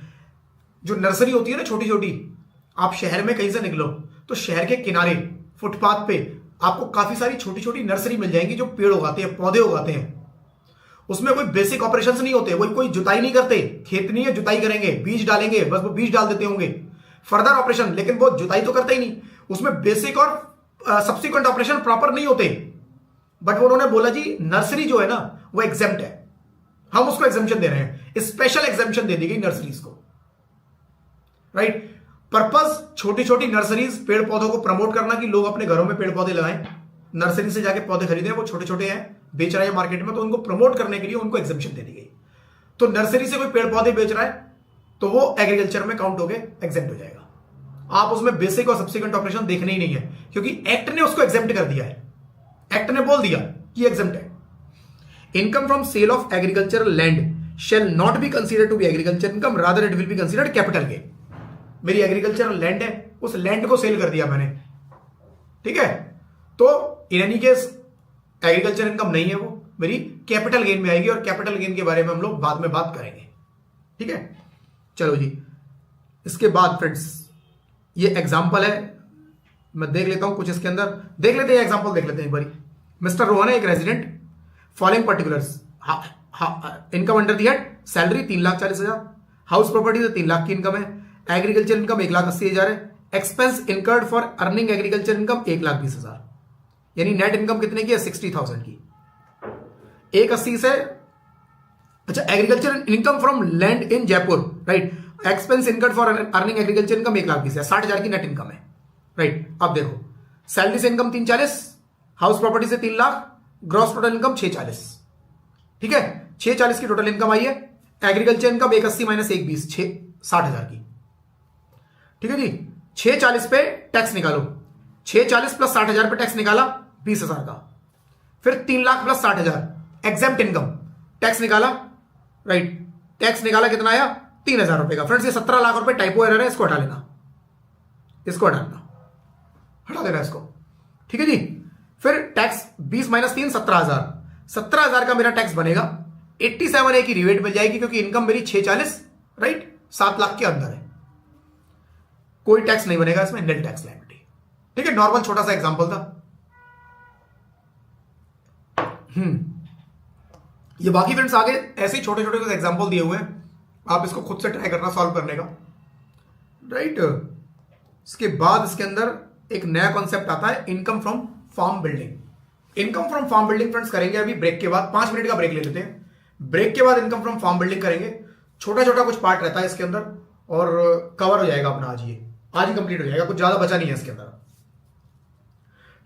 जो नर्सरी होती है ना छोटी छोटी, आप शहर में कहीं से निकलो तो शहर के किनारे फुटपाथ पे आपको काफी सारी छोटी छोटी नर्सरी मिल जाएंगी जो पेड़ उगाते हैं, पौधे उगाते हैं। उसमें कोई बेसिक ऑपरेशंस नहीं होते, वही कोई जुताई नहीं करते, खेत नहीं है जुताई करेंगे, बीज डालेंगे, बस वो बीज डाल देते होंगे, फर्दर ऑपरेशन, लेकिन वो जुताई तो करते ही नहीं। उसमें बेसिक और सब्सिक्वेंट ऑपरेशन प्रॉपर नहीं होते। बट वो उन्होंने बोला जी नर्सरी जो है ना वो एग्जेम्प्ट है, हम उसको एग्जेम्पशन दे रहे हैं, स्पेशल एग्जेम्पशन दे दी गई नर्सरीज को, राइट। पर्पस छोटी छोटी नर्सरीज, पेड़ पौधों को प्रमोट करना कि लोग अपने घरों में पेड़ पौधे लगाएं, नर्सरी से जाके पौधे खरीदें, वो छोटे छोटे हैं, बेच रहा है मार्केट में, तो उनको प्रमोट करने के लिए उनको एग्जेम्पशन दे दी गई। तो नर्सरी से कोई पेड़ पौधे बेच रहा है तो वो एग्रीकल्चर में काउंट हो गए, एग्जेम्प्ट हो जाएगा। आप उसमें बेसिक और सब्सिक्वेंट ऑपरेशन देखने ही नहीं है क्योंकि एक्ट ने उसको एग्जेम्प्ट कर दिया है, एक्ट ने बोल दिया कि एग्जेम्प्ट है। Income from sale of agricultural land shall not be considered to be agriculture income, rather it will be considered capital gain. मेरी एग्रीकल्चरल लैंड है, उस लैंड को सेल कर दिया मैंने, ठीक है, तो इन एनी केस एग्रीकल्चर इनकम नहीं है, वो मेरी कैपिटल गेन में आएगी और कैपिटल गेन के बारे में हम लोग बाद में बात करेंगे, ठीक है। चलो जी, इसके बाद फ्रेंड्स ये एग्जांपल है, मैं देख लेता हूं कुछ इसके अंदर, देख लेते हैं एग्जांपल, देख लेते हैं एक बारी। मिस्टर रोहन है एक resident, following particulars, income under the head salary 3,40,000, house property से 3 लाख की इनकम है, एग्रीकल्चर इनकम 1,80,000 है, expense incurred for earning agriculture income 1,20,000, यानी नेट इनकम कितने की है 60,000 की। 180 से, अच्छा, agriculture income from land in Jaipur, right, expense incurred for earning agriculture income 1,20,000 है, 60,000 की नेट इनकम है, राइट। अब देखो सैलरी से इनकम 340, हाउस प्रॉपर्टी से 3 लाख, ग्रॉस टोटल इनकम 640, ठीक है, 640 की टोटल इनकम आई है। एग्रीकल्चर इनकम 180 माइनस 120, 60,000 की, ठीक है जी। 640 पे टैक्स निकालो, 640 प्लस 60,000 पे टैक्स निकाला 20,000 का, फिर 3 lakh plus 60,000 exempt income, tax निकाला, राइट, टैक्स निकाला कितना आया 3,000 रुपए का। फ्रेंड्स ये 17 लाख रुपए टाइपो एरर है, इसको हटा लेना, इसको हटा देना इसको, ठीक है जी। फिर टैक्स 20 माइनस 3 17,000, 17,000 का मेरा टैक्स बनेगा, 87 ए की रिबेट मिल जाएगी क्योंकि इनकम मेरी 640, राइट, 7 लाख के अंदर है, कोई टैक्स नहीं बनेगा इसमें, निल टैक्स लायबिलिटी, ठीक है। नॉर्मल छोटा सा एग्जांपल था। ये बाकी फ्रेंड्स आगे ऐसे ही छोटे छोटे कुछ एग्जांपल दिए हुए हैं, आप इसको खुद से ट्राई करना सॉल्व करने का, राइट। इसके बाद इसके अंदर एक नया कॉन्सेप्ट आता है income from farm building. Income from farm building friends करेंगे अभी ब्रेक के बाद, 5 मिनट का ब्रेक ले लेते हैं, ब्रेक के बाद इनकम फ्रॉम फार्म बिल्डिंग करेंगे। छोटा छोटा कुछ पार्ट रहता है इसके अंदर और कवर हो जाएगा अपना, आज ही कंप्लीट हो जाएगा, कुछ ज्यादा बचा नहीं है इसके अंदर,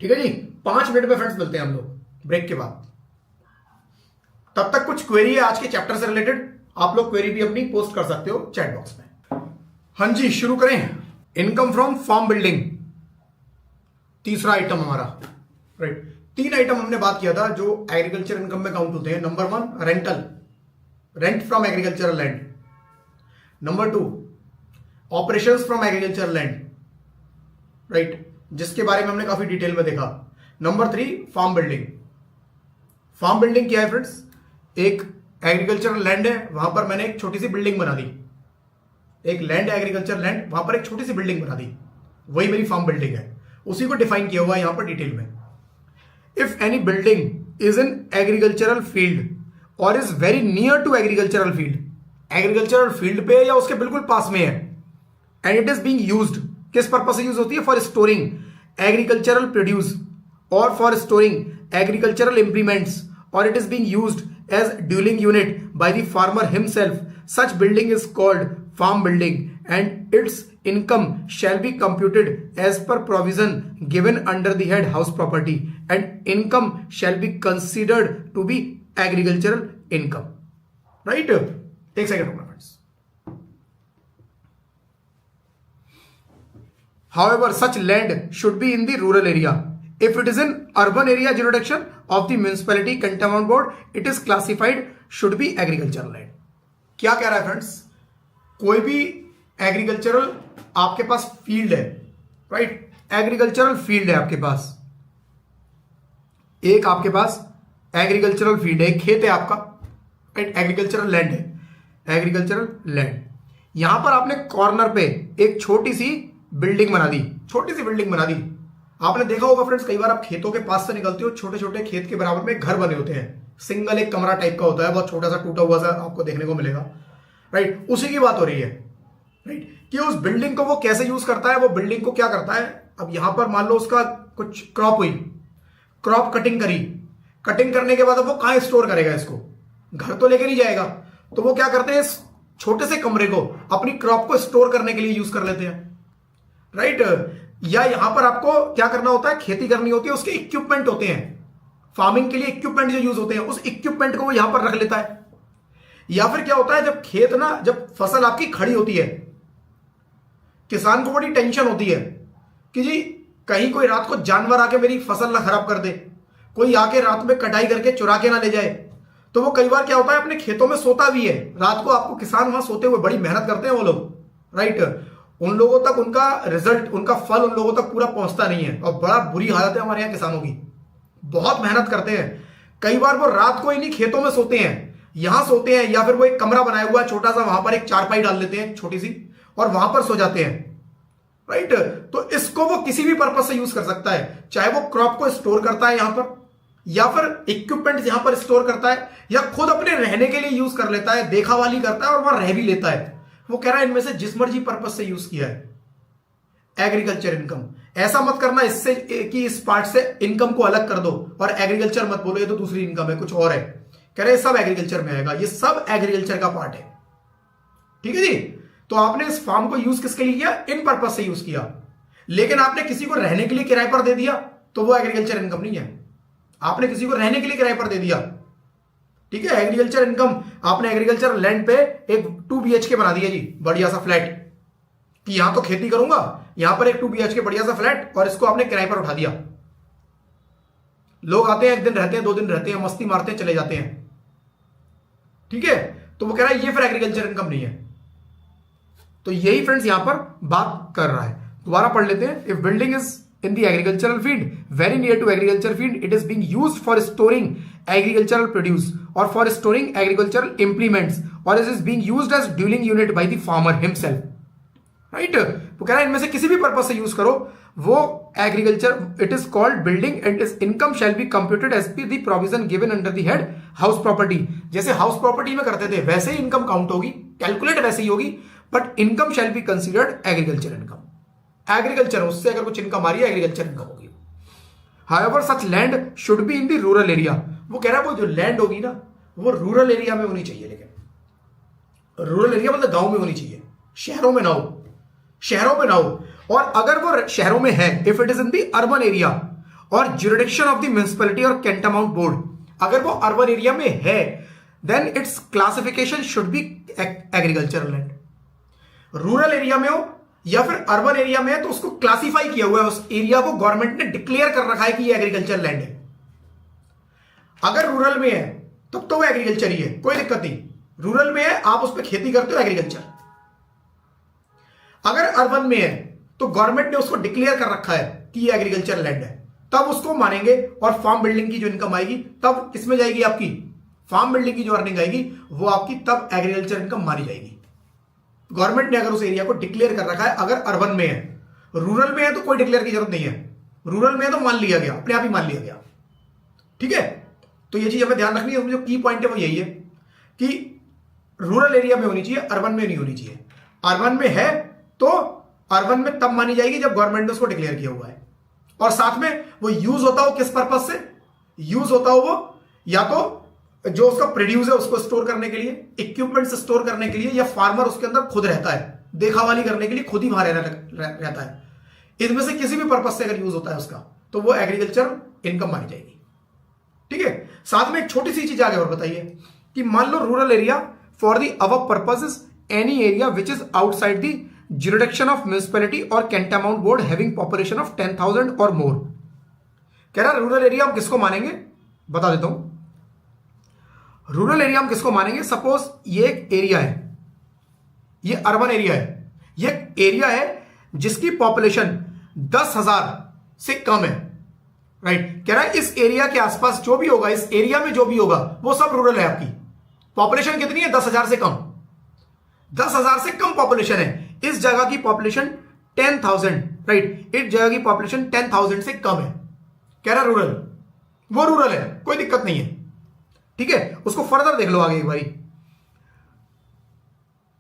ठीक है जी। 5 मिनट में फ्रेंड्स मिलते हैं हम लोग ब्रेक के बाद। तब तक कुछ क्वेरी है आज के चैप्टर से रिलेटेड, आप लोग क्वेरी भी अपनी पोस्ट कर सकते हो चैट बॉक्स में। हाँ जी, शुरू करें। इनकम फ्रॉम फार्म बिल्डिंग, तीसरा आइटम हमारा, राइट। 3 आइटम हमने बात किया था जो एग्रीकल्चर इनकम में काउंट होते हैं। Number 1 rental, rent from agricultural land. Number 2 operations from agricultural land, right, जिसके बारे में हमने काफी डिटेल में देखा। नंबर 3 फार्म बिल्डिंग। फार्म बिल्डिंग क्या है फ्रेंड्स? एक एग्रीकल्चरल लैंड है, वहां पर मैंने एक छोटी सी बिल्डिंग बना दी, एक लैंड एग्रीकल्चर लैंड, वहां पर एक छोटी सी बिल्डिंग बना दी, वही मेरी फार्म बिल्डिंग है, उसी को डिफाइन किया हुआ है यहां पर डिटेल में। If any building is in agricultural field और is very near to agricultural field, agricultural field पे या उसके बिल्कुल पास में है, and it is being used, किस पर्पज से यूज होती है, फॉर स्टोरिंग एग्रीकल्चरल प्रोड्यूस और फॉर स्टोरिंग एग्रीकल्चरल इंप्लीमेंट्स, और it is being used as dwelling unit by the farmer himself, such building is called farm building and its income shall be computed as per provision given under the head house property and income shall be considered to be agricultural income. Right? Take second my friends. However, such land should be in the rural area. If it is in urban area jurisdiction of the municipality cantonment board, it is classified should be agricultural land. क्या कह रहा है friends, कोई भी agricultural आपके पास field है, right, agricultural field है आपके पास, एक आपके पास एग्रीकल्चरल फील्ड है, खेत है आपका, राइट, एग्रीकल्चरल लैंड है, एग्रीकल्चरल लैंड, यहां पर आपने कॉर्नर पे एक छोटी सी बिल्डिंग बना दी, छोटी सी बिल्डिंग बना दी। आपने देखा होगा फ्रेंड्स, कई बार आप खेतों के पास से निकलते हो, छोटे छोटे खेत के बराबर में घर बने होते हैं, सिंगल एक कमरा टाइप का होता है, बहुत छोटा सा टूटा हुआ सा आपको देखने को मिलेगा, राइट, उसी की बात हो रही है, राइट, कि उस बिल्डिंग को वो कैसे यूज करता है, वो बिल्डिंग को क्या करता है, अब यहां पर मान लो उसका कुछ क्रॉप हुई, क्रॉप कटिंग करी, कटिंग करने के बाद अब वो कहां स्टोर करेगा इसको, घर तो लेके नहीं जाएगा, तो वो क्या करते हैं, इस छोटे से कमरे को अपनी क्रॉप को स्टोर करने के लिए यूज कर लेते हैं, राइट। या यहां पर आपको क्या करना होता है, खेती करनी होती है, उसके इक्विपमेंट होते हैं, फार्मिंग के लिए इक्विपमेंट जो यूज होते हैं, उस इक्विपमेंट को वो यहां पर रख लेता है। या फिर क्या होता है, जब खेत ना, जब फसल आपकी खड़ी होती है, किसान को बड़ी टेंशन होती है कि जी कहीं कोई रात को जानवर आके मेरी फसल ना खराब कर दे, कोई आके रात में कटाई करके चुरा के ना ले जाए, तो वो कई बार क्या होता है अपने खेतों में सोता भी है रात को, आपको किसान वहां सोते हुए, बड़ी मेहनत करते हैं वो लोग, राइट, उन लोगों तक उनका रिजल्ट, उनका फल उन लोगों तक पूरा पहुंचता नहीं है, और बड़ा बुरी हालत है हमारे यहाँ किसानों की, बहुत मेहनत करते हैं, कई बार वो रात को इन्हीं खेतों में सोते हैं, यहां सोते हैं, या फिर वो एक कमरा बनाया हुआ है छोटा सा, वहां पर एक चारपाई डाल लेते हैं छोटी सी, और वहां पर सो जाते हैं, राइट। तो इसको वो किसी भी पर्पज से यूज कर सकता है, चाहे वो क्रॉप को स्टोर करता है यहां पर, या फिर इक्विपमेंट यहां पर स्टोर करता है, या खुद अपने रहने के लिए यूज कर लेता है, देखावाली करता है और वहां रह भी लेता है। वो कह रहा है इनमें से जिस मर्जी पर्पज से यूज किया है, एग्रीकल्चर इनकम, ऐसा मत करना इससे कि इस पार्ट से इनकम को अलग कर दो और एग्रीकल्चर मत बोलो, ये तो दूसरी इनकम है, कुछ और है, कह रहे सब एग्रीकल्चर में आएगा, ये सब एग्रीकल्चर का पार्ट है, ठीक है जी। तो आपने इस फार्म को यूज किसके लिए किया, इन पर्पज से यूज किया, लेकिन आपने किसी को रहने के लिए किराए पर दे दिया तो वो एग्रीकल्चर इनकम नहीं है, आपने किसी को रहने के लिए किराए पर दे दिया, ठीक है। एग्रीकल्चर इनकम, आपने एग्रीकल्चर लैंड पे एक 2 BHK बना दिया जी, बढ़िया सा फ्लैट, कि यहां तो खेती करूंगा, यहां पर एक 2 BHK बढ़िया सा फ्लैट, और इसको आपने किराए पर उठा दिया, लोग आते हैं, 1 दिन रहते हैं, 2 दिन रहते हैं, मस्ती मारते हैं, चले जाते हैं, ठीक है। तो वो कह रहा है ये फिर एग्रीकल्चर इनकम नहीं है। तो यही फ्रेंड्स यहां पर बात कर रहा है, दोबारा पढ़ लेते हैं। If building is in the agricultural field very near to agriculture field, it is being used for storing agricultural produce or for storing agricultural implements, or it is being used as dwelling unit by the farmer himself, right। वो कह रहा है इनमें से किसी भी purpose से use करो, वो agriculture, it is called building and its income shall be computed as per the provision given under the head house property. जैसे हाउस प्रॉपर्टी में करते थे वैसे ही इनकम काउंट होगी, कैलकुलेट वैसे ही होगी, but income shall be considered agriculture income, agriculture, उससे अगर कुछ इनकम आ रही है एग्रीकल्चर इनकम होगी। However such land should be in the rural area, वो कह रहा है वो जो लैंड होगी ना वो रूरल एरिया में होनी चाहिए, लेकिन रूरल एरिया मतलब गांव में होनी चाहिए, शहरों में ना हो, शहरों में ना हो। और अगर वो शहरों में है, if it is in the urban area or jurisdiction of the municipality or cantonment board, अगर वो अर्बन एरिया में है, then its classification should be agricultural land. Rural area में हो या फिर अर्बन एरिया में है तो उसको क्लासिफाई किया हुआ है, उस एरिया को गवर्नमेंट ने डिक्लेयर कर रखा है कि ये एग्रीकल्चर लैंड है। अगर रूरल में है तब तो वो एग्रीकल्चर ही है, कोई दिक्कत नहीं, रूरल में है आप उस पर खेती करते हो एग्रीकल्चर। अगर अर्बन में है तो गवर्नमेंट ने उसको डिक्लेयर कर रखा है कि ये एग्रीकल्चर लैंड है, तब उसको मानेंगे, और फार्म बिल्डिंग की जो इनकम आएगी तब किसमें जाएगी, आपकी फार्म बिल्डिंग की जो अर्निंग आएगी वो आपकी तब एग्रीकल्चर इनकम मानी जाएगी। गवर्नमेंट ने अगर उस एरिया को डिक्लेयर कर रखा है, अगर अर्बन में है, रूरल में है तो कोई डिक्लेयर की जरूरत नहीं है, रूरल में है तो मान लिया गया, अपने आप ही मान लिया गया। ठीक है, तो ये चीज हमें ध्यान रखनी है। जो की पॉइंट है वो यही है कि रूरल एरिया में होनी चाहिए, अर्बन में नहीं होनी चाहिए। अर्बन में है तो अर्बन में तब मानी जाएगी जब गवर्नमेंट ने उसको डिक्लेयर किया हुआ है, और साथ में वो यूज होता हो किस पर्पज से यूज होता हो, वो या तो जो उसका प्रोड्यूस है उसको स्टोर करने के लिए, इक्विपमेंट से स्टोर करने के लिए, या फार्मर उसके अंदर खुद रहता है देखावाली करने के लिए, खुद ही वहां रहता है। इनमें से किसी भी पर्पज से अगर यूज होता है उसका, तो वो एग्रीकल्चर इनकम मानी जाएगी। ठीक है, साथ में एक छोटी सी चीज आगे और बताइए कि मान लो rural area for the above purposes any area which is outside the jurisdiction of municipality or cantonment board having population of 10,000 और more। कह रहा रूरल एरिया हम किसको मानेंगे, बता देता हूं। रूरल एरिया हम किसको मानेंगे, सपोज ये एक एरिया है, ये अर्बन एरिया है, ये एरिया है जिसकी पॉपुलेशन 10,000 से कम है, राइट। कह रहा है इस एरिया के आसपास जो भी होगा, इस एरिया में जो भी होगा वो सब रूरल है। आपकी पॉपुलेशन कितनी है, 10,000 से कम, 10,000 से कम पॉपुलेशन है। इस जगह की पॉपुलेशन 10,000, राइट, इस जगह की पॉपुलेशन 10,000 से कम है। कह रहा रूरल, वो रूरल है, कोई दिक्कत नहीं है। ठीक है, उसको फर्दर देख लो आगे एक बारी,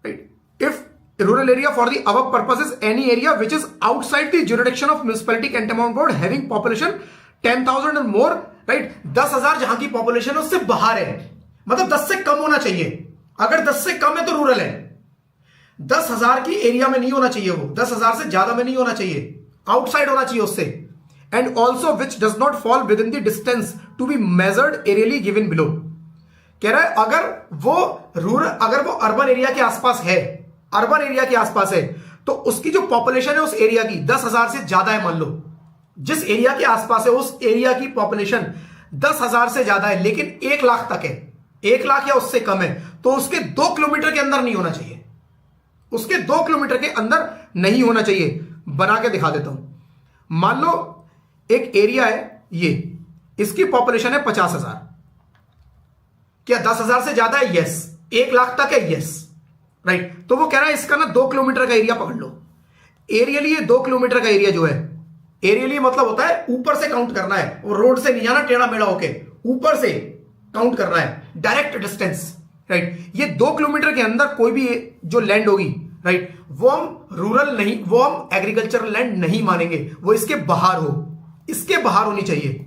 right. If rural area for the above purposes any area which is outside the jurisdiction of municipality cantonment board having population 10,000 और मोर, राइट। 10,000 जहां की पॉपुलेशन है उससे बाहर है, मतलब 10 से कम होना चाहिए। अगर 10 से कम है तो रूरल है। 10,000 की एरिया में नहीं होना चाहिए, वो 10,000 से ज्यादा में नहीं होना चाहिए, आउटसाइड होना चाहिए उससे। And also which does not fall within the distance to be measured aerially given below. कह रहा है अगर वो रूरल, अगर वो अर्बन एरिया के आसपास है, अर्बन एरिया के आसपास है, तो उसकी जो पॉपुलेशन है उस एरिया की 10,000 से ज्यादा है। मान लो जिस एरिया के आसपास है उस एरिया की पॉपुलेशन 10,000 से ज्यादा है, लेकिन 1 लाख तक है, 1 लाख या उससे कम है, तो उसके 2 किलोमीटर के अंदर नहीं होना चाहिए, उसके 2 किलोमीटर के अंदर नहीं होना चाहिए। बना के दिखा देता हूं। मान लो एक एरिया है ये, इसकी पॉपुलेशन है 50,000। क्या 10,000 से ज्यादा है? यस। 1 लाख तक है? Yes, right. तो वो कह रहा है इसका ना 2 किलोमीटर का एरिया पकड़ लो। एरियली ये 2 किलोमीटर का एरिया जो है, एरियली मतलब होता है ऊपर से काउंट करना है, वो रोड से नहीं जाना टेढ़ा मेढ़ा होके, ऊपर से काउंट करना है, डायरेक्ट डिस्टेंस, राइट। ये 2 किलोमीटर के अंदर कोई भी जो लैंड होगी, राइट, वो हम रूरल नहीं, वो हम एग्रीकल्चरल लैंड नहीं मानेंगे, वो इसके बाहर हो, इसके बाहर होनी चाहिए।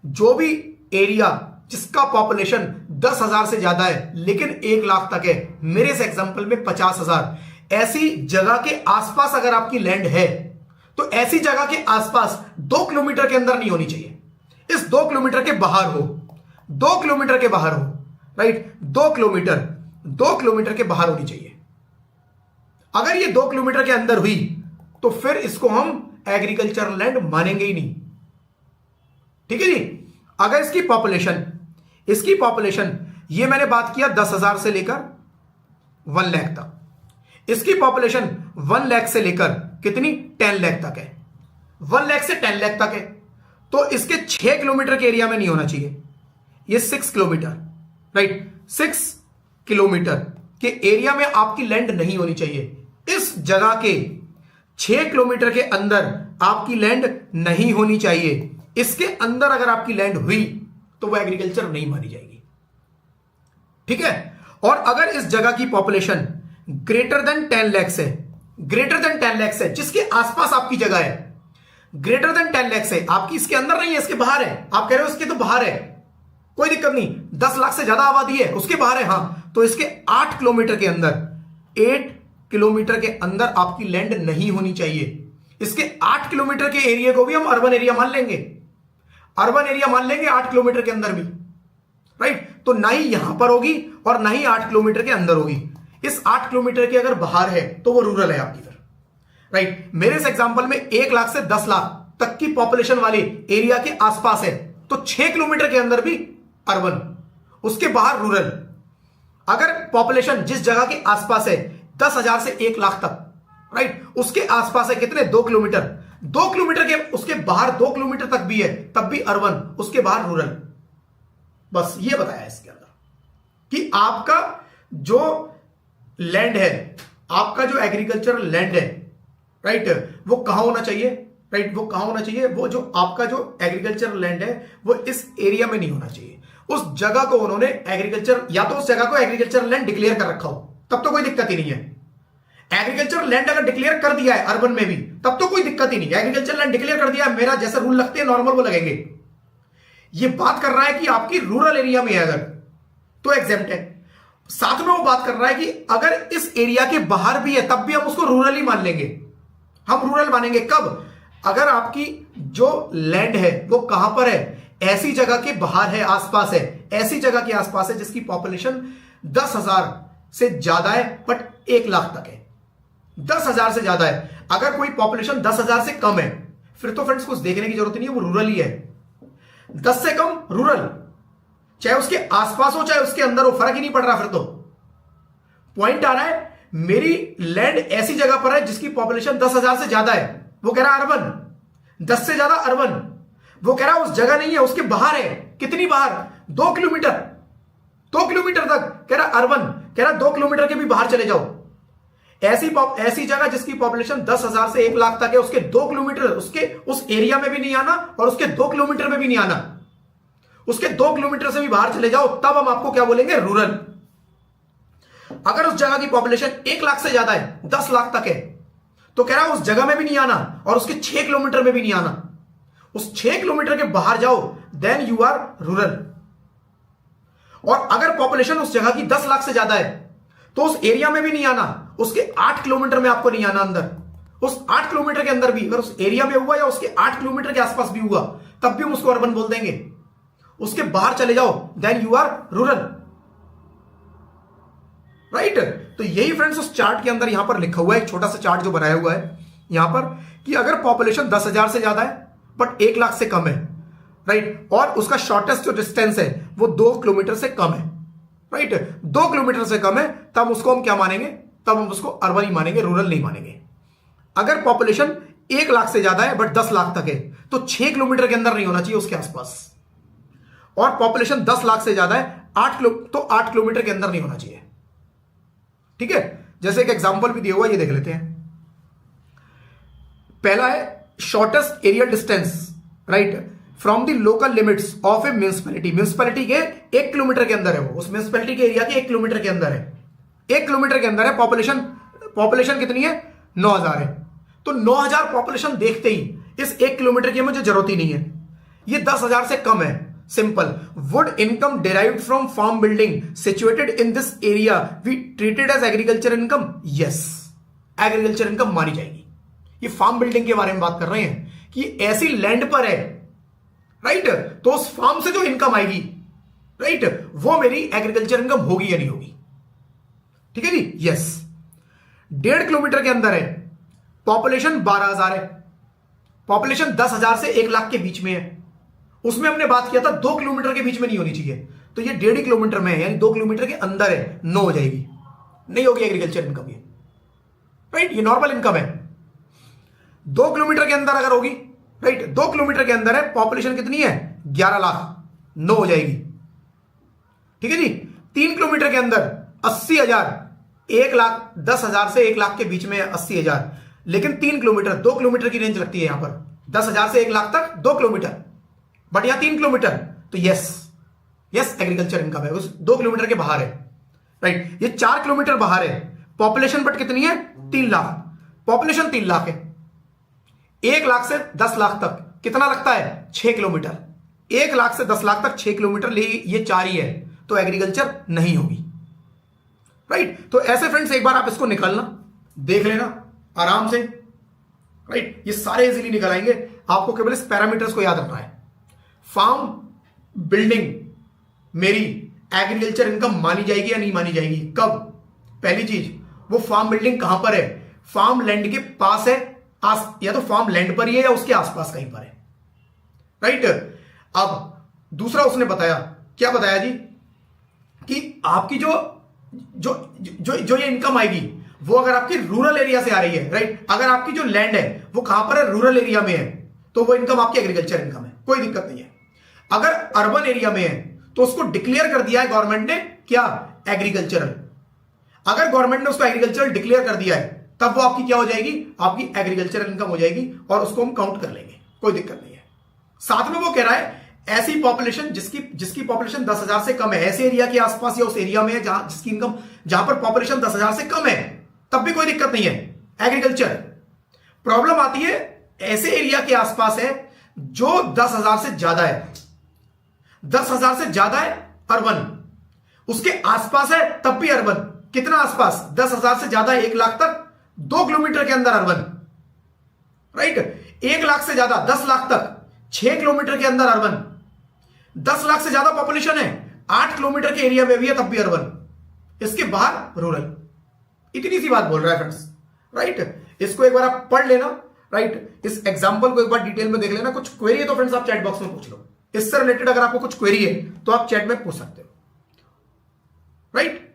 जो भी एरिया जिसका पॉपुलेशन 10,000 से ज्यादा है लेकिन 1 लाख तक है, मेरे इस एग्जांपल में 50,000, ऐसी जगह के आसपास अगर आपकी लैंड है तो ऐसी जगह के आसपास 2 किलोमीटर के अंदर नहीं होनी चाहिए, इस 2 किलोमीटर के बाहर हो, 2 किलोमीटर के बाहर हो, राइट। 2 किलोमीटर के बाहर होनी चाहिए। अगर ये 2 किलोमीटर के अंदर हुई तो फिर इसको हम एग्रीकल्चरल लैंड मानेंगे ही नहीं। ठीक है जी। अगर इसकी पॉपुलेशन ये मैंने बात किया 10,000 से लेकर 1 लाख तक, इसकी पॉपुलेशन 1 लाख से लेकर कितनी 10 लाख तक है, 1 लाख से 10 लाख तक है, तो इसके 6 किलोमीटर के एरिया में नहीं होना चाहिए, ये 6 किलोमीटर, राइट। 6 किलोमीटर के एरिया में आपकी लैंड नहीं होनी चाहिए। इस जगह के 6 किलोमीटर के अंदर आपकी लैंड नहीं होनी चाहिए। इसके अंदर अगर आपकी लैंड हुई तो वह एग्रीकल्चर नहीं मानी जाएगी। ठीक है। और अगर इस जगह की पॉपुलेशन ग्रेटर देन 10 लाख है, ग्रेटर देन 10 लाख है, जिसके आसपास आपकी जगह है, ग्रेटर देन 10 लाख है, आपकी इसके अंदर नहीं है, इसके बाहर है, आप कह रहे हो इसके तो बाहर है, कोई दिक्कत नहीं, 10 लाख से ज्यादा आबादी है, उसके बाहर है, हां, तो इसके 8 किलोमीटर के अंदर, 8 किलोमीटर के अंदर आपकी लैंड नहीं होनी चाहिए। इसके 8 किलोमीटर के एरिया को भी हम अर्बन एरिया मान लेंगे, अर्बन एरिया मान लेंगे 8 किलोमीटर के अंदर भी, राइट। तो ना ही यहां पर होगी और ना ही 8 किलोमीटर के अंदर होगी। इस 8 किलोमीटर के अगर बाहर है तो वो रूरल है आपकी फिर, राइट। मेरे इस एग्जांपल में 1 लाख से 10 लाख तक की पॉपुलेशन वाले एरिया के आसपास है, तो 6 किलोमीटर के अंदर भी अर्बन, उसके बाहर रूरल। अगर पॉपुलेशन जिस जगह के आसपास है 10,000 से 1 लाख तक, राइट, उसके आसपास है कितने 2 किलोमीटर, 2 किलोमीटर के उसके बाहर 2 किलोमीटर तक भी है, तब भी अर्बन, उसके बाहर रूरल। बस ये बताया इसके अंदर। कि आपका जो लैंड है, आपका जो एग्रीकल्चरल लैंड है, राइट, वो कहां होना चाहिए, राइट, वो कहां होना चाहिए, वो जो आपका जो एग्रीकल्चरल लैंड है वो इस एरिया में नहीं होना चाहिए। उस जगह को उन्होंने एग्रीकल्चर, या तो उस जगह को एग्रीकल्चरल लैंड डिक्लेयर कर रखा हो, तब तो कोई दिक्कत ही नहीं है। एग्रीकल्चरल लैंड अगर डिक्लेयर कर दिया है अर्बन में भी, तब तो कोई दिक्कत ही नहीं। एग्रीकल्चर लैंड डिक्लेयर कर दिया है, मेरा जैसे रूल लगते हैं नॉर्मल वो लगेंगे। ये बात कर रहा है कि आपकी रूरल एरिया में है अगर, तो एग्जेम्प्ट है। साथ में वो बात कर रहा है कि अगर इस एरिया के बाहर भी है तब भी हम उसको रूरल ही मान लेंगे। हम रूरल मानेंगे कब? अगर आपकी जो लैंड है वो कहां पर है, ऐसी जगह के बाहर है, आसपास है, ऐसी जगह के आसपास है जिसकी पॉपुलेशन 10,000 से ज्यादा है बट 1 लाख तक है। 10,000 से ज्यादा है। अगर कोई पॉपुलेशन 10,000 से कम है फिर तो फ्रेंड्स कुछ देखने की जरूरत नहीं है, वो रूरल ही है। 10 से कम रूरल, चाहे उसके आसपास हो चाहे उसके अंदर हो, फर्क ही नहीं पड़ रहा। फिर तो पॉइंट आ रहा है मेरी लैंड ऐसी जगह पर है जिसकी पॉपुलेशन 10,000 से ज्यादा है, वो कह रहा है अर्बन। 10 से ज्यादा अर्बन, वो कह रहा है उस जगह नहीं है, उसके बाहर है। कितनी बाहर? 2 किलोमीटर, 2 किलोमीटर तक कह रहा अर्बन, कह रहा 2 किलोमीटर के भी बाहर चले जाओ। ऐसी जगह जिसकी पॉपुलेशन 10,000 से 1 लाख तक है, उसके 2 किलोमीटर, उसके उस एरिया में भी नहीं आना और उसके 2 किलोमीटर में भी नहीं आना। उसके 2 किलोमीटर से भी बाहर चले जाओ, तब हम आपको क्या बोलेंगे? रूरल। अगर उस जगह की पॉपुलेशन 1 लाख से ज्यादा है, 10 लाख तक है, तो कह रहा है उस जगह में भी नहीं आना और उसके 6 किलोमीटर में भी नहीं आना। उस 6 किलोमीटर के बाहर जाओ, देन यू आर रूरल। और अगर पॉपुलेशन उस जगह की 10 लाख से ज्यादा है तो उस एरिया में भी नहीं आना, उसके 8 किलोमीटर में आपको नहीं आना अंदर। उस 8 किलोमीटर के अंदर भी अगर उस एरिया में हुआ या उसके 8 किलोमीटर के आसपास भी हुआ, तब भी हम उसको अर्बन बोल देंगे। उसके बाहर चले जाओ, then you are rural, right. तो यही फ्रेंड्स उस चार्ट के अंदर यहां पर लिखा हुआ है, एक छोटा सा चार्ट जो बनाया हुआ है यहां पर, कि अगर पॉपुलेशन 10,000 से ज्यादा है बट 1 लाख से कम है, राइट, और उसका शॉर्टेस्ट जो डिस्टेंस है वो 2 किलोमीटर से कम है, राइट, 2 किलोमीटर से कम है, तब उसको हम क्या मानेंगे? तब हम उसको अर्बन ही मानेंगे, रूरल नहीं मानेंगे। अगर पॉपुलेशन 1 लाख से ज्यादा है बट 10 लाख तक है तो 6 किलोमीटर के अंदर नहीं होना चाहिए, उसके आसपास। और पॉपुलेशन 10 लाख से ज्यादा है, 8 किलोमीटर के अंदर नहीं होना चाहिए। ठीक है, जैसे एक एग्जांपल भी दिया हुआ, ये देख लेते हैं। पहला है shortest aerial distance, right, from the local limits of a municipality. Municipality के 1 किलोमीटर के अंदर है वो, उस म्यूनिसिपैलिटी के एरिया के 1 किलोमीटर के अंदर है, 1 किलोमीटर के अंदर है। पॉपुलेशन कितनी है? 9,000 है। तो 9,000 पॉपुलेशन देखते ही इस 1 किलोमीटर की मुझे जरूरत ही नहीं है, ये 10,000 से कम है। Simple. Would income derived from farm building situated in this area be treated as agriculture income? Yes, agriculture income मानी जाएगी। ये फार्म बिल्डिंग के बारे में बात कर रहे हैं कि ऐसी लैंड पर है, राइट, तो उस फार्म से जो इनकम आएगी, राइट, वो मेरी एग्रीकल्चर इनकम होगी या नहीं होगी? ठीक है जी, यस। 1.5 किलोमीटर के अंदर है, पॉपुलेशन 12,000 है, पॉपुलेशन 10,000 से 1 लाख के बीच में है। उसमें हमने बात किया था 2 किलोमीटर के बीच में नहीं होनी चाहिए, तो ये 1.5 किलोमीटर में है, यानी 2 किलोमीटर के अंदर है, 9 हो जाएगी, नहीं होगी एग्रीकल्चर इनकम ये, राइट, ये नॉर्मल इनकम है। 2 किलोमीटर के अंदर अगर होगी, राइट, 2 किलोमीटर के अंदर है, पॉपुलेशन कितनी है? 11 लाख, 9 हो जाएगी। ठीक है जी। 3 किलोमीटर के अंदर 80,000, 1 लाख 10,000 से 1 लाख के बीच में 80,000, लेकिन 3 किलोमीटर, 2 किलोमीटर की रेंज लगती है यहां पर, 10,000 से 1 लाख तक 2 किलोमीटर, बट यहां 3 किलोमीटर, तो यस एग्रीकल्चर इनकम है, उस 2 किलोमीटर के बाहर है, राइट। ये 4 किलोमीटर बाहर है, पॉपुलेशन बट कितनी है? 3 लाख, पॉपुलेशन 3 लाख है। 1 लाख से 10 लाख तक कितना लगता है? 6 किलोमीटर। 1 लाख से 10 लाख तक 6 किलोमीटर, ये 4 ही है, तो एग्रीकल्चर नहीं होगी, राइट। तो ऐसे फ्रेंड्स एक बार आप इसको निकालना, देख लेना आराम से, राइट, ये सारे इजीली निकल आएंगे। आपको केवल इस पैरामीटर्स को याद रखना है। फार्म बिल्डिंग मेरी एग्रीकल्चर इनकम मानी जाएगी या नहीं मानी जाएगी? कब? पहली चीज, वो फार्म बिल्डिंग कहां पर है? फार्म लैंड के पास है, या तो फार्म लैंड पर ही है या उसके आसपास कहीं पर है, राइट। अब दूसरा उसने बताया, क्या बताया जी, कि आपकी जो ये इनकम आएगी वो अगर आपकी रूरल एरिया से आ रही है, राइट, अगर आपकी जो लैंड है वो कहां पर है? रूरल एरिया में है, तो वो इनकम आपकी एग्रीकल्चर इनकम है, कोई दिक्कत नहीं है। अगर अर्बन एरिया में है तो उसको डिक्लेयर कर दिया है गवर्नमेंट ने क्या? एग्रीकल्चरल। अगर गवर्नमेंट ने उसको एग्रीकल्चरल डिक्लेयर कर दिया है तब वो आपकी क्या हो जाएगी? आपकी एग्रीकल्चरल इनकम हो जाएगी और उसको हम काउंट कर लेंगे, कोई दिक्कत नहीं है। साथ में वो कह रहा है ऐसी पॉपुलेशन जिसकी पॉपुलेशन 10,000 से कम है, ऐसे एरिया के आसपास या उस एरिया में जिसकी इनकम जहां पर पॉपुलेशन 10,000 से कम है तब भी कोई दिक्कत नहीं है, एग्रीकल्चर। प्रॉब्लम आती है ऐसे एरिया के आसपास है जो 10,000 से ज्यादा है, 10,000 से ज्यादा है अर्बन, उसके आसपास है तब भी अर्बन। कितना आसपास? 10,000 से ज्यादा 1 लाख तक 2 किलोमीटर के अंदर अर्बन, राइट। 1 लाख से ज्यादा 10 लाख तक 6 किलोमीटर के अंदर अर्बन। 10 लाख से ज्यादा पॉपुलेशन है 8 किलोमीटर के एरिया में भी है तब भी अर्बन, इसके बाहर रूरल। इतनी सी बात बोल रहा है फ्रेंड्स, राइट। इसको एक बार आप पढ़ लेना, राइट। इस एग्जांपल को एक बार डिटेल में देख लेना। कुछ क्वेरी है तो फ्रेंड्स आप चैट बॉक्स में पूछ लो। इससे रिलेटेड अगर आपको कुछ क्वेरी है तो आप चैट में पूछ सकते हो, राइट।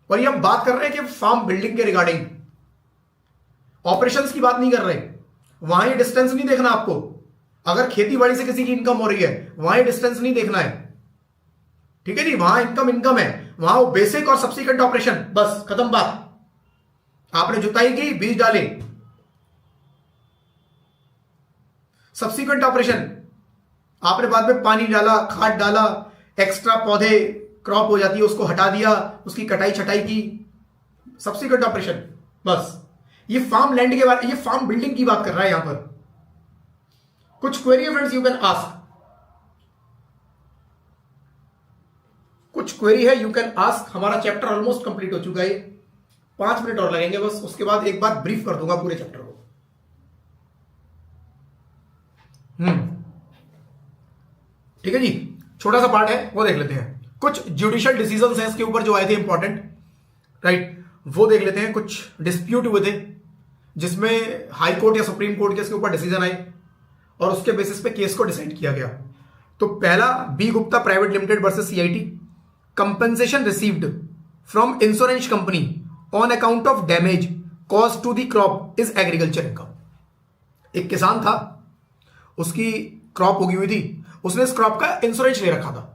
और ये हम बात कर रहे हैं कि फार्म बिल्डिंग के रिगार्डिंग, ऑपरेशंस की बात नहीं कर रहे। वहां ये डिस्टेंस नहीं देखना आपको। अगर खेती बाड़ी से किसी की इनकम हो रही है वहां ये डिस्टेंस नहीं देखना है, ठीक है जी। वहां इनकम है, वहां वो बेसिक और सब्सिक्वेंट ऑपरेशन, बस खत्म बात। आपने जुताई की, बीज डाले, सब्सिक्वेंट ऑपरेशन आपने बाद में पानी डाला, खाद डाला, एक्स्ट्रा पौधे क्रॉप हो जाती है उसको हटा दिया, उसकी कटाई छटाई की, सब्सिक्वेंट ऑपरेशन, बस। ये फार्म लैंड के बारे, ये फार्म बिल्डिंग की बात कर रहा है यहां पर। कुछ क्वेरी है फ्रेंड्स, यू कैन आस्क, कुछ क्वेरी है यू कैन आस्क। हमारा चैप्टर ऑलमोस्ट कंप्लीट हो चुका है, 5 मिनट और लगेंगे बस, उसके बाद एक बार ब्रीफ कर दूंगा पूरे चैप्टर को। ठीक है जी, छोटा सा पार्ट है वो देख लेते हैं। कुछ जुडिशियल डिसीजंस हैं इसके ऊपर जो आए थे इंपॉर्टेंट, राइट, वो देख लेते हैं। कुछ डिस्प्यूट हुए थे जिसमें हाई कोर्ट या सुप्रीम कोर्ट के इसके ऊपर डिसीजन आए और उसके बेसिस पे केस को डिसाइड किया गया। तो पहला, B Gupta private limited versus CIT, compensation received from insurance company on account of damage cause to the crop is agriculture income. एक किसान था, उसकी क्रॉप उगी हुई थी, उसने इस क्रॉप का इंश्योरेंस ले रखा था।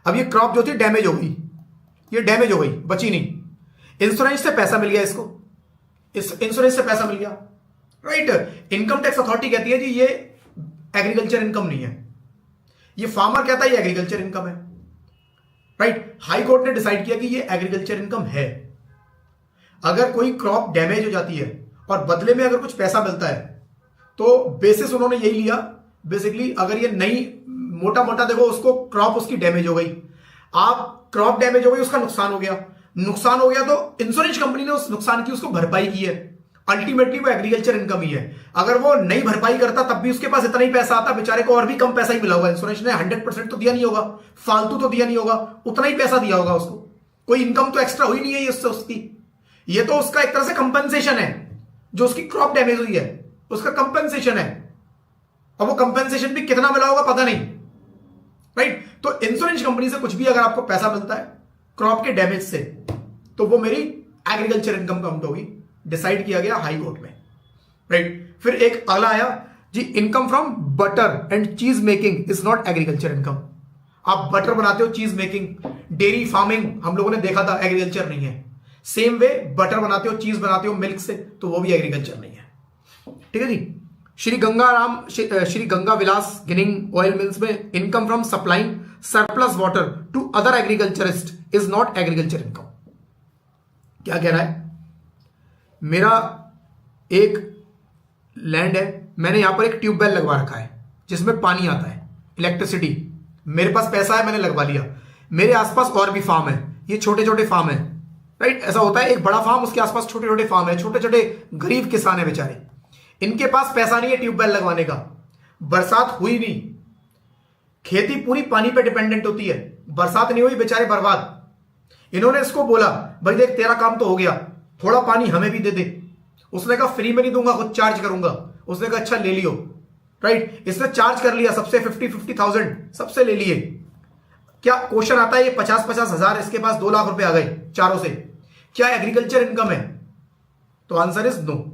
अब ये क्रॉप जो थी डैमेज हो गई, ये डैमेज हो गई, बची नहीं। इंश्योरेंस से पैसा मिल गया इसको, इस इंश्योरेंस से पैसा मिल गया, राइट। इनकम टैक्स अथॉरिटी कहती है जी ये एग्रीकल्चर इनकम नहीं है, ये फार्मर कहता है ये एग्रीकल्चर इनकम है, राइट। हाई कोर्ट ने डिसाइड किया कि ये एग्रीकल्चर इनकम है। अगर कोई क्रॉप डैमेज हो जाती है और बदले में अगर कुछ पैसा मिलता है तो बेसिस उन्होंने यही लिया बेसिकली। अगर ये नहीं, मोटा मोटा देखो, उसको क्रॉप उसकी डैमेज हो गई, आप क्रॉप डैमेज हो गई, उसका नुकसान हो गया, नुकसान हो गया तो इंश्योरेंस कंपनी ने उस नुकसान की उसको भरपाई की है। अल्टीमेटली वो एग्रीकल्चर इनकम ही है। अगर वो नहीं भरपाई करता तब भी उसके पास इतना ही पैसा आता, बेचारे को और भी कम पैसा ही मिला होगा। इंश्योरेंस ने 100% तो दिया नहीं होगा, फालतू तो दिया नहीं होगा, उतना ही पैसा दिया होगा उसको, कोई इनकम तो एक्स्ट्रा हुई नहीं है इससे उसकी। ये तो उसका एक तरह से कंपेंसेशन है, जो उसकी क्रॉप डैमेज हुई है उसका कंपेंसेशन है। अब वो कंपेंसेशन भी कितना मिला होगा पता नहीं, राइट। तो इंश्योरेंस कंपनी से कुछ भी अगर आपको पैसा मिलता है क्रॉप के डैमेज से तो वो मेरी एग्रीकल्चर इनकम काउंट होगी, डिसाइड किया गया हाई कोर्ट में, राइट। फिर एक अगला आया जी, इनकम फ्रॉम बटर एंड चीज making is not agriculture income. आप बटर बनाते हो, चीज मेकिंग, डेयरी फार्मिंग हम लोगों ने देखा था, एग्रीकल्चर नहीं है। सेम वे बटर बनाते हो, चीज बनाते हो मिल्क से, तो वो भी एग्रीकल्चर नहीं है, ठीक है जी। Shri Ganga Vilas ginning oil mills में income from supplying surplus water to other agriculturist is not agriculture income. क्या कह रहा है? मेरा एक लैंड है, मैंने यहां पर एक ट्यूबवेल लगवा रखा है जिसमें पानी आता है, इलेक्ट्रिसिटी, मेरे पास पैसा है, मैंने लगवा लिया। मेरे आसपास और भी फार्म है, ये छोटे छोटे फार्म है, राइट। ऐसा होता है, एक बड़ा फार्म, उसके आसपास छोटे छोटे फार्म है, छोटे छोटे गरीब किसान है बेचारे, इनके पास पैसा नहीं है ट्यूबवेल लगवाने का, बरसात हुई नहीं, खेती पूरी पानी पे डिपेंडेंट होती है, बरसात नहीं हुई, बेचारे बर्बाद। इन्होंने इसको बोला भाई देख तेरा काम तो हो गया, थोड़ा पानी हमें भी दे दे। उसने कहा फ्री में नहीं दूंगा, खुद चार्ज करूंगा। उसने कहा अच्छा ले लियो, राइट। इसने चार्ज कर लिया, सबसे 50,000 सबसे ले लिए। क्या क्वेश्चन आता है, ये 50,000 हजार, इसके पास 2 लाख रुपए आ गए चारों से, क्या एग्रीकल्चर इनकम है? तो आंसर इज नो,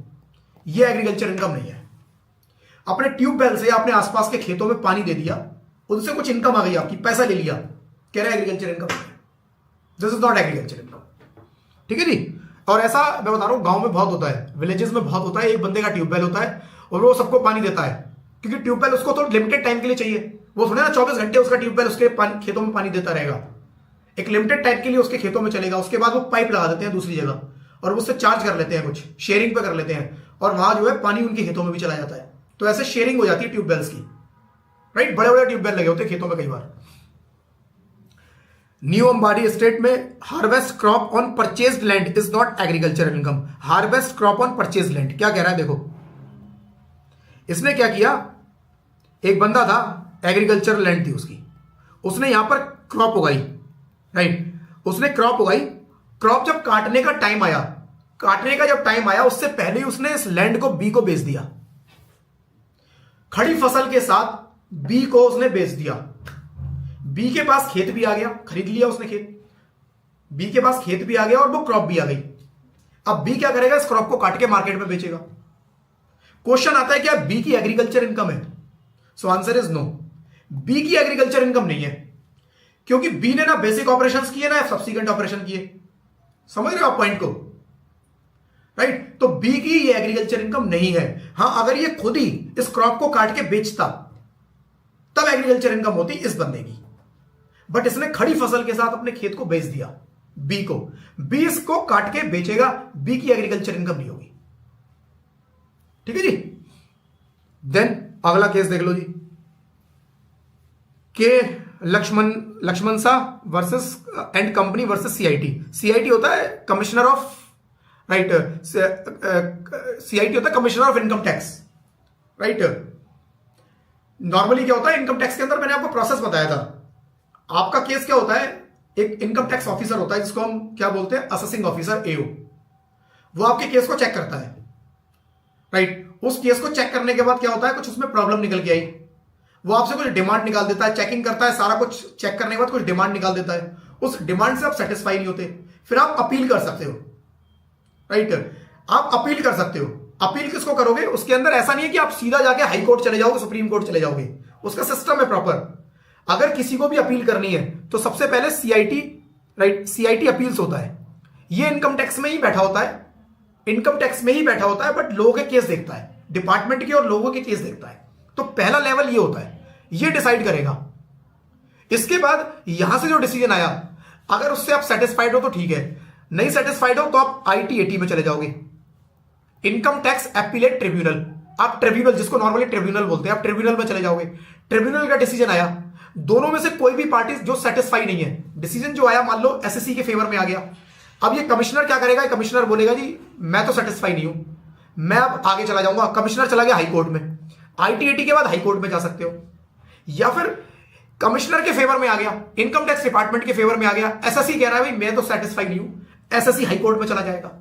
ये एग्रीकल्चर इनकम नहीं है। अपने ट्यूबवेल से अपने आसपास के खेतों में पानी दे दिया, उनसे कुछ इनकम आ गई आपकी, पैसा ले लिया, कह रहे एग्रीकल्चर इनकम नहीं है। This is not agriculture income. ठीक है जी। और ऐसा मैं बता रहा हूं गांव में बहुत होता है, विलेजेस में बहुत होता है। एक बंदे का ट्यूबवेल होता है और वो सबको पानी देता है, क्योंकि ट्यूबवेल उसको तो लिमिटेड टाइम के लिए चाहिए। वो थोड़े ना 24 घंटे उसका ट्यूबवेल उसके खेतों में पानी देता रहेगा, एक लिमिटेड टाइम के लिए उसके खेतों में चलेगा। उसके बाद वो पाइप लगा देते हैं दूसरी जगह और उससे चार्ज कर लेते हैं, कुछ शेयरिंग पे कर लेते हैं, और वहां जो है पानी उनके खेतों में भी चला जाता है। तो ऐसे शेयरिंग हो जाती है ट्यूबवेल्स की, राइट। बड़े बड़े ट्यूबवेल लगे होते हैं खेतों में कई बार। न्यू अंबाड़ी स्टेट में harvest crop on purchased land is not agriculture income. Harvest crop on purchase land क्या कह रहा है, देखो इसने क्या किया, एक बंदा था, एग्रीकल्चर लैंड थी उसकी, उसने यहां पर क्रॉप उगाई, राइट। उसने क्रॉप उगाई, क्रॉप जब काटने का टाइम आया, काटने का जब टाइम आया उससे पहले ही उसने इस लैंड को बी को बेच दिया। खड़ी फसल के साथ बी को उसने बेच दिया। बी के पास खेत भी आ गया, खरीद लिया उसने खेत, बी के पास खेत भी आ गया और वो क्रॉप भी आ गई। अब बी क्या करेगा, इस क्रॉप को काट के मार्केट में बेचेगा। क्वेश्चन आता है क्या बी की एग्रीकल्चर इनकम है? So answer is no, B की एग्रीकल्चर इनकम नहीं है, क्योंकि बी ने ना बेसिक ऑपरेशंस किए ना सब्सिक्वेंट ऑपरेशन किए। समझ रहे हो आप पॉइंट को, राइट। तो बी की ये एग्रीकल्चर इनकम नहीं है। हां, अगर ये खुद ही इस क्रॉप को काट के बेचता तब एग्रीकल्चर इनकम होती इस बंदे की, बट इसने खड़ी फसल के साथ अपने खेत को बेच दिया बी को। बी इसको काट के बेचेगा, बी की एग्रीकल्चर इनकम नहीं होगी। ठीक है जी। देन अगला केस देख लो जी, के लक्ष्मण सा versus and company versus CIT. CIT होता है कमिश्नर ऑफ, राइट, सीआईटी होता है commissioner of income tax, right. Normally क्या होता है इनकम टैक्स के अंदर, मैंने आपको प्रोसेस बताया था। आपका केस क्या होता है, एक इनकम टैक्स ऑफिसर होता है जिसको हम क्या बोलते हैं, असेसिंग ऑफिसर, एओ। वो आपके केस को चेक करता है, राइट। उस केस को चेक करने के बाद क्या होता है, कुछ उसमें प्रॉब्लम निकल के आई, वो आपसे कुछ डिमांड निकाल देता है, चेकिंग करता है, सारा कुछ चेक करने के बाद कुछ डिमांड निकाल देता है। उस डिमांड से आप सेटिस्फाई नहीं होते, फिर आप अपील कर सकते हो, राइट। आप अपील कर सकते हो। अपील किसको करोगे, उसके अंदर ऐसा नहीं है कि आप सीधा जाके हाई कोर्ट चले जाओगे, सुप्रीम कोर्ट चले जाओगे, उसका सिस्टम है प्रॉपर। अगर किसी को भी अपील करनी है तो सबसे पहले सीआईटी, राइट, सीआईटी अपील्स होता है। ये इनकम टैक्स में ही बैठा होता है, इनकम टैक्स में ही बैठा होता है, बट लोगों के केस देखता है, डिपार्टमेंट के और लोगों के केस देखता है। तो पहला लेवल ये होता है, ये डिसाइड करेगा। इसके बाद यहां से जो डिसीजन आया, अगर उससे आप सेटिस्फाइड हो तो ठीक है, नहीं सेटिस्फाइड हो तो आप आईटीएटी में चले जाओगे, इनकम टैक्स अपीलेट ट्रिब्यूनल। आप ट्रिब्यूनल, जिसको नॉर्मली ट्रिब्यूनल बोलते हैं, आप ट्रिब्यूनल में चले जाओगे। ट्रिब्यूनल का डिसीजन आया, दोनों में से कोई भी पार्टी जो सेटिस्फाई नहीं है, डिसीजन जो आया मान लो एसएससी के फेवर में आ गया। अब ये कमिश्नर क्या करेगा, कमिश्नर बोलेगा जी मैं तो सेटिस्फाई नहीं हूं, मैं अब आगे चला जाऊंगा। कमिश्नर चला गया हाई कोर्ट में, आईटीएटी के बाद हाई कोर्ट में जा सकते हो, या फिर कमिश्नर के फेवर में आ गया, इनकम टैक्स डिपार्टमेंट के फेवर में आ गया, एसएससी कह रहा है भाई मैं तो सेटिस्फाई नहीं हूं, एसएससी हाई कोर्ट में चला जाएगा।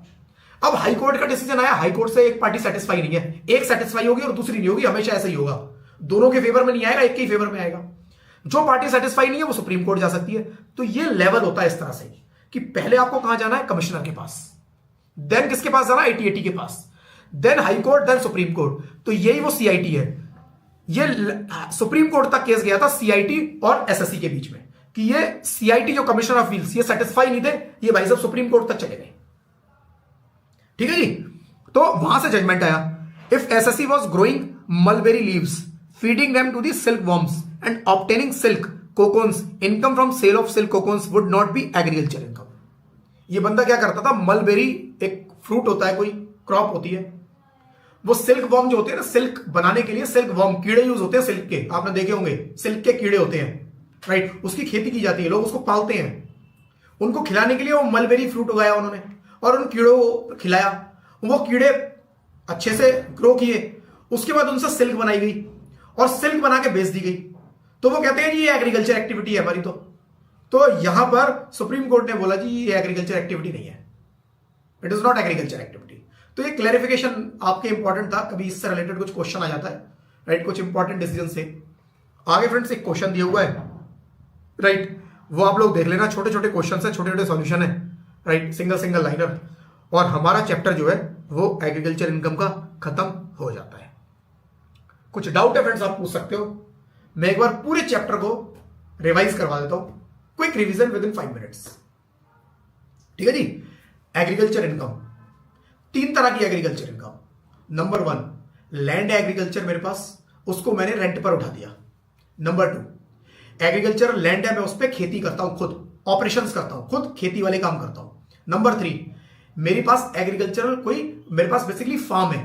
अब हाई कोर्ट का डिसीजन आया, हाई कोर्ट से एक पार्टी सेटिस्फाई नहीं है, एक सेटिस्फाई होगी और दूसरी नहीं होगी, हमेशा ऐसा ही होगा, दोनों के फेवर में नहीं आएगा, एक के फेवर में आएगा। जो पार्टी सेटिस्फाई नहीं है वो सुप्रीम कोर्ट जा सकती है। तो ये लेवल होता है इस तरह से कि पहले आपको कहां जाना है, कमिश्नर के पास, देन किसके पास जाना है, आईटीएटी के पास, then High Court, then Supreme Court. तो यही वो सीआईटी है। ये सुप्रीम कोर्ट तक केस गया था सीआईटी और एसएससी के बीच में, कि ये सीआईटी जो कमिश्नर ऑफ व्हील्स, ये सेटिस्फाई नहीं थे, ये भाई साहब सुप्रीम कोर्ट तक चले गए। ठीक है जी। तो वहां से जजमेंट आया, if SSC was growing mulberry leaves, feeding them to the silk worms and obtaining silk cocoons, income from sale of silk cocoons would not be agriculture income. ये बंदा क्या करता था, मलबेरी एक फ्रूट होता है, कोई क्रॉप होती है, वो सिल्क वॉर्म जो होते हैं ना, सिल्क बनाने के लिए सिल्क वॉर्म, कीड़े यूज होते हैं सिल्क के, आपने देखे होंगे, सिल्क के कीड़े होते हैं, राइट। उसकी खेती की जाती है, लोग उसको पालते हैं, उनको खिलाने के लिए वो मलबेरी फ्रूट उगाया उन्होंने और उन कीड़ों को खिलाया, वो कीड़े अच्छे से ग्रो किए, उसके बाद उनसे सिल्क बनाई गई और सिल्क बना के बेच दी गई। तो वो कहते हैं जी ये एग्रीकल्चर एक्टिविटी है हमारी। तो यहां पर सुप्रीम कोर्ट ने बोला जी ये एग्रीकल्चर एक्टिविटी नहीं है, it is not agriculture activity. तो ये क्लैरिफिकेशन आपके इंपॉर्टेंट था, कभी इससे रिलेटेड कुछ क्वेश्चन आ जाता है, राइट, कुछ इंपॉर्टेंट डिसीजन से। आगे फ्रेंड्स एक क्वेश्चन दिया हुआ है, राइट, वो आप लोग देख लेना, छोटे छोटे क्वेश्चन है, छोटे छोटे सॉल्यूशन है, राइट, सिंगल सिंगल लाइनर, और हमारा चैप्टर जो है वो एग्रीकल्चर इनकम का खत्म हो जाता है। कुछ डाउट है फ्रेंड्स आप पूछ सकते हो, मैं एक बार पूरे चैप्टर को रिवाइज करवा देता हूं, quick revision with in 5 minutes. ठीक है जी। एग्रीकल्चर इनकम, तीन तरह की agriculture income. Number 1, land agriculture मेरे पास, उसको मैंने रेंट पर उठा दिया। नंबर 2, एग्रीकल्चर लैंड है, मैं उस पर खेती करता हूं, खुद ऑपरेशंस करता हूं, खुद खेती वाले काम करता हूं। नंबर 3, मेरे पास एग्रीकल्चरल कोई, मेरे पास बेसिकली फार्म है,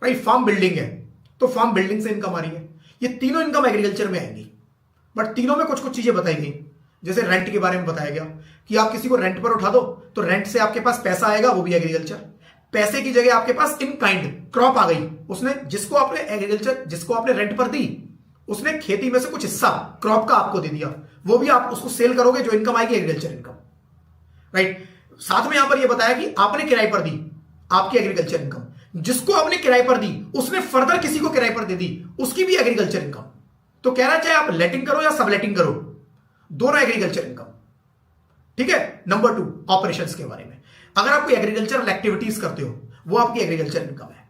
राइट, फार्म बिल्डिंग है, तो फार्म बिल्डिंग से इनकम आ रही है। ये तीनों इनकम एग्रीकल्चर में आएंगी, बट तीनों में कुछ कुछ चीजें बताई गई। जैसे रेंट के बारे में बताया गया कि आप किसी को रेंट पर उठा दो तो रेंट से आपके पास पैसा आएगा, वो भी एग्रीकल्चर। पैसे की जगह आपके पास इन काइंड क्रॉप आ गई, उसने जिसको आपने एग्रीकल्चर, जिसको आपने रेंट पर दी, उसने खेती में से कुछ हिस्सा क्रॉप का आपको दे दिया, वो भी आप उसको सेल करोगे, जो इनकम आएगी एग्रीकल्चर इनकम, राइट। साथ में यहां पर यह बताया कि आपने किराए पर दी, आपकी एग्रीकल्चर इनकम, जिसको आपने किराए पर दी उसने फर्दर किसी को किराए पर दे दी, उसकी भी एग्रीकल्चर इनकम। तो कह रहा है चाहे आप लेटिंग करो या सबलेटिंग करो, दोनों एग्रीकल्चर इनकम, ठीक है। नंबर 2, ऑपरेशंस के बारे में, अगर आप कोई एग्रीकल्चरल एक्टिविटीज करते हो, वो आपकी एग्रीकल्चर इनकम है।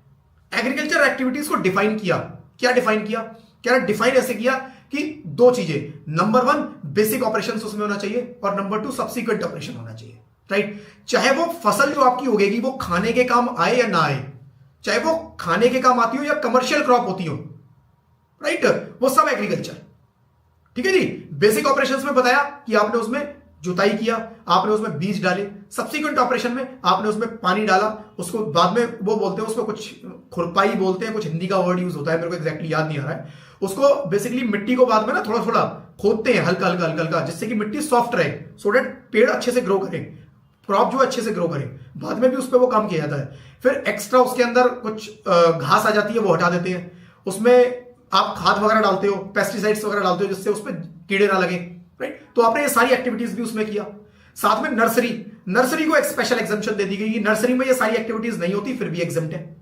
एग्रीकल्चर एक्टिविटीज को डिफाइन किया, क्या डिफाइन किया, क्या डिफाइन ऐसे किया कि दो चीजें, नंबर 1 बेसिक ऑपरेशंस उसमें होना चाहिए, और नंबर 2 सब्सिक्वेंट ऑपरेशन होना चाहिए, राइट। चाहे वो फसल जो आपकी उगेगी वो खाने के काम आए या ना आए, चाहे वो खाने के काम आती हो या कमर्शियल क्रॉप होती हो, राइट, वो सब एग्रीकल्चर, ठीक है जी। बेसिक ऑपरेशंस में बताया कि आपने उसमें जुताई किया, आपने उसमें बीज डाले। सब्सिक्वेंट ऑपरेशन में आपने उसमें पानी डाला, उसको बाद में वो बोलते हैं, उसको कुछ खुरपाई बोलते हैं, कुछ हिंदी का वर्ड यूज होता है, मेरे को एग्जैक्टली याद नहीं आ रहा है। उसको बेसिकली मिट्टी को बाद में ना थोड़ा थोड़ा खोदते हैं, हल्का हल्का हल्का हल्का, जिससे कि मिट्टी सॉफ्ट रहे, सो डेट पेड़ अच्छे से ग्रो करे, क्रॉप जो अच्छे से ग्रो करे। बाद में भी उस पर वो काम किया जाता है। फिर एक्स्ट्रा उसके अंदर कुछ घास आ जाती है, वो हटा देते हैं। उसमें आप खाद वगैरह डालते हो, पेस्टिसाइड्स वगैरह डालते हो, जिससे उस पर कीड़े ना लगे, राइट। तो आपने ये सारी एक्टिविटीज भी उसमें किया। साथ में नर्सरी, नर्सरी को एक स्पेशल एग्जम्पशन दे दी गई, नर्सरी में ये सारी एक्टिविटीज नहीं होती, फिर भी एग्जम्प्ट है,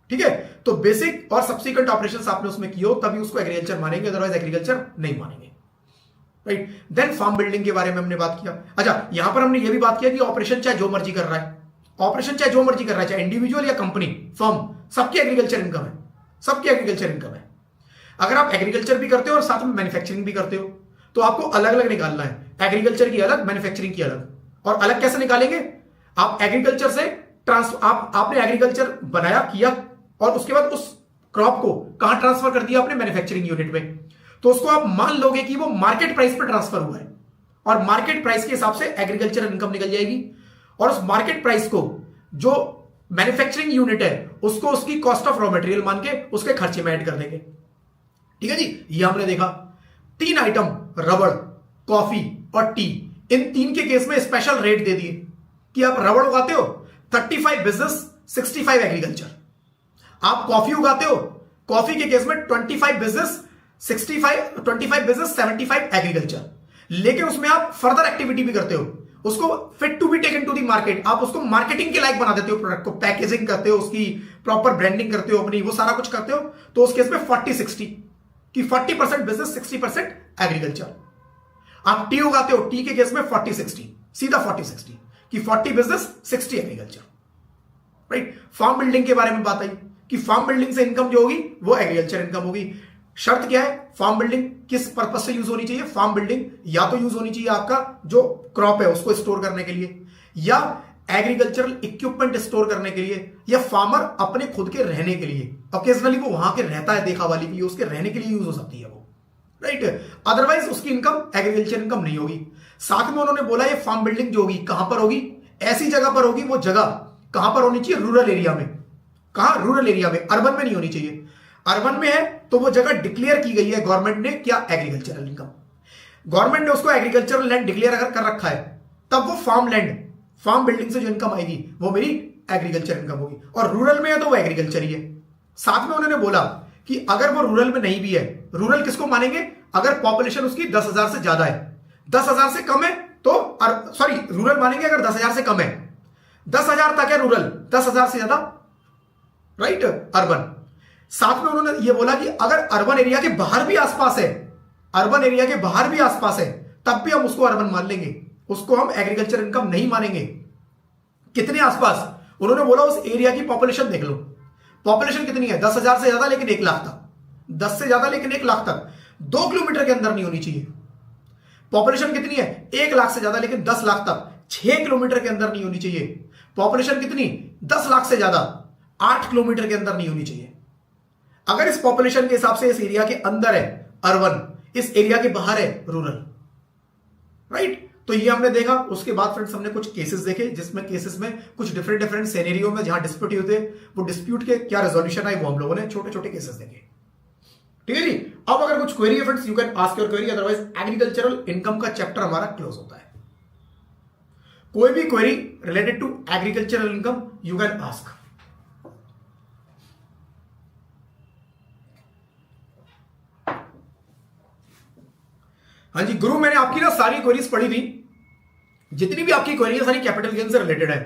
ठीक है। तो बेसिक और सब्सिक्वेंट ऑपरेशंस आपने उसमें किए, तभी उसको एग्रीकल्चर मानेंगे, अदरवाइज एग्रीकल्चर नहीं मानेंगे, राइट। देन फार्म बिल्डिंग के बारे में हमने बात किया। अच्छा, यहां पर हमने ये भी बात किया कि ऑपरेशन चाहे जो मर्जी कर रहा है, ऑपरेशन चाहे जो मर्जी कर रहा है, चाहे इंडिविजुअल या कंपनी, फर्म, सबकी एग्रीकल्चर इनकम है, सबकी एग्रीकल्चर इनकम है। अगर आप एग्रीकल्चर भी करते हो और साथ में मैन्युफैक्चरिंग भी करते हो, तो आपको अलग अलग निकालना है, एग्रीकल्चर की अलग, मैन्युफैक्चरिंग की अलग। और अलग कैसे निकालेंगे, आप एग्रीकल्चर से आपने एग्रीकल्चर बनाया किया, और उसके बाद उस क्रॉप को कहां ट्रांसफर कर दिया, अपने मैन्युफैक्चरिंग यूनिट में, तो उसको आप मान लोगे कि वो मार्केट प्राइस पर ट्रांसफर हुआ है, और मार्केट प्राइस के हिसाब से एग्रीकल्चर इनकम निकल जाएगी। और उस मार्केट प्राइस को जो मैन्युफैक्चरिंग यूनिट है, उसको उसकी कॉस्ट ऑफ रॉ मटेरियल मान के उसके खर्चे में ऐड कर देंगे, ठीक है जी। ये हमने देखा 3 आइटम, रबड़, कॉफी और टी, इन 3 के केस में स्पेशल रेट दे दिए कि आप रबड़ उगाते हो 35 बिजनेस 65 एग्रीकल्चर, आप कॉफी उगाते हो, कॉफी के केस में 25 बिजनेस 75 एग्रीकल्चर। लेकिन उसमें आप फर्दर एक्टिविटी भी करते हो, उसको fit to be taken to the market, आप उसको मार्केटिंग के लायक बना देते हो, प्रोडक्ट को पैकेजिंग करते हो, उसकी प्रॉपर ब्रांडिंग करते हो अपनी, वो सारा कुछ करते हो। तो उस केस में 40-60 कि 40% बिजनेस 60% एग्रीकल्चर। आप टी उगाते हो, टी के केस में 40-60, सीधा 40-60 कि 40 business 60 agriculture, right. Farm building के बारे में बात आई कि फार्म बिल्डिंग से इनकम जो होगी वो एग्रीकल्चर इनकम होगी। शर्त क्या है, फार्म बिल्डिंग किस पर्पज से यूज होनी चाहिए, फार्म बिल्डिंग या तो यूज होनी चाहिए आपका जो क्रॉप है उसको स्टोर करने के लिए, या एग्रीकल्चरल इक्विपमेंट स्टोर करने के लिए, या फार्मर अपने खुद के रहने के लिए, ओकेजनली वो वहां के रहता है देखा वाली के लिए, उसके रहने के लिए यूज हो सकती है वो, राइट। अदरवाइज उसकी इनकम एग्रीकल्चर इनकम नहीं होगी। साथ में उन्होंने बोला ये फार्म बिल्डिंग जो होगी कहां पर होगी, ऐसी जगह पर होगी, वो जगह कहां पर होनी चाहिए, रूरल एरिया में। कहां, रूरल एरिया में, अर्बन में नहीं होनी चाहिए। अर्बन में है तो वो जगह डिक्लेयर की गई है गवर्नमेंट ने, क्या, एग्रीकल्चरल इनकम, गवर्नमेंट ने उसको एग्रीकल्चरल लैंड डिक्लेयर अगर कर रखा है, तब वो फार्म लैंड, फार्म बिल्डिंग से जो इनकम आएगी वो मेरी एग्रीकल्चर इनकम होगी। और रूरल में है तो वो एग्रीकल्चर ही है। साथ में उन्होंने बोला कि अगर वो रूरल में नहीं भी है, रूरल किसको मानेंगे, अगर पॉपुलेशन उसकी 10,000 से ज्यादा है, 10,000 से कम है तो सॉरी, रूरल मानेंगे अगर 10,000 से कम है, 10,000 तक है रूरल, 10,000 से ज्यादा राइट अर्बन। साथ में उन्होंने ये बोला कि अगर अर्बन एरिया के बाहर भी आसपास है, अर्बन एरिया के बाहर भी आसपास है, तब भी हम उसको अर्बन मान लेंगे, उसको हम एग्रीकल्चर इनकम नहीं मानेंगे। कितने आसपास, उन्होंने बोला उस एरिया की पॉपुलेशन देख लो, पॉपुलेशन कितनी है, 10,000 से ज्यादा लेकिन 1 लाख तक, 10 से ज्यादा लेकिन 1 लाख तक, 2 किलोमीटर के अंदर नहीं होनी चाहिए। पॉपुलेशन कितनी है, 1 लाख से ज्यादा लेकिन 10 लाख तक, 6 किलोमीटर के अंदर नहीं होनी चाहिए। पॉपुलेशन कितनी? 10 लाख से ज्यादा 8 किलोमीटर के अंदर नहीं होनी चाहिए। अगर इस पॉपुलेशन के हिसाब से इस एरिया के अंदर है अर्बन, इस एरिया के बाहर है रूरल, राइट? तो ये हमने देखा। उसके बाद फ्रेंड्स हमने कुछ केसेस देखे, जिसमें केसेस में कुछ डिफरेंट सिनेरियो में जहां डिस्प्यूट होते, वो डिस्प्यूट के क्या रेजोल्यूशन आए वो हम लोगों ने छोटे छोटे केसेस देखे। ठीक है जी। अब अगर कुछ क्वेरी है friends, you can ask your query, otherwise agricultural income का चैप्टर हमारा क्लोज होता है। कोई भी query related to agricultural income you can ask. हाँ जी गुरु, मैंने आपकी ना सारी क्वेरीज पढ़ी थी, जितनी भी आपकी क्वेरी है सारी कैपिटल गेन से रिलेटेड है।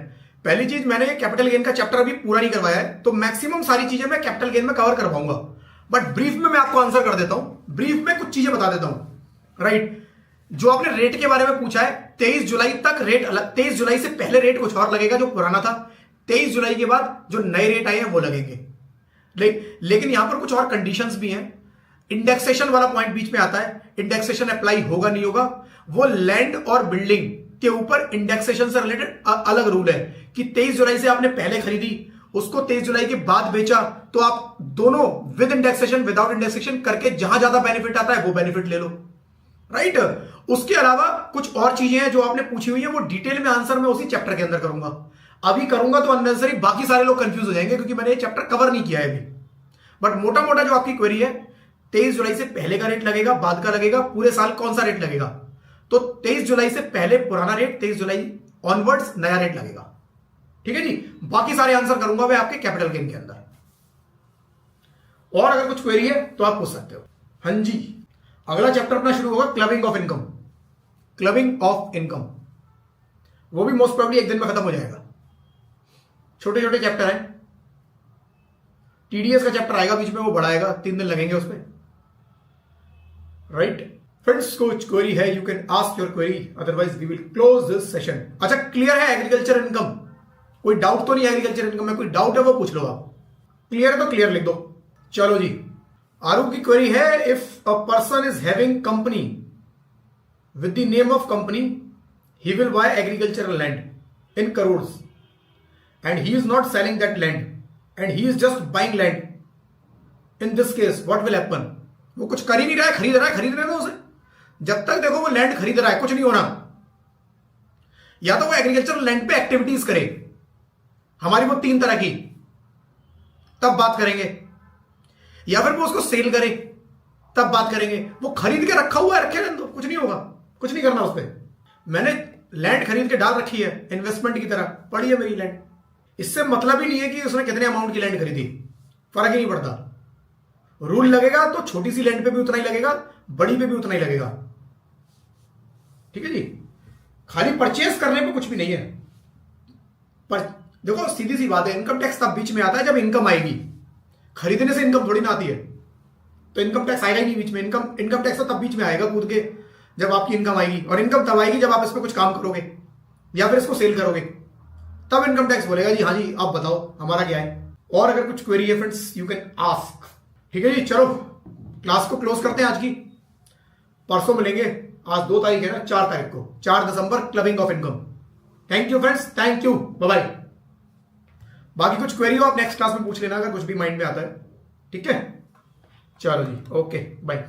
पहली चीज, मैंने कैपिटल गेन का चैप्टर अभी पूरा नहीं करवाया है, तो मैक्सिमम सारी चीजें मैं कैपिटल गेन में कवर कर पाऊंगा, बट ब्रीफ में मैं आपको आंसर कर देता हूं। ब्रीफ में कुछ चीजें बता देता हूं, राइट? जो आपने रेट के बारे में पूछा है, 23 जुलाई तक रेट अलग, 23 जुलाई से पहले रेट कुछ और लगेगा जो पुराना था, 23 जुलाई के बाद जो नए रेट आए हैं वो लगेंगे। लेकिन यहां पर कुछ और कंडीशंस भी हैं। इंडेक्सेशन वाला पॉइंट बीच में आता है, इंडेक्सेशन अप्लाई होगा नहीं होगा, वो लैंड और बिल्डिंग के ऊपर इंडेक्सेशन से रिलेटेड अलग रूल है कि 23 जुलाई से आपने पहले खरीदी, उसको 23 जुलाई के बाद बेचा, तो आप दोनों विद इंडेक्सेशन विदाउट इंडेक्सेशन करके जहां ज्यादा बेनिफिट आता है वो बेनिफिट ले लो, राइट? उसके अलावा कुछ और चीजें हैं जो आपने पूछी हुई है, वो डिटेल में आंसर मैं उसी चैप्टर के अंदर करूंगा। अभी करूंगा तो अननेसेसरी बाकी सारे लोग कंफ्यूज हो जाएंगे, क्योंकि मैंने ये चैप्टर कवर नहीं किया है अभी। बट मोटा मोटा जो आपकी क्वेरी है, 23 जुलाई से पहले का रेट लगेगा, बाद का लगेगा, पूरे साल कौन सा रेट लगेगा? तो 23 जुलाई से पहले पुराना रेट, 23 जुलाई ऑनवर्ड्स नया रेट लगेगा। ठीक है जी। बाकी सारे आंसर करूंगा मैं आपके कैपिटल गेन के अंदर। और अगर कुछ क्वेरी है तो आप पूछ सकते हो। हाँ जी, अगला चैप्टर अपना शुरू होगा clubbing of income. Clubbing of income वो भी मोस्ट प्रोबेबली एक दिन में खत्म हो जाएगा। छोटे छोटे चैप्टर हैं। टीडीएस का चैप्टर आएगा बीच में, वो बढ़ाएगा, 3 दिन लगेंगे उसमें, राइट? फ्रेंड्स, कुछ क्वेरी है you can ask your query, otherwise we will close this session. अच्छा, क्लियर है एग्रीकल्चर इनकम? कोई डाउट तो नहीं है एग्रीकल्चर इनकम में? कोई डाउट है वो पूछ लो आप। क्लियर है तो क्लियर लिख दो। चलो जी, आरूप की क्वेरी है, if a person is having company with the name of company, he will buy agricultural land in crore and he is not selling that land and he is just buying land. In this case what will happen? वो कुछ कर ही नहीं रहा है, खरीद रहा है, खरीदने दो उसे। जब तक देखो वो लैंड खरीद रहा है कुछ नहीं होना। या तो वो एग्रीकल्चरल लैंड पे एक्टिविटीज करे, हमारी वो 3 तरह की, तब बात करेंगे, या फिर वो उसको सेल करे, तब बात करेंगे। वो खरीद के रखा हुआ है, रखे रहने दो, कुछ नहीं होगा, कुछ नहीं करना उस पर। मैंने लैंड खरीद के डाल रखी है इन्वेस्टमेंट की तरह, पड़ी है मेरी लैंड। इससे मतलब ही नहीं है कि उसने कितने अमाउंट की लैंड खरीदी, फर्क ही नहीं पड़ता। रूल लगेगा तो छोटी सी लैंड पे भी उतना ही लगेगा, बड़ी पे भी उतना ही लगेगा। ठीक है जी। खाली परचेस करने पे कुछ भी नहीं है। पर देखो सीधी सी बात है, इनकम टैक्स तब बीच में आता है जब इनकम आएगी। खरीदने से इनकम थोड़ी ना आती है, तो इनकम टैक्स आएगा ही नहीं बीच में। इनकम टैक्स तो तब बीच में आएगा कूद के जब आपकी इनकम आएगी, और इनकम तब आएगी जब आप इस पर कुछ काम करोगे या फिर इसको सेल करोगे, तब इनकम टैक्स बोलेगा जी हाँ जी आप बताओ हमारा क्या है। और अगर कुछ क्वेरी है फ्रेंड्स यू कैन आस्क। ठीक है जी, चलो क्लास को क्लोज करते हैं आज की। परसों मिलेंगे, आज 2 तारीख है ना, 4 तारीख को, 4 दिसंबर, clubbing of income. Thank you friends, thank you, bye bye. बाकी कुछ क्वेरी हो आप नेक्स्ट क्लास में पूछ लेना, अगर कुछ भी माइंड में आता है। ठीक है, चलो जी, ओके बाय।